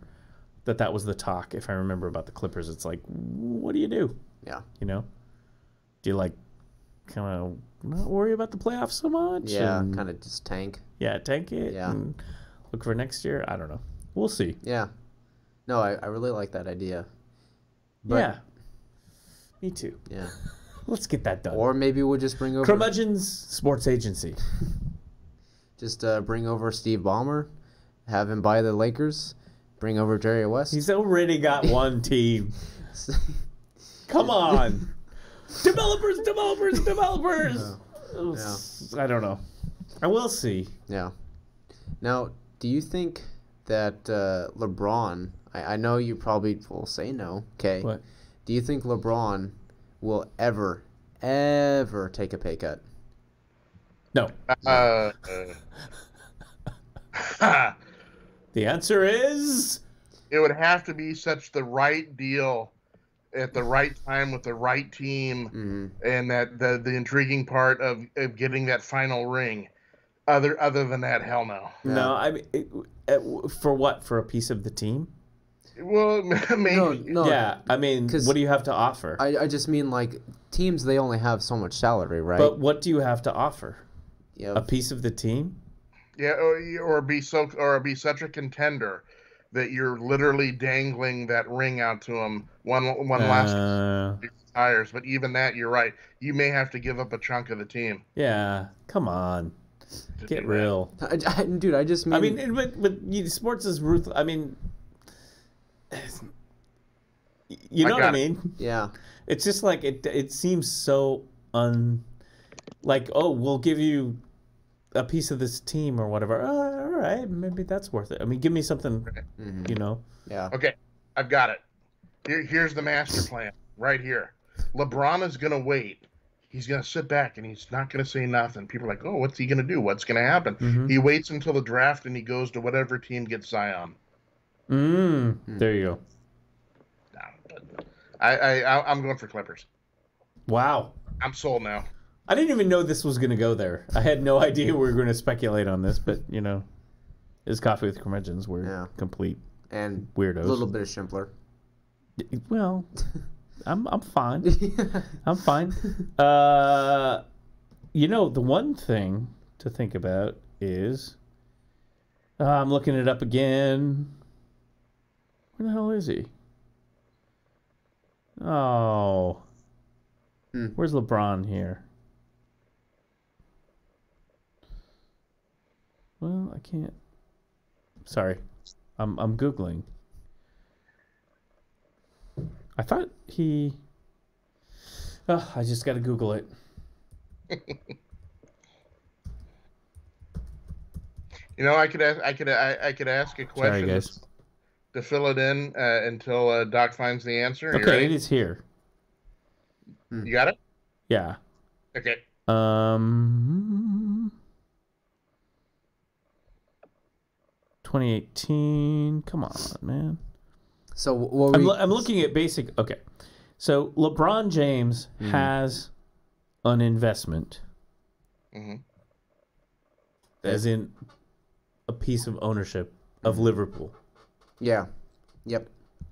that was the talk, if I remember, about the Clippers. It's like, what do you do? Yeah. Do you, kind of not worry about the playoffs so much? Yeah, kind of just tank. Yeah, tank it. Yeah. And look for next year. I don't know. We'll see. Yeah. No, I really like that idea. But, yeah. Me too. Yeah. Let's get that done. Or maybe we'll just bring over... Curmudgeons Sports Agency. Just bring over Steve Ballmer, have him buy the Lakers, bring over Jerry West. He's already got one team. Come on. Developers. Yeah. I don't know. I will see. Yeah. Now, do you think that LeBron... I know you probably will say no, okay? What? Do you think LeBron will ever take a pay cut? No. The answer is... It would have to be such the right deal at the right time with the right team, and that the intriguing part of getting that final ring. Other than that, hell no. Yeah. No, I mean, for what? For a piece of the team? Well, maybe. No. Yeah, I mean, what do you have to offer? I just mean, teams, they only have so much salary, right? But what do you have to offer? Yeah. A piece of the team? Yeah, or be such a contender that you're literally dangling that ring out to him one last tires. But even that, you're right. You may have to give up a chunk of the team. Yeah, come on, get real, dude. I just mean. I mean, but sports is ruthless. I mean, you know what I mean? Yeah. It's just like it seems so like, oh, we'll give you a piece of this team or whatever. All right, maybe that's worth it. I mean, give me something, Yeah. Okay, I've got it. Here's the master plan right here. LeBron is going to wait. He's going to sit back and he's not going to say nothing. People are like, oh, what's he going to do? What's going to happen? He waits until the draft and he goes to whatever team gets Zion. There you go. I'm going for Clippers. Wow. I'm sold now. I didn't even know this was going to go there. I had no idea we were going to speculate on this, but, it's Coffee with Curmudgeons. We're complete and weirdos. A little bit of Schimpler. Well, I'm fine. I'm fine. The one thing to think about is I'm looking it up again. Where the hell is he? Oh. Where's LeBron here? Well, I can't. Sorry. I'm Googling. I thought he... Oh, I just got to Google it. I could ask a question. Sorry, guys. To fill it in until Doc finds the answer. Okay, it is here. You got it? Yeah. Okay. 2018. Come on, man. So I'm looking at basic. Okay, so LeBron James has an investment, as in a piece of ownership of Liverpool. Yeah. Yep.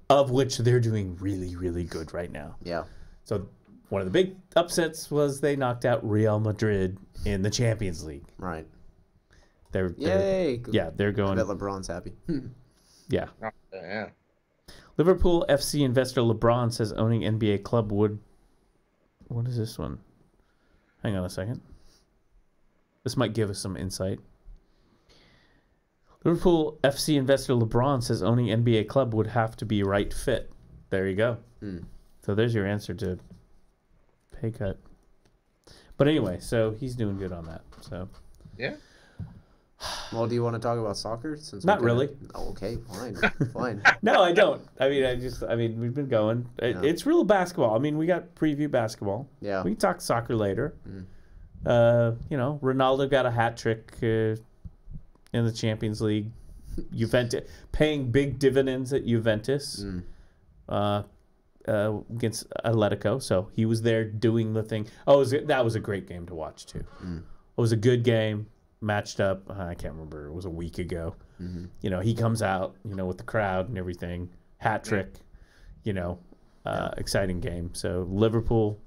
Of which they're doing really, really good right now. Yeah. So one of the big upsets was they knocked out Real Madrid in the Champions League. Right. They're Yay! they're going. I bet LeBron's happy. Yeah. Yeah. Liverpool FC investor LeBron says owning NBA club would... What is this one? Hang on a second. This might give us some insight. Liverpool FC investor LeBron says owning NBA club would have to be right fit. There you go. So there's your answer to pay cut. But anyway, so he's doing good on that. So Yeah. Well, do you want to talk about soccer? Since Not really. Oh, okay, fine, fine. No, I don't. I mean, we've been going. It's real basketball. I mean, we got preview basketball. Yeah. We can talk soccer later. Ronaldo got a hat trick in the Champions League. Juventus paying big dividends at Juventus against Atletico. So he was there doing the thing. That was a great game to watch too. It was a good game. Matched up. I can't remember. It was a week ago. He comes out, with the crowd and everything. Hat trick. Exciting game. So Liverpool,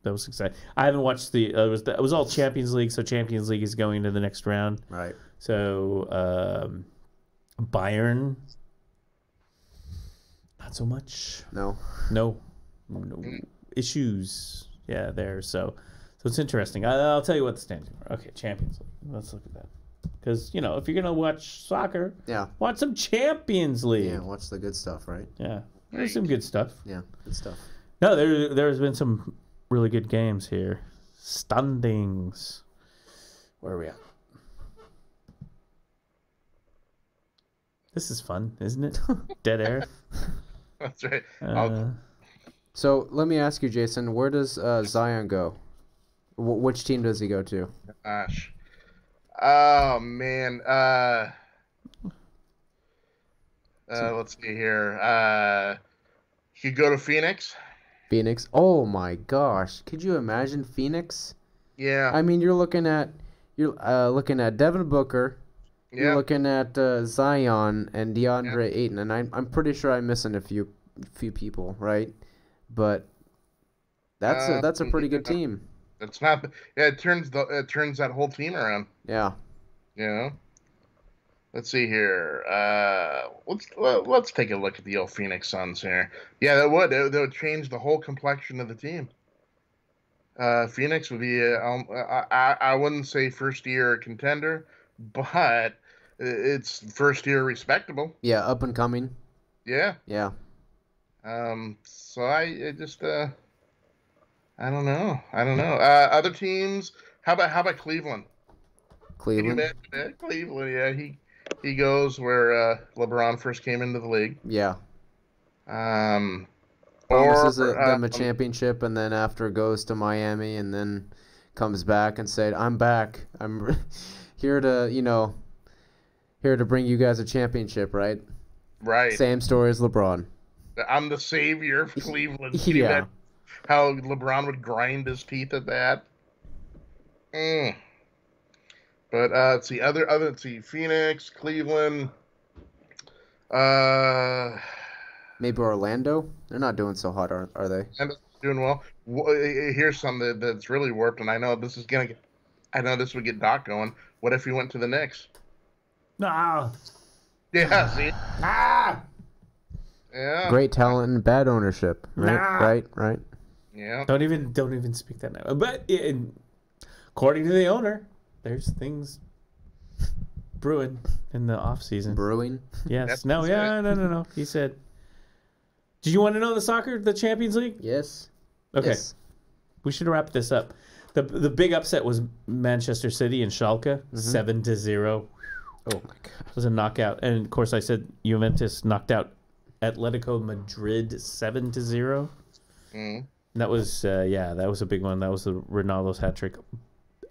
that was exciting. I haven't watched it was all Champions League. So Champions League is going to the next round. Right. So Bayern, not so much. No issues. Yeah, there. So it's interesting. I'll tell you what the standings are. Okay, Champions League. Let's look at that. Because, if you're going to watch soccer, watch some Champions League. Yeah, watch the good stuff, right? Yeah, there's some good stuff. Yeah, good stuff. No, there's been some really good games here. Standings. Where are we at? This is fun, isn't it? Dead air. That's right. So let me ask you, Jason, where does Zion go? Which team does he go to? Gosh. Oh, man. Let's see here. He could go to Phoenix. Phoenix? Oh, my gosh. Could you imagine Phoenix? Yeah. I mean, you're looking at Devin Booker. Yeah. You're looking at Zion and DeAndre Ayton, and I'm pretty sure I'm missing a few people, right? But that's a pretty good team. It's not. Yeah, it turns that whole team around. Yeah. Let's see here. Let's take a look at the old Phoenix Suns here. Yeah, that would change the whole complexion of the team. Phoenix would be I wouldn't say first year contender, but it's first year respectable. Yeah, up and coming. Yeah. Yeah. So I just I don't know. Other teams. How about Cleveland? Cleveland. Can you imagine that? Cleveland. Yeah, he goes where LeBron first came into the league. Yeah. Promises them a championship, and then after goes to Miami, and then comes back and said, "I'm back. I'm here to bring you guys a championship." Right. Right. Same story as LeBron. I'm the savior of Cleveland. Yeah. How LeBron would grind his teeth at that. But let's see, let's see, Phoenix, Cleveland. Maybe Orlando. They're not doing so hot, are they? And doing well. Here's something that's really warped, and I know this would get Doc going. What if he went to the Knicks? Ah. Yeah. See. Ah. Yeah. Great talent and bad ownership. Right. Right. Yeah. Don't even speak that now. But according to the owner, there's things brewing in the off season. Brewing? Yes. No. He said. Do you want to know the Champions League? Yes. Okay. Yes. We should wrap this up. The big upset was Manchester City and Schalke, 7-0. Oh my god. It was a knockout. And of course I said Juventus knocked out Atletico Madrid 7-0. That was that was a big one. That was the Ronaldo's hat trick.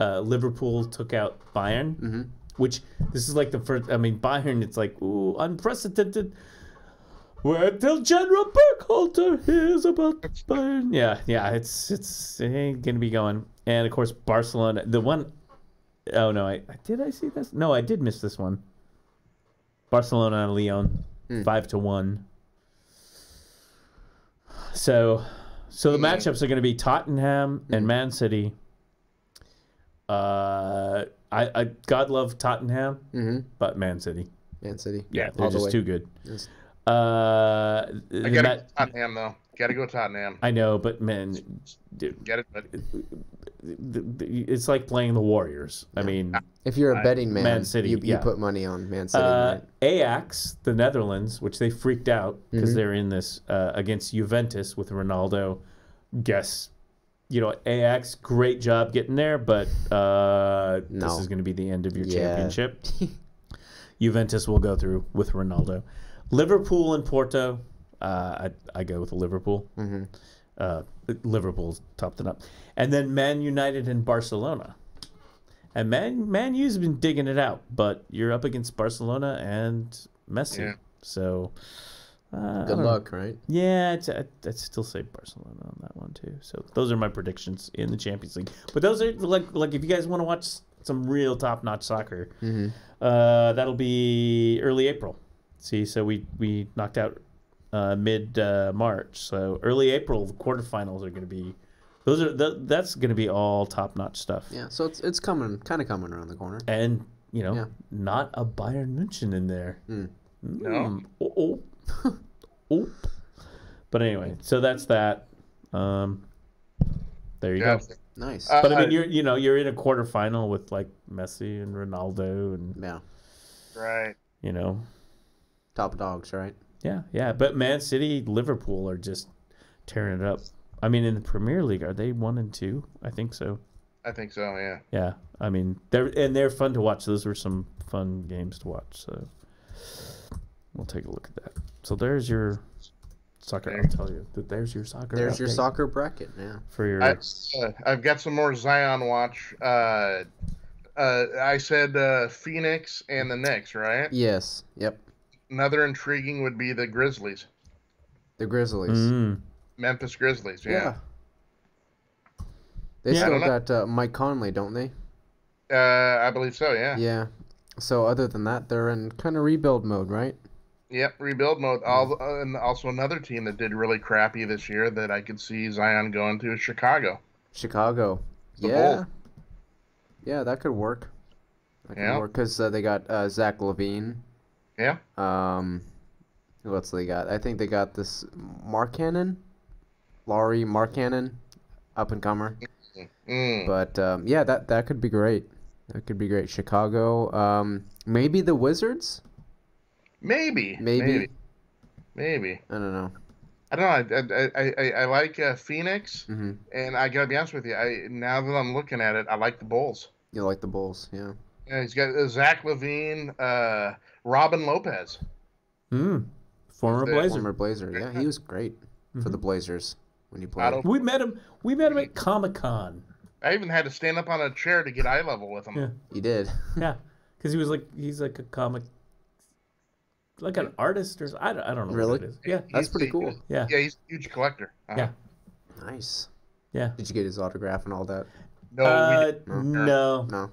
Liverpool took out Bayern, which this is like the first. I mean, Bayern. It's like unprecedented. Wait till General Burkhalter hears about Bayern. Yeah. It ain't gonna be going. And of course, Barcelona. The one oh no, did I see this? No, I did miss this one. Barcelona and Lyon, 5-1. So the matchups are going to be Tottenham and Man City. I God love Tottenham, but Man City. Man City. Yeah, they're just too good. Yes. I gotta go Tottenham though. Gotta go Tottenham. I know, but man, dude, Get it? it's like playing the Warriors. I mean, if you're a betting man City, you put money on Man City. Right? Ajax, the Netherlands, which they freaked out because they're in this against Juventus with Ronaldo. Guess, Ajax, great job getting there, but this is going to be the end of your championship. Juventus will go through with Ronaldo. Liverpool and Porto. I go with Liverpool. Liverpool's topped it up, and then Man United and Barcelona. And Man U's been digging it out, but you're up against Barcelona and Messi. Yeah. So good luck, right? Yeah, I'd still say Barcelona on that one too. So those are my predictions in the Champions League. But those are like if you guys want to watch some real top-notch soccer, that'll be early April. See, so we knocked out mid March. So early April, the quarterfinals are going to be. That's going to be all top-notch stuff. Yeah, so it's kind of coming around the corner. And not a Bayern München in there. No. Oh. But anyway, so that's that. There you go. Nice. But I mean, you're in a quarterfinal with like Messi and Ronaldo and right. Top dogs, right? Yeah. But Man City, Liverpool are just tearing it up. I mean, in the Premier League, are they 1 and 2? I think so. I think so. Yeah. Yeah. I mean, they're fun to watch. Those were some fun games to watch. So we'll take a look at that. So there's your soccer. I'll tell you that there's your soccer. There's your soccer bracket. Yeah. For your. I've got some more Zion watch. I said Phoenix and the Knicks, right? Yes. Yep. Another intriguing would be the Grizzlies. The Grizzlies. Memphis Grizzlies. Yeah. They still got Mike Conley, don't they? I believe so. Yeah. Yeah. So other than that, they're in kind of rebuild mode, right? Yep, rebuild mode. And also another team that did really crappy this year that I could see Zion going to is Chicago. Chicago. Bulls. Yeah, that could work. That could work because they got Zach LaVine. Yeah. Who else they got? I think they got this Laurie Markkanen, up and comer. But that could be great. That could be great. Chicago. Maybe the Wizards. Maybe. I don't know. I like Phoenix, and I gotta be honest with you. Now that I'm looking at it, I like the Bulls. You like the Bulls, yeah. Yeah, he's got Zach LaVine, Robin Lopez. Former Blazer. Former Blazer, yeah. He was great for the Blazers when he played. We met him at Comic-Con. I even had to stand up on a chair to get eye level with him. Yeah. You did. Yeah, because he's like a comic, like an artist or I don't know. Really? What it is. Yeah, that's pretty cool. Yeah, he's a huge collector. Yeah, nice. Yeah. Did you get his autograph and all that? No,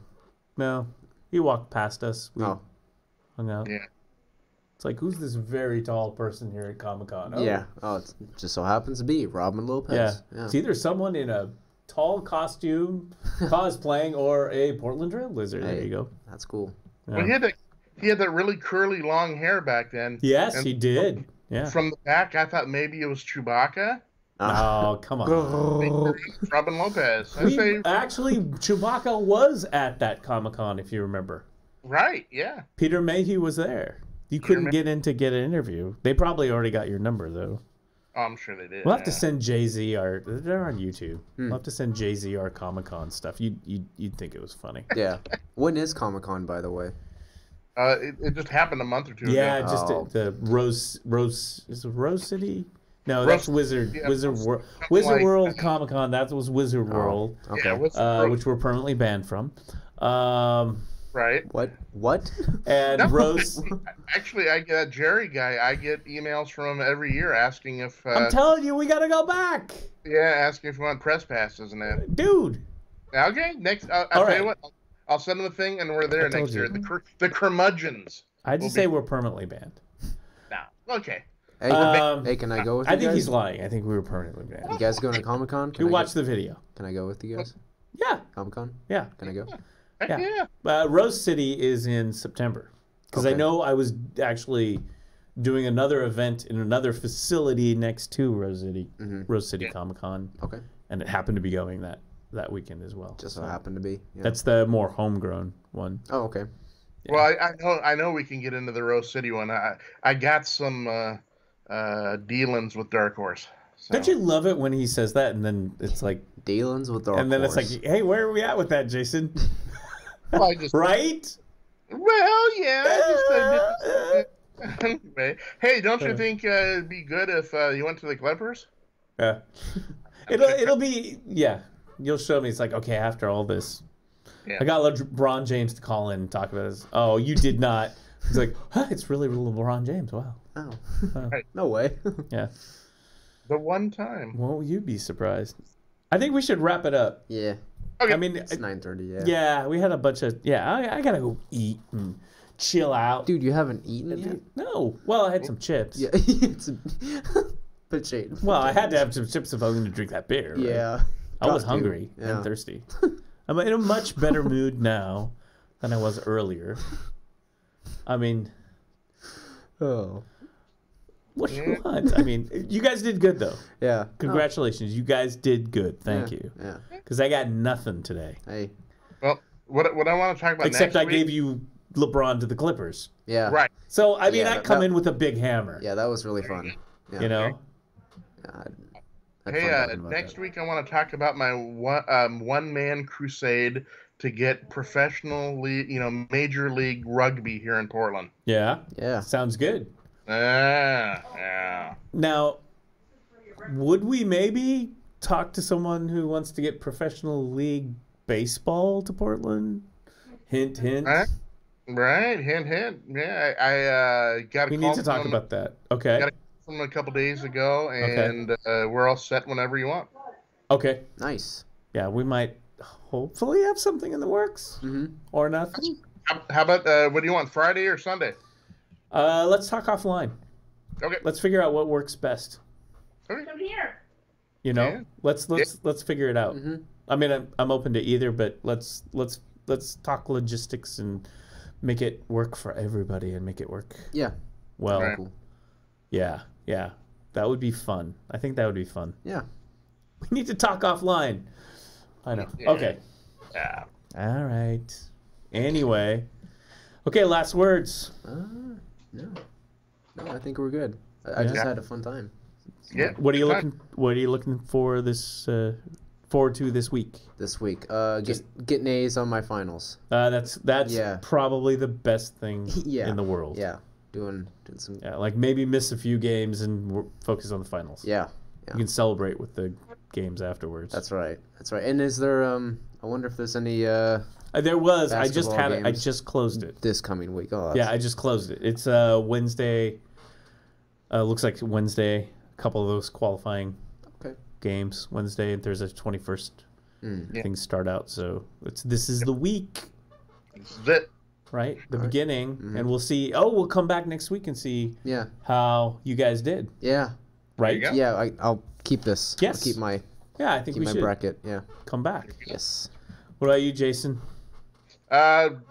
No. He walked past us. We hung out. Yeah. It's like, who's this very tall person here at Comic-Con? Oh. Yeah. Oh, it just so happens to be Robin Lopez. Yeah. It's either someone in a tall costume cosplaying or a Portland Trail Blazer. There you go. That's cool. Yeah. Well, he had that really curly long hair back then. Yes, he did. Yeah. From the back, I thought maybe it was Chewbacca. Oh, come on. Robin Lopez. Actually, Chewbacca was at that Comic-Con, if you remember. Right, yeah. Peter Mayhew was there. You couldn't get in to get an interview. They probably already got your number, though. Oh, I'm sure they did. We'll have to send Jay-Z our... They're on YouTube. We'll have to send Jay-Z our Comic-Con stuff. You'd think it was funny. Yeah. When is Comic-Con, by the way? It just happened a month or two ago. Yeah, just the Rose... Is it Rose City? No, that's Wizard World Comic-Con. That was Wizard World. Okay. Yeah, which we're permanently banned from. Right. What? And Rose... Actually, I get Jerry guy. I get emails from him every year asking if... I'm telling you, we got to go back. Yeah, asking if we want press passes and that. Dude. Okay, next... I'll tell you what. I'll send him a thing, and we're there next year. The Curmudgeons. I'd just say we're permanently banned. No. Okay. Hey, can I go with you guys? I think he's lying. I think we were permanently banned. You guys going to Comic-Con? You watch the video. Can I go with you guys? Yeah. Comic-Con? Yeah. Can I go? Yeah. Rose City is in September. Because I know I was actually doing another event in another facility next to Rose City Comic Con. Okay. And it happened to be going that weekend as well. Just so happened to be. Yeah. That's the more homegrown one. Oh, okay. Yeah. Well, I know we can get into the Rose City one. I got some dealings with Dark Horse. So. Don't you love it when he says that and then it's like dealings with Dark Horse? And then it's like, hey, where are we at with that, Jason? Well, right? Well, yeah. Anyway, hey, don't you think it'd be good if you went to the Clippers? Yeah. It'll be You'll show me. It's like, okay, after all this, I got LeBron James to call in and talk about this. Oh, you did not. He's like, it's really LeBron James. Wow. Oh, right. No way. Yeah. The one time. Won't you be surprised? I think we should wrap it up. Yeah. Okay. I mean, it's 9:30. Yeah. Yeah, we had a bunch of. I gotta go eat and chill out. Dude, you haven't eaten yet? No. Well, I had some chips. Yeah. But shade. Well, I had to have some chips if I was going to drink that beer. Right? Yeah. I was hungry and thirsty. I'm in a much better mood now than I was earlier. I mean, what do you want? I mean, you guys did good though. Yeah. Congratulations, you guys did good. Thank you. Yeah. Because I got nothing today. Hey. Well, what I want to talk about except next I gave you LeBron to the Clippers. Yeah. Right. So I mean, I come in with a big hammer. Yeah, that was really fun. Yeah. You know. Hey, next week I want to talk about my one-man crusade to get professional league, Major League Rugby here in Portland. Yeah. Yeah. Sounds good. Yeah. Now, would we maybe talk to someone who wants to get professional league baseball to Portland? Hint, hint. Right. Hint, hint. Yeah, I got a call. We need to talk about that. Okay. Got a call from a couple days ago, and we're all set whenever you want. Okay. Nice. Yeah, we might hopefully have something in the works. Mm-hmm. Or nothing. How about, what do you want, Friday or Sunday? Let's talk offline. Okay. Let's figure out what works best. Okay. Come here. You know, let's figure it out. Mm-hmm. I mean, I'm open to either, but let's talk logistics and make it work for everybody and make it work. Yeah. Well, right. Cool. Yeah, that would be fun. I think that would be fun. Yeah. We need to talk offline. I know. Yeah. Okay. Yeah. All right. Anyway. Okay, last words. No, I think we're good. I just had a fun time. Yeah. What are you looking for this forward to this week? This week, getting A's on my finals. That's probably the best thing in the world. Yeah. Doing some. Yeah, like maybe miss a few games and focus on the finals. Yeah. You can celebrate with the games afterwards. That's right. And is there? I wonder if there's any. There was. I just had it. I games just closed it this coming week. Oh, yeah, I just closed it. It's Wednesday. Looks like Wednesday. A couple of those qualifying games Wednesday and Thursday 21st. Things start out. So this is the week. This is it. Right, the beginning, and we'll see. Oh, we'll come back next week and see. Yeah. How you guys did. Yeah. Right. Yeah, I'll keep this. Yes. I'll keep my. Yeah, I think we my should bracket. Yeah. Come back. Yes. What about you, Jason? I'm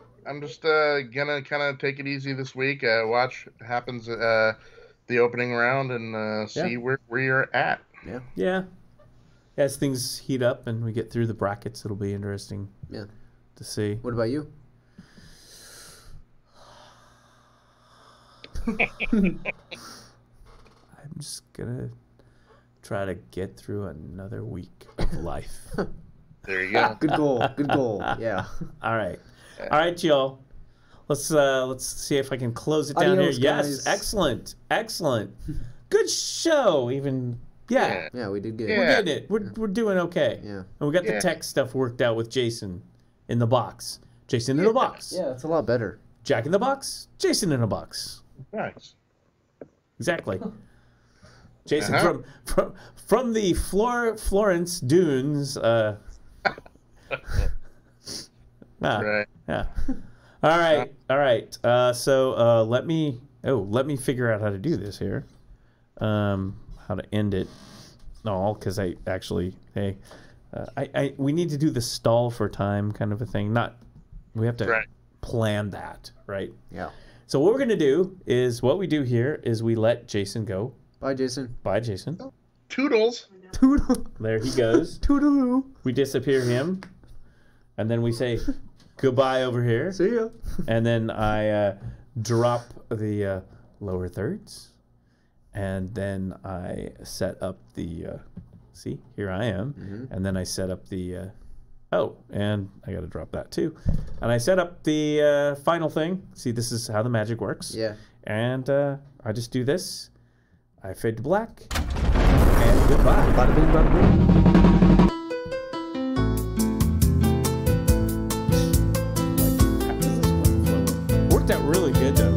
just gonna kind of take it easy this week. Watch what happens at the opening round and see where you're at. Yeah. Yeah. As things heat up and we get through the brackets, it'll be interesting. Yeah. To see. What about you? I'm just gonna try to get through another week of life. There you go. Good goal. Good goal. Yeah. All right, y'all. Let's see if I can close it down Adios, here. guys. Yes, excellent. Good show. Even yeah, we did good. Yeah. we're getting it. We're doing okay. Yeah. And we got the tech stuff worked out with Jason in the box. Jason in a box. Yeah, it's a lot better. Jack in the box. Jason in a box. Nice. Exactly. Jason from the Florence Dunes. Right. Yeah. All right. So let me figure out how to do this here. How to end it? No, because I actually we need to do the stall for time kind of a thing. We have to plan that, right? Yeah. So what we're gonna do is what we do here is we let Jason go. Bye, Jason. Bye, Jason. Toodles. Toodle. There he goes. Toodaloo. We disappear him, and then we say goodbye over here. See ya. And then I drop the lower thirds, and then I set up the. See, here I am, and then I set up the. Oh, and I got to drop that too, and I set up the final thing. See, this is how the magic works. Yeah. And I just do this. I fade to black, and goodbye. Bada bing, bada boom. Worked out really good though.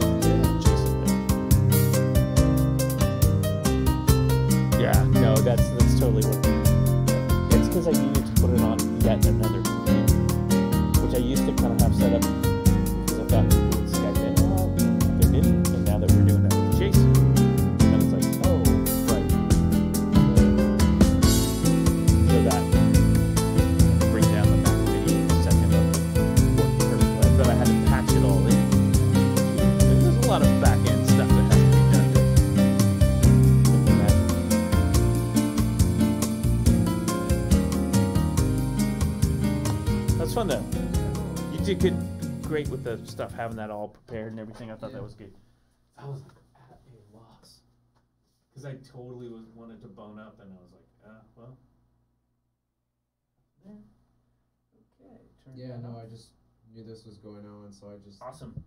Yeah, no, that's totally working. It's because I needed to put it on yet another computer, which I used to kind of have set up because I thought people would Skype in a lot. They didn't, and now that we're doing that with Jason, then it's like, oh, right. So that bring down the back video in a second of work perfectly, but I had to patch it all in. There's a lot of back end stuff that has to be done to make the magic. That's fun though. You did great with the stuff, having that all prepared and everything. I thought that was good. I was like at a loss because I totally wanted to bone up, and I was like, well, yeah, okay. Yeah, no, I just knew this was going on, so I just Awesome.